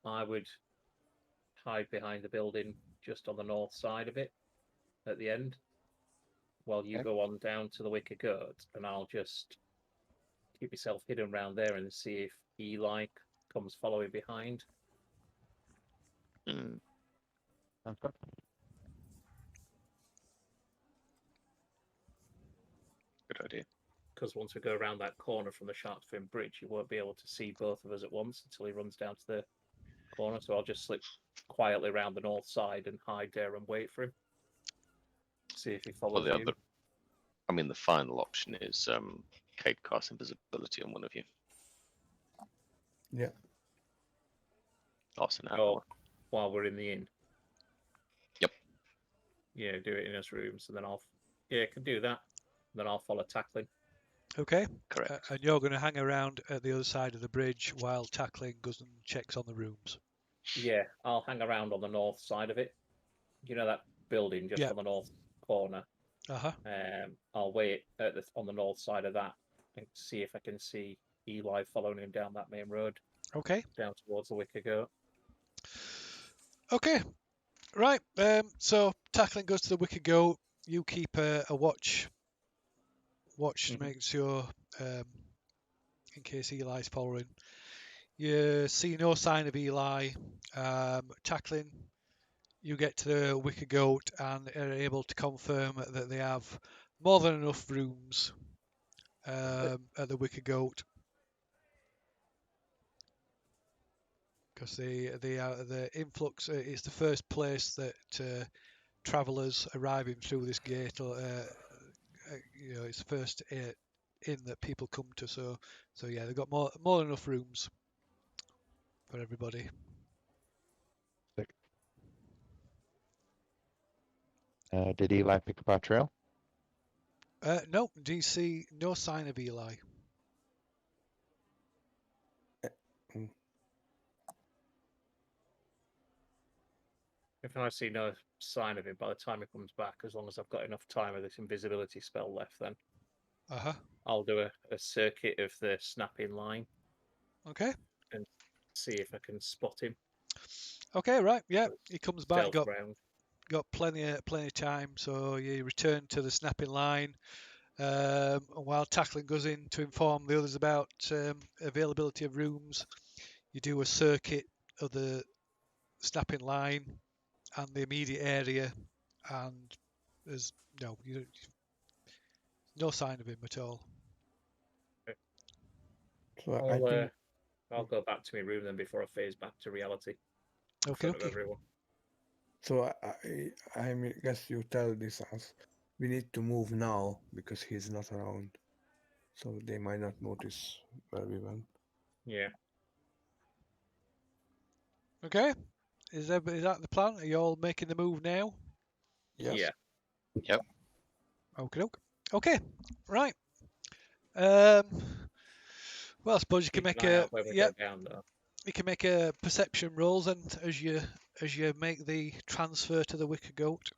I would hide behind the building just on the north side of it at the end, while you go on down to the Wicker Goat, and I'll just keep yourself hidden around there and see if Eli comes following behind. Mm. Sounds good. Good idea. Because once we go around that corner from the Shark's Fin Bridge, you won't be able to see both of us at once until he runs down to the corner. So I'll just slip quietly around the north side and hide there and wait for him. See if he follows you. The final option is Kate cast invisibility on one of you. Yeah. Last an hour. While we're in the inn. Yep. Yeah, do it in his rooms, and then I can do that. Then I'll follow Tackling. Okay. Correct. And you're going to hang around at the other side of the bridge while Tackling goes and checks on the rooms. Yeah, I'll hang around on the north side of it. You know that building just on the north corner. I'll wait on the north side of that and see if I can see Eli following him down that main road. Okay. Down towards the Wicker Goat. Okay. Right. So Tackling goes to the Wicker Goat. You keep a watch to make sure, in case Eli's following. You see no sign of Eli. Tackling, you get to the Wicker Goat and are able to confirm that they have more than enough rooms at the Wicker Goat. Because the influx is the first place that travellers arriving through this gate. It's the first inn that people come to. So yeah, they've got more than enough rooms for everybody. Sick. Did Eli pick up our trail? No, DC, no sign of Eli. If I see no sign of him by the time he comes back, as long as I've got enough time of this invisibility spell left, then I'll do a circuit of the snapping line. Okay. And see if I can spot him. Okay, right. Yeah, he comes back. Got plenty of time, so you return to the snapping line. While Tackling goes in to inform the others about availability of rooms, you do a circuit of the snapping line and the immediate area, and there's no sign of him at all. So I'll go back to my room then before I phase back to reality. Okay. Everyone. So I guess you tell this us. We need to move now because he's not around. So they might not notice where we went. Yeah. Okay. Is that the plan? Are you all making the move now? Yes. Yeah. Yep. Okay. Right. Well, I suppose you can Keep make an eye a out where we go down, though. You can make a perception rolls, and as you make the transfer to the Wicker Goat.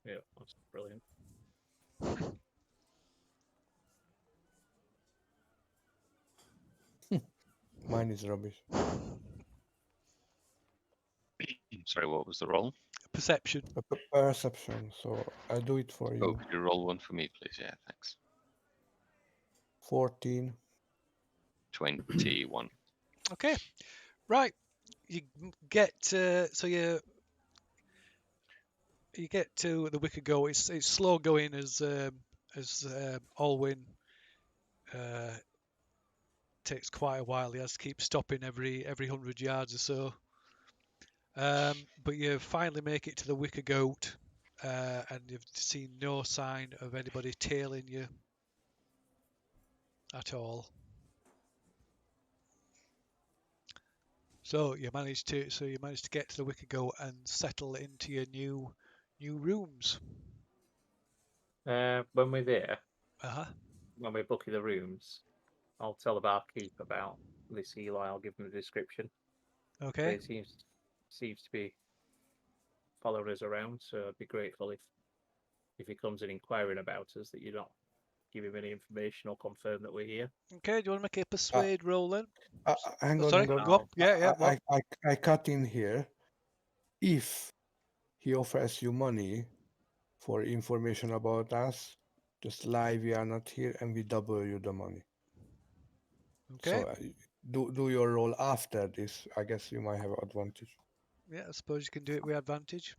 Yeah, that's brilliant. Mine is rubbish. Sorry, what was the roll? Perception. Perception. So I do it for Oh, you. could you roll one for me, please? Yeah, thanks. 14. 21. Okay. Right. You get you get to the Wicker Goat. It's slow going as Alwyn takes quite a while. He has to keep stopping every 100 yards or so. But you finally make it to the Wicker Goat, and you've seen no sign of anybody tailing you at all. So you managed to get to the Wicker Goat and settle into your new rooms. When we're there, when we're booking the rooms, I'll tell the barkeep about this Eli. I'll give him a description. Okay. So he seems to be following us around, so I'd be grateful if he comes in inquiring about us that you don't give him any information or confirm that we're here. Okay, do you want to make a persuade roll then? Hang on. Sorry, go on. Yeah. I cut in here. If he offers you money for information about us, just lie we are not here and we double you the money. Okay. So do your roll after this. I guess you might have advantage. Yeah, I suppose you can do it with advantage.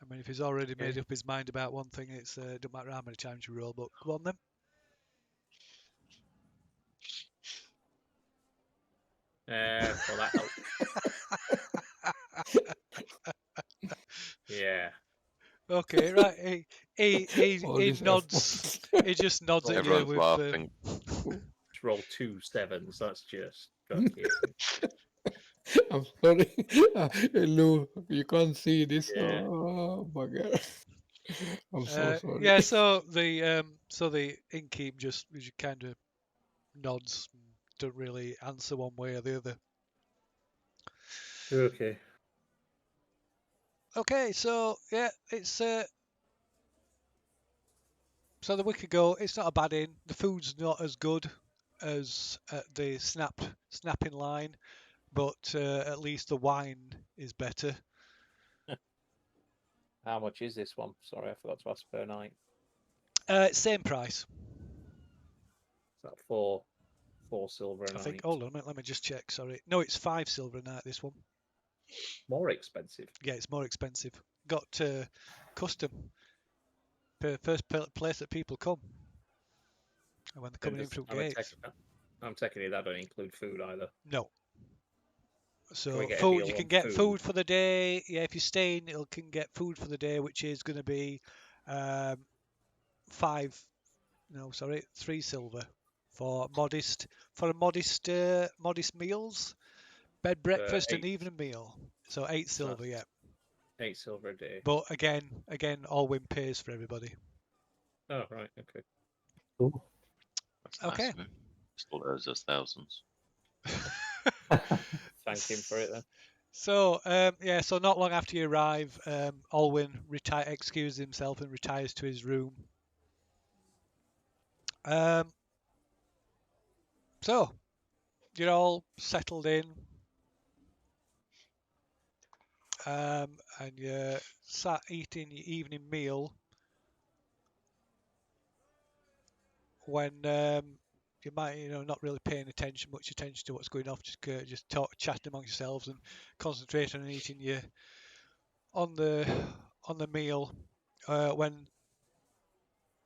I mean, if he's already made up his mind about one thing, it's don't matter how many times you roll. But go on then. Well, that helps. Yeah. Okay, right. He nods. He just nods at you Everyone's with. laughing. Just roll 2 7s. That's just. I'm sorry, Lou. You can't see this. Yeah. Oh, bugger. I'm so sorry. Yeah. So the innkeep just kind of nods, and don't really answer one way or the other. Okay. Okay, so yeah, it's so the Wicker Goat. It's not a bad inn. The food's not as good as at the snapping line, but at least the wine is better. How much is this one? Sorry, I forgot to ask per night. Same price. Is that for 4 silver a I night. think. Hold on, let me just check. Sorry, no, it's 5 silver a night. This one. More expensive. Yeah, it's more expensive. Got custom per first place that people come, and when they're coming in through gates. I'm taking it that don't include food either. No. Can So we get a food, deal you on can get food? food for the day. Yeah, if you're staying, you can get food for the day, which is going to be 3 silver for modest meals, bed, breakfast, and 8, evening meal. So 8 so silver, yeah. 8 silver a day. But again, Allwyn pays for everybody. Oh, right, okay. Ooh. That's nice Okay. of him. Still owes us thousands. Thank him for it then. So so not long after you arrive, Allwyn excuses himself and retires to his room. So you're all settled in, and you're sat eating your evening meal when you might, not really paying much attention to what's going on, just chatting amongst yourselves and concentrating on eating your on the meal. When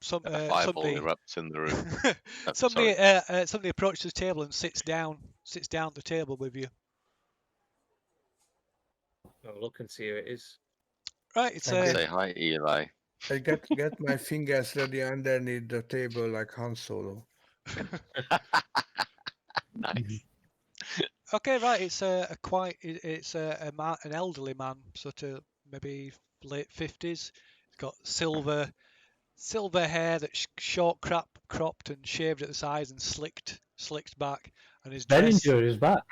A fireball somebody erupts in the room. Oh, somebody sorry. somebody approaches the table and sits down at the table with you. I'll look and see who it is. Right, it's Say hi, Eli. I get my fingers ready underneath the table like Han Solo. Nice. okay, right. It's an elderly man, sort of maybe late 50s. He's got silver hair that's short cropped and shaved at the sides and slicked back, and his dress Behringer is back.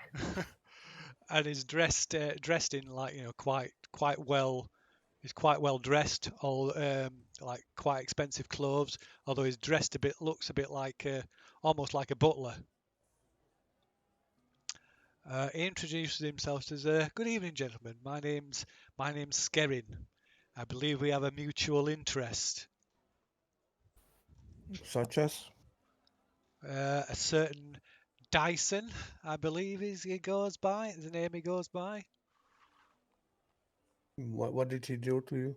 and is dressed in like quite well. He's quite well dressed, all like quite expensive clothes. Although he's dressed looks a bit like almost like a butler. He introduces himself as "Good evening, gentlemen. My name's Skerrin. I believe we have a mutual interest. Such as? A certain Dyson, I believe, is the name he goes by. What did he do to you?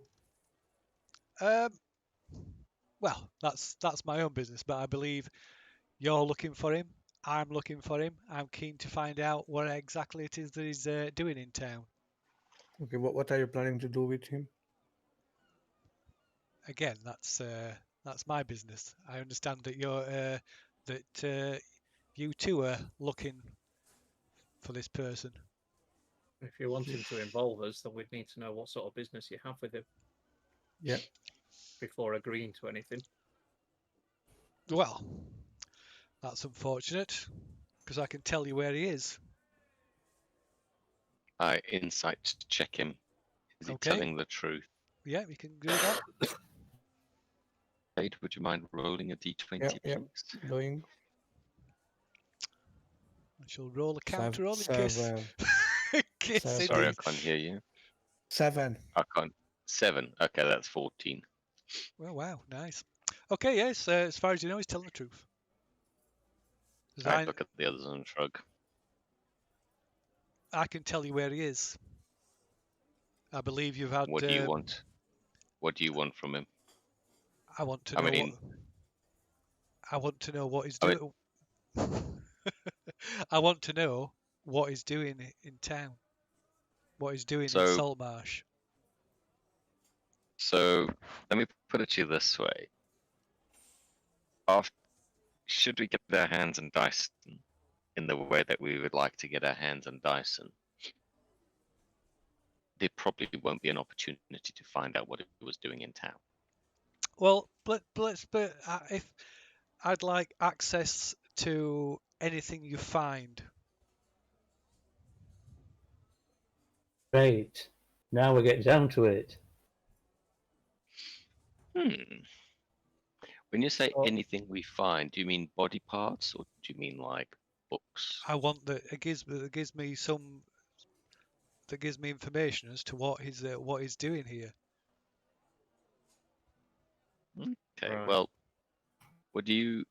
Well, that's my own business, but I believe you're looking for him. I'm looking for him. I'm keen to find out what exactly it is that he's doing in town. Okay, what are you planning to do with him? Again, that's my business. I understand that you two are looking for this person. If you want him to involve us, then we'd need to know what sort of business you have with him. Yeah. Before agreeing to anything. Well, that's unfortunate, because I can tell you where he is. I insight check him. Is he telling the truth? Yeah, you can do that. Wade, would you mind rolling a d20, Yeah, please? doing. I shall roll a counter roll in Seven. case Seven. Sorry, I can't hear you. 7. I can't. 7. Okay, that's 14. Well, wow, nice. Okay, yes, as far as you know, he's telling the truth. I look at the others and shrug. I can tell you where he is. I believe you've had. What do you want? What do you want from him? I want to know. I want to know what he's doing. I want to know what he's doing in town. What he's doing in Saltmarsh. So let me put it to you this way: should we get our hands on Dyson in the way that we would like to get our hands on Dyson, there probably won't be an opportunity to find out what he was doing in town. Well, but if I'd like access to anything you find. Great. Now we get down to it. When you say anything we find, do you mean body parts or do you mean like books? I want that it gives me information as to what he's doing here. Okay, Right. well, do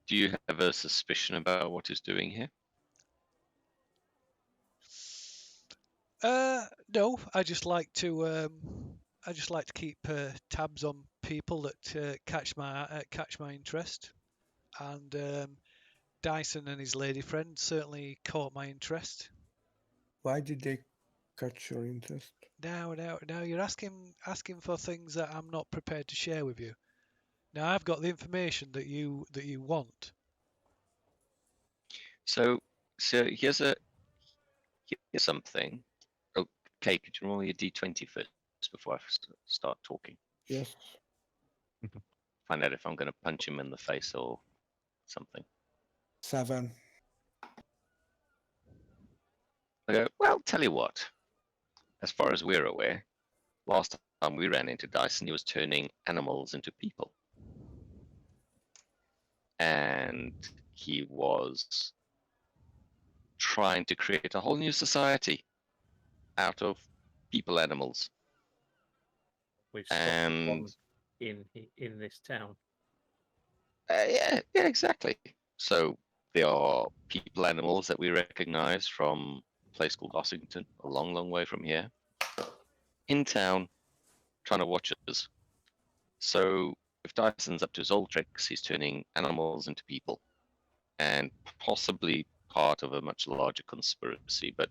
Do you have a suspicion about what he's doing here? No, I just like to keep tabs on people that catch my interest, and Dyson and his lady friend certainly caught my interest. Why did they catch your interest? Now, you're asking for things that I'm not prepared to share with you. Now, I've got the information that you want. So here's something. Okay, could you roll me a d20 first before I start talking? Yes. Find out if I'm going to punch him in the face or something. 7. I go, well, tell you what. As far as we're aware, last time we ran into Dyson, he was turning animals into people. And he was trying to create a whole new society out of people animals. We've spotted And one in this town. yeah, exactly. So there are people animals that we recognize from a place called Ossington, a long, long way from here, in town, trying to watch us. So if Dyson's up to his old tricks, he's turning animals into people, and possibly part of a much larger conspiracy. But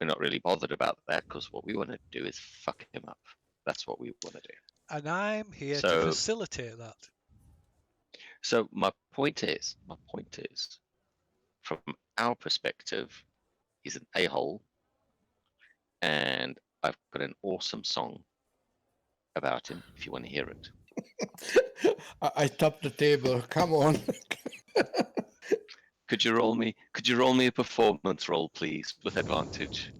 we're not really bothered about that because what we want to do is fuck him up. That's what we want to do. And I'm here to So- facilitate that. So my point is, from our perspective, he's an a-hole, and I've got an awesome song about him if you want to hear it. I tapped the table. Come on. Could you roll me a performance roll, please, with advantage?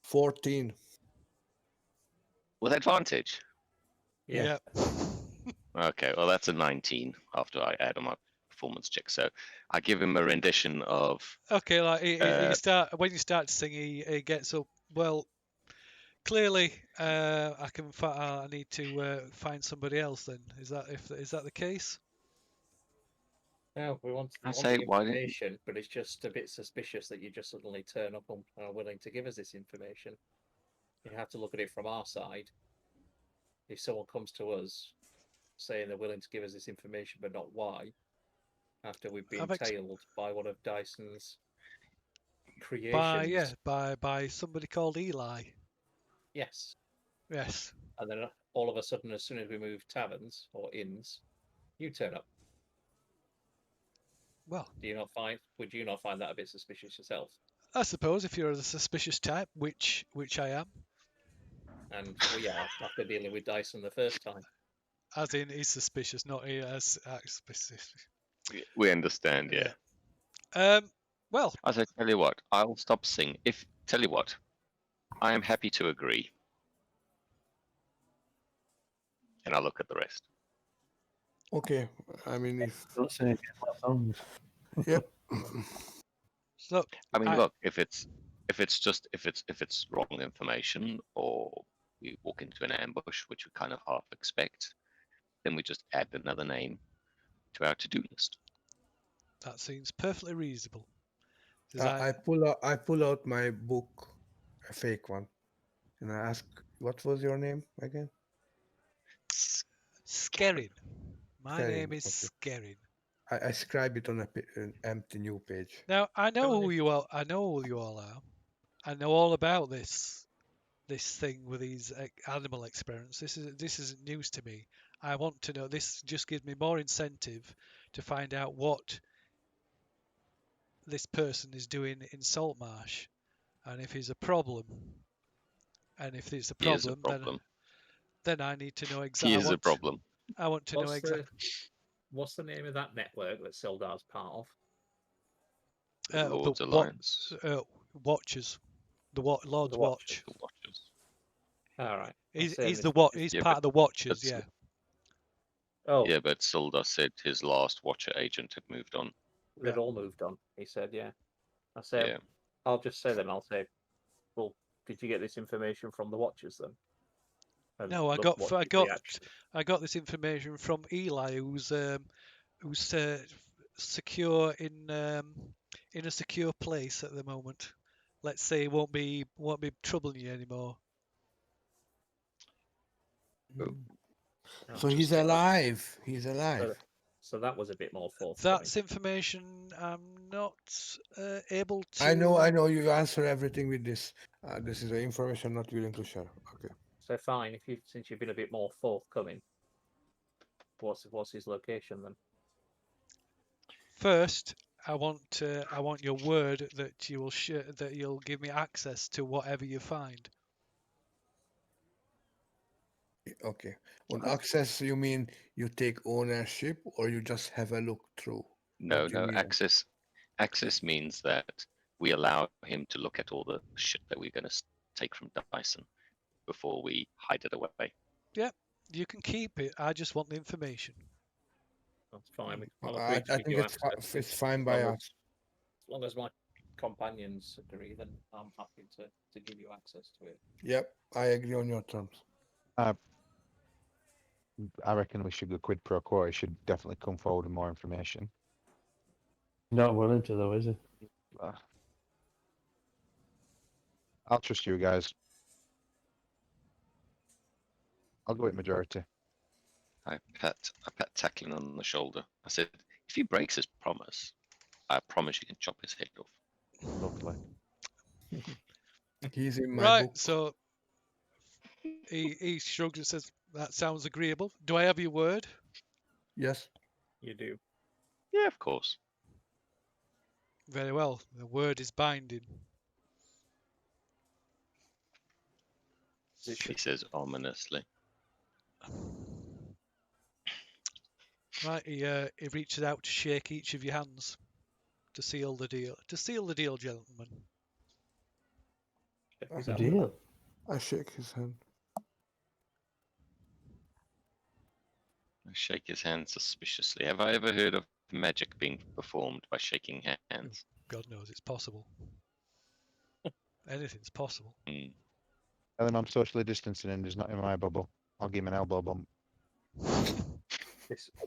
14. With advantage? Yeah. Okay, well that's a 19 after I add on my performance check. So I give him a rendition of Okay, like when you start to sing, he gets up. Well, clearly, I need to find somebody else. Then is that the case? No, we want I the say, why didn't information, but it's just a bit suspicious that you just suddenly turn up and are willing to give us this information. You have to look at it from our side. If someone comes to us saying they're willing to give us this information, but not why, after we've been tailed by one of Dyson's creations. By somebody called Eli. Yes. Yes. And then all of a sudden, as soon as we move taverns or inns, you turn up. Well, would you not find that a bit suspicious yourself? I suppose if you're the suspicious type, which I am. And we are after dealing with Dyson the first time. As in, he's suspicious, not he as suspicious. we understand? Yeah. Well, As I tell you what, I'll stop singing. Tell you what, I am happy to agree, and I'll look at the rest. Okay. I mean, if. Don't sing any more songs. Yep. So I mean, look, if it's wrong information, or we walk into an ambush, which we kind of half expect, then we just add another name to our to-do list. That seems perfectly reasonable. I pull out my book, a fake one, and I ask, "What was your name again?" Skerrin. My Skerrin, name is okay. Skerrin. I scribe it on an empty new page. Now I know who you all. I know who you all are. I know all about this thing with these animal experiments. This isn't news to me. I want to know. This just gives me more incentive to find out what this person is doing in Saltmarsh, and if he's a problem. And if there's a He is a problem, problem. then I need to know exactly. He is a problem. I want to know exactly. What's the name of that network that Sildar's part of? Lord's Alliance. Watchers. Lord's Watch. The Watchers. All right. He's Yeah, part of the Watchers. Yeah. Oh. Yeah, but Sildar said his last Watcher agent had moved on. They'd all moved on. He said, "Yeah." I said, Yeah. "I'll just say then. I'll say, well, did you get this information from the Watchers then?" and No, look what his reaction. I got this information from Eli, who's secure in a secure place at the moment. Let's say he won't be troubling you anymore. Oh, I'll So just he's get that. alive. He's alive. So that was a bit more forthcoming. That's information I'm not able to. I know. You answer everything with this. This is the information not willing to share. Okay. So fine, since you've been a bit more forthcoming, what's his location then? First, I want your word that you will that you'll give me access to whatever you find. Okay. On access, you mean you take ownership, or you just have a look through? no, What do you no. mean? Access means that we allow him to look at all the shit that we're going to take from Dyson before we hide it away. Yep, you can keep it. I just want the information. That's fine. I'll I, agree to I give think you it's access. it's fine by long us. As long as my companions agree, then I'm happy to give you access to it. Yep, I agree on your terms. I reckon we should go quid pro quo. He should definitely come forward with more information. Not willing to though, is he? Uh, I'll trust you guys. I'll go with majority. I pat Tackling on the shoulder. I said, if he breaks his promise, I promise you can chop his head off. Lovely. He's in my Right, book. so he shrugs and says, "That sounds agreeable. Do I have your word?" Yes. You do. Yeah, of course. Very well. The word is binding. He says ominously. Right, he reaches out to shake each of your hands to seal the deal. To seal the deal, gentlemen. Is Good that deal. I shake his hand. I shake his hand suspiciously. Have I ever heard of magic being performed by shaking hands? God knows it's possible. Anything's possible. Hmm. And then I'm socially distancing and he's not in my bubble. I'll give him an elbow bump.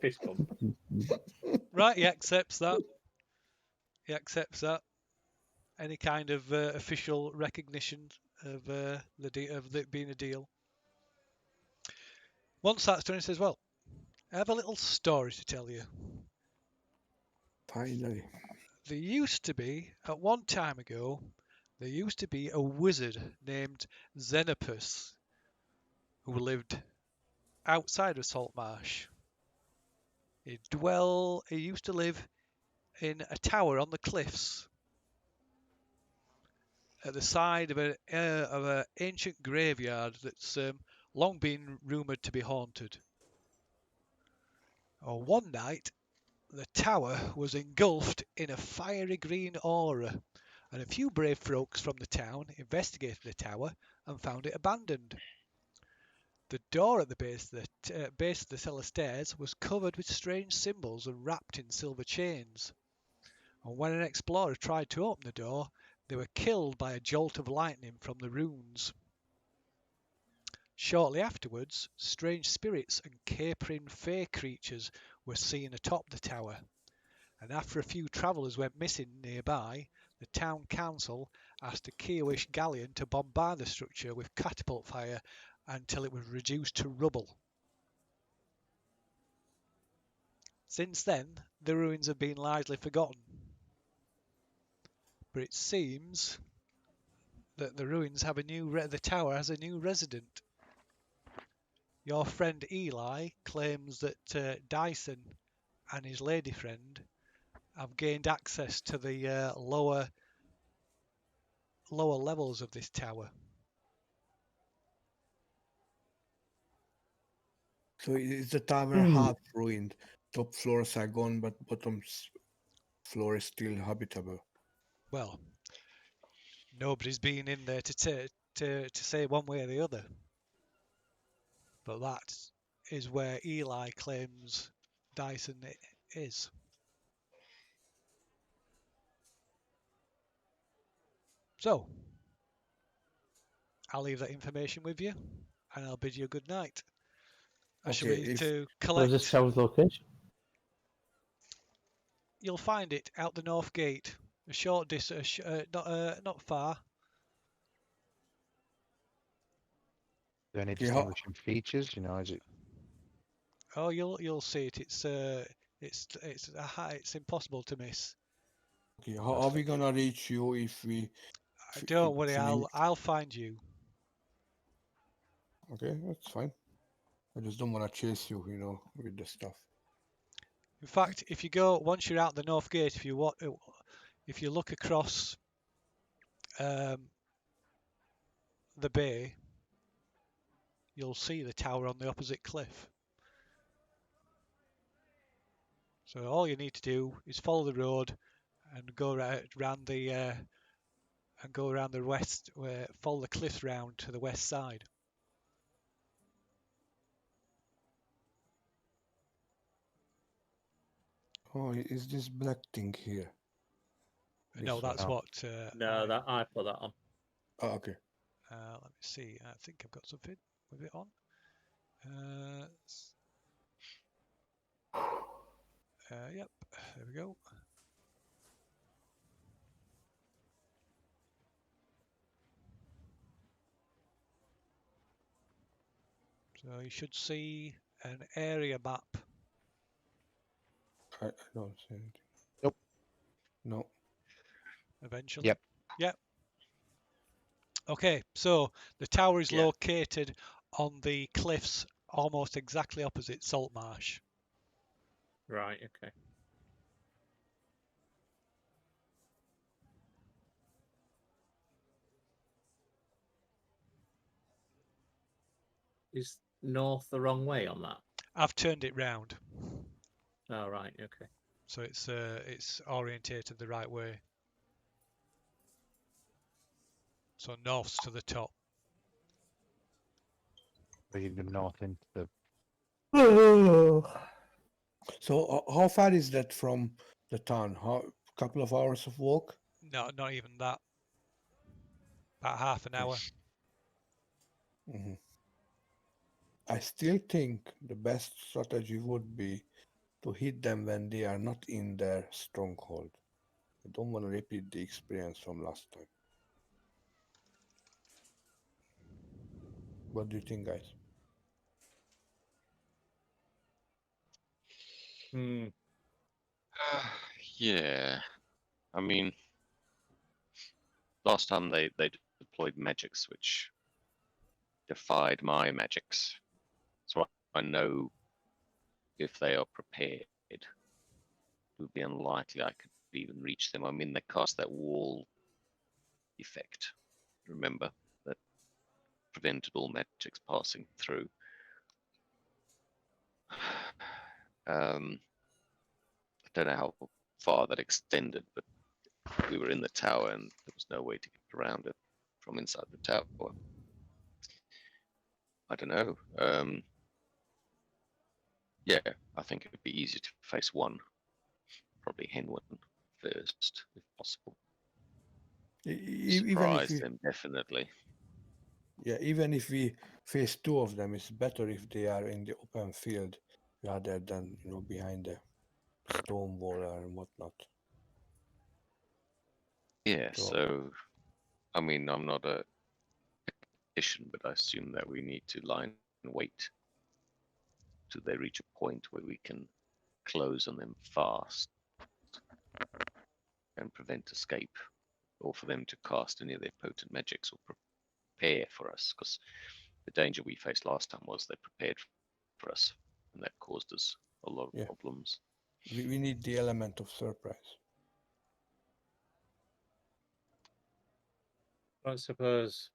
fist bump? Right, he accepts that. He accepts that. Any kind of official recognition of it being a deal. Once that's done, he says, "Well, I have a little story to tell you. Finally. There used to be, at one time ago, there used to be a wizard named Xenopus who lived outside of Saltmarsh. He used to live in a tower on the cliffs at the side of an ancient graveyard that's long been rumoured to be haunted. One night, the tower was engulfed in a fiery green aura, and a few brave folks from the town investigated the tower and found it abandoned. The door at the base of the cellar stairs was covered with strange symbols and wrapped in silver chains. And when an explorer tried to open the door, they were killed by a jolt of lightning from the runes. Shortly afterwards, strange spirits and capering fey creatures were seen atop the tower, and after a few travellers went missing nearby, the town council asked a Kiowish galleon to bombard the structure with catapult fire until it was reduced to rubble. Since then, the ruins have been largely forgotten, but it seems that the tower has a new resident. Your friend Eli claims that Dyson and his lady friend have gained access to the lower levels of this tower. So is the tower half ruined? Top floors are gone, but bottom floor is still habitable. Well, nobody's been in there to say one way or the other. But that is where Eli claims Dyson is. So, I'll leave that information with you. and I'll bid you a good night. I shall Okay, be if to Where's this collect. tower's location? You'll find it out the north gate. A short distance, not far. Are there any okay, how, distinguishing features? You know, is it Oh, you'll see it. It's impossible to miss. okay, how are we perfect? gonna reach you if we Don't worry, if we need? I'll find you. Okay, that's fine. I just don't want to chase you, with the stuff. In fact, if you once you're out the north gate, if you look across the bay, you'll see the tower on the opposite cliff. So all you need to do is follow the road and go around the west, follow the cliff round to the west side. Oh, is this black thing here? No, This that's one. No. what. No, that I put that on. Oh, okay. Let me see. I think I've got something with it on. Yep. There we go. So you should see an area map. I don't see anything. Nope. No. Eventually. Yep. Yep. Okay, so the tower is Yeah. located on the cliffs almost exactly opposite Saltmarsh. Right. Okay. Is north the wrong way on that? I've turned it round, Oh, right. Okay. so it's orientated the right way. So north's to the top. Or you go north into the So how far is that from the town? How couple of hours of walk? No, not even that. About half an Okay. hour. hmm I still think the best strategy would be to hit them when they are not in their stronghold. I don't want to repeat the experience from last time. What do you think, guys? Hmm. Yeah, I mean, last time they deployed magics which defied my magics, so I know if they are prepared, it would be unlikely I could even reach them. I mean, they cast that wall effect. Remember that prevented all magics passing through. I don't know how far that extended, but we were in the tower and there was no way to get around it from inside the tower. I don't know. Yeah, I think it would be easier to face one, probably Henwin first, if possible. Even if Surprise we, them, definitely. yeah, even if we face two of them, it's better if they are in the open field rather than behind the stone wall and whatnot. Yeah, So so, I mean, I'm not a magician, but I assume that we need to lie in wait till they reach a point where we can close on them fast and prevent escape, or for them to cast any of their potent magics or prepare for us, because the danger we faced last time was they prepared for us, and that caused us a lot of yeah, problems. we need the element of surprise. I suppose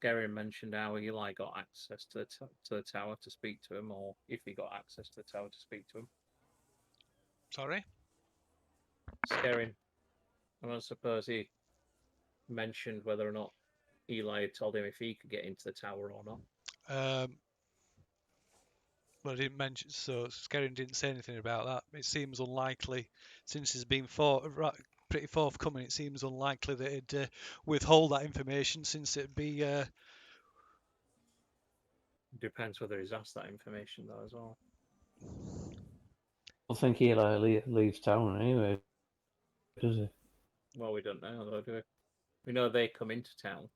Gary mentioned how Eli got access to the tower to speak to him, or if he got access to the tower to speak to him. Sorry? Scaring. I don't suppose he mentioned whether or not Eli had told him if he could get into the tower or not. Well, I didn't mention, so Skerrin didn't say anything about that. It seems unlikely, since he's been pretty forthcoming. It seems unlikely that he'd withhold that information, since it'd be Depends whether he's asked that information though as well. I think Eli leaves town anyway, does he? Well, we don't know though, do we? We know they come into town.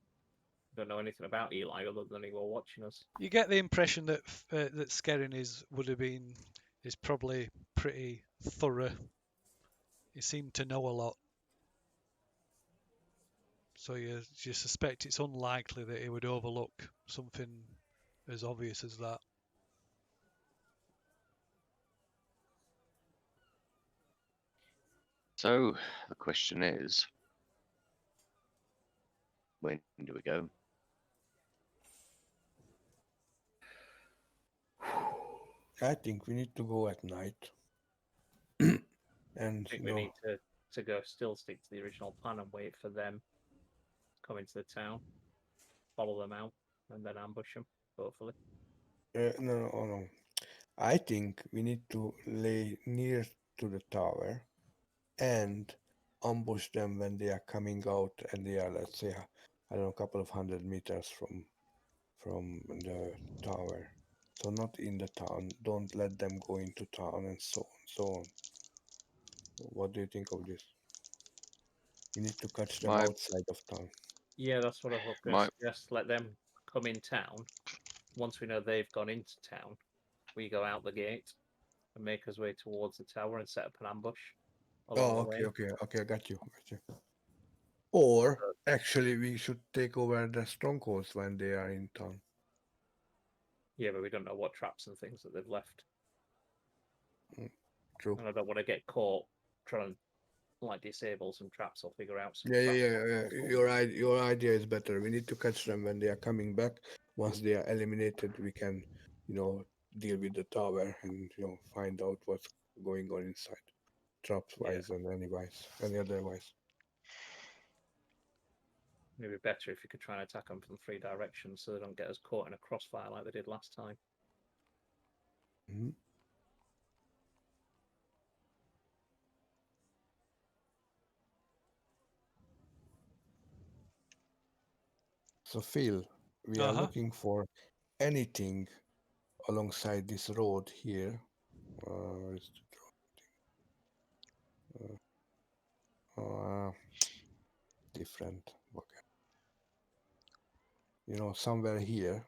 We don't know anything about Eli other than he were watching us. You get the impression that that Skerrin is probably pretty thorough. He seemed to know a lot, so you suspect it's unlikely that he would overlook something as obvious as that. So the question is, when do we go? I think we need to go at night. I And think you we know, need to go still stick to the original plan and wait for them to come into the town, follow them out, and then ambush them, hopefully. no. I think we need to lay near to the tower and ambush them when they are coming out and they are, let's say, I don't know, a couple of 100 meters from the tower. So not in the town. Don't let them go into town and so on, so on. What do you think of this? We need to catch them My outside of town. Yeah, that's what I was going to my suggest. Let them come in town. Once we know they've gone into town, we go out the gate and make our way towards the tower and set up an ambush along Oh, the okay, way. okay, I got you. Or actually, we should take over the strongholds when they are in town. Yeah, but we don't know what traps and things that they've left. True. And I don't want to get caught trying to like disable some traps or figure out some Yeah, traps. Your idea is better. We need to catch them when they are coming back. Once they are eliminated, we can, deal with the tower and find out what's going on inside, traps Yeah. wise and any otherwise. Maybe better if you could try and attack them from 3 directions so they don't get us caught in a crossfire like they did last time. Mhm. So Phil, we are looking for anything alongside this road here. Where's the different. Okay. Somewhere here.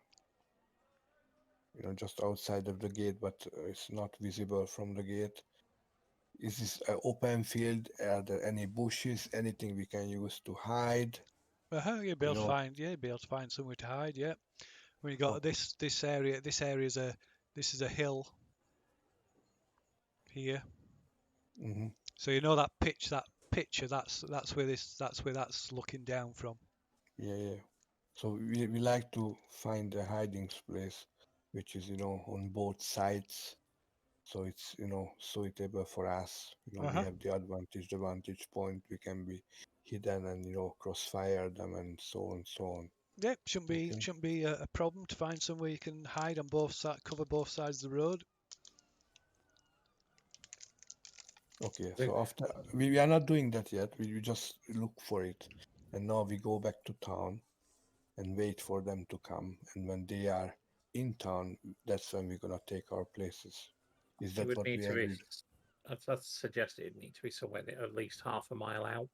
Just outside of the gate, but it's not visible from the gate. Is this an open field? Are there any bushes? Anything we can use to hide? You'll be able to find, yeah, be able to find somewhere to hide. Yeah, when you got this area, this is a hill here. Mm-hmm. So you know that picture, that's where that's looking down from. Yeah. So we like to find a hiding place, which is on both sides. So it's suitable for us. We have the vantage point. We can be hidden and crossfire them and so on, so on. Yeah, shouldn't be a problem to find somewhere you can hide on both sides, cover both sides of the road. Okay, so after we are not doing that yet. We just look for it, and now we go back to town and wait for them to come. And when they are in town, that's when we're gonna take our places. Is It that would what need we to be. agreed? I'd suggest it'd need to be somewhere at least half a mile out,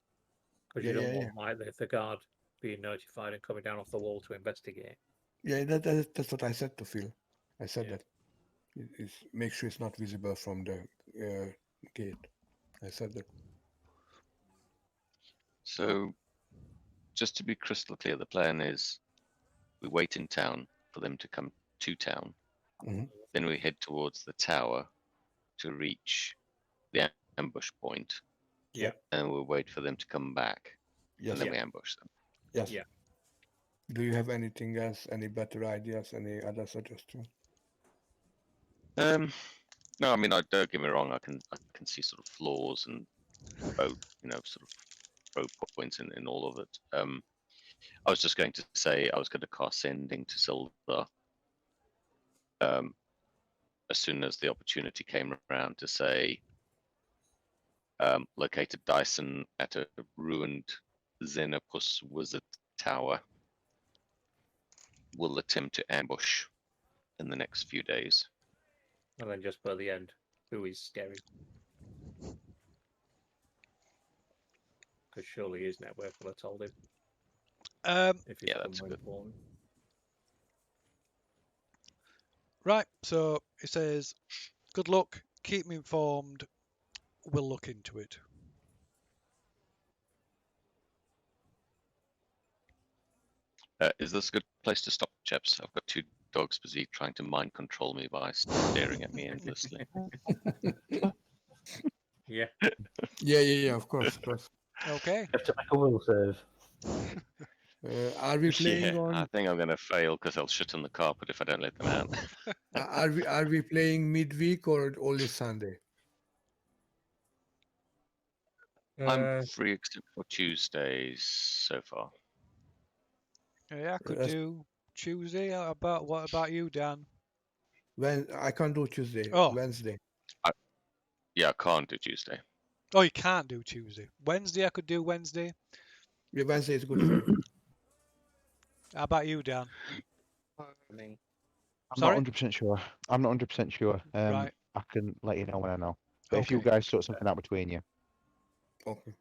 because Yeah, you don't yeah, yeah. want like the guard being notified and coming down off the wall to investigate. Yeah, that's what I said to Phil. I said that make sure it's not visible from the gate. I said that. So just to be crystal clear, the plan is we wait in town for them to come to town. Mhm. Then we head towards the tower to reach the ambush point, Yeah. and we'll wait for them to come back, Yes. and then we ambush them. Yes. Yeah. Do you have anything else? Any better ideas? Any other suggestions? No, I mean, don't get me wrong. I can see sort of flaws and sort of pro points in all of it. I was just going to say I was going to cast sending to Silver as soon as the opportunity came around to say located Dyson at a ruined Xenopus wizard tower. Will attempt to ambush in the next few days. And then just by the end, who is scary? Because surely his network will have told him if he's Yeah, that's somewhere good. important. Right, so it says, good luck, keep me informed, we'll look into it. Is this a good place to stop, chaps? I've got 2 dogs busy trying to mind control me by staring at me endlessly. Yeah. Yeah, of course, of course. Okay. You have to make a will save. Are we playing Yeah, I on? think I'm going to fail because they'll shit on the carpet if I don't let them out. Are we playing midweek or only Sunday? I'm free except for Tuesdays so far. Yeah, I could That's- do Tuesday. What about you, Dan? When I can't do Tuesday, Oh. Wednesday. Yeah, I can't do Tuesday. Oh, you can't do Tuesday. Wednesday, I could do Wednesday. Yeah, Wednesday is good for me. How about you, Dan? Me. I'm Sorry? not 100% sure. I'm not 100% sure. Right. I can let you know when I know. But if you Okay. guys sort something out between you, Okay.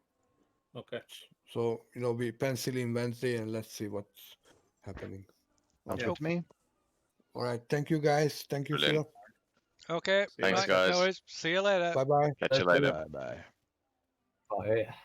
Okay. So, we pencil in Wednesday and let's see what's happening. sounds Okay. good to me. All right. Thank you, guys. Thank you, Brilliant. Philip. Okay. See you Thanks, right. later. guys. No worries. See you later. Bye bye. Catch you later. Bye bye. Bye.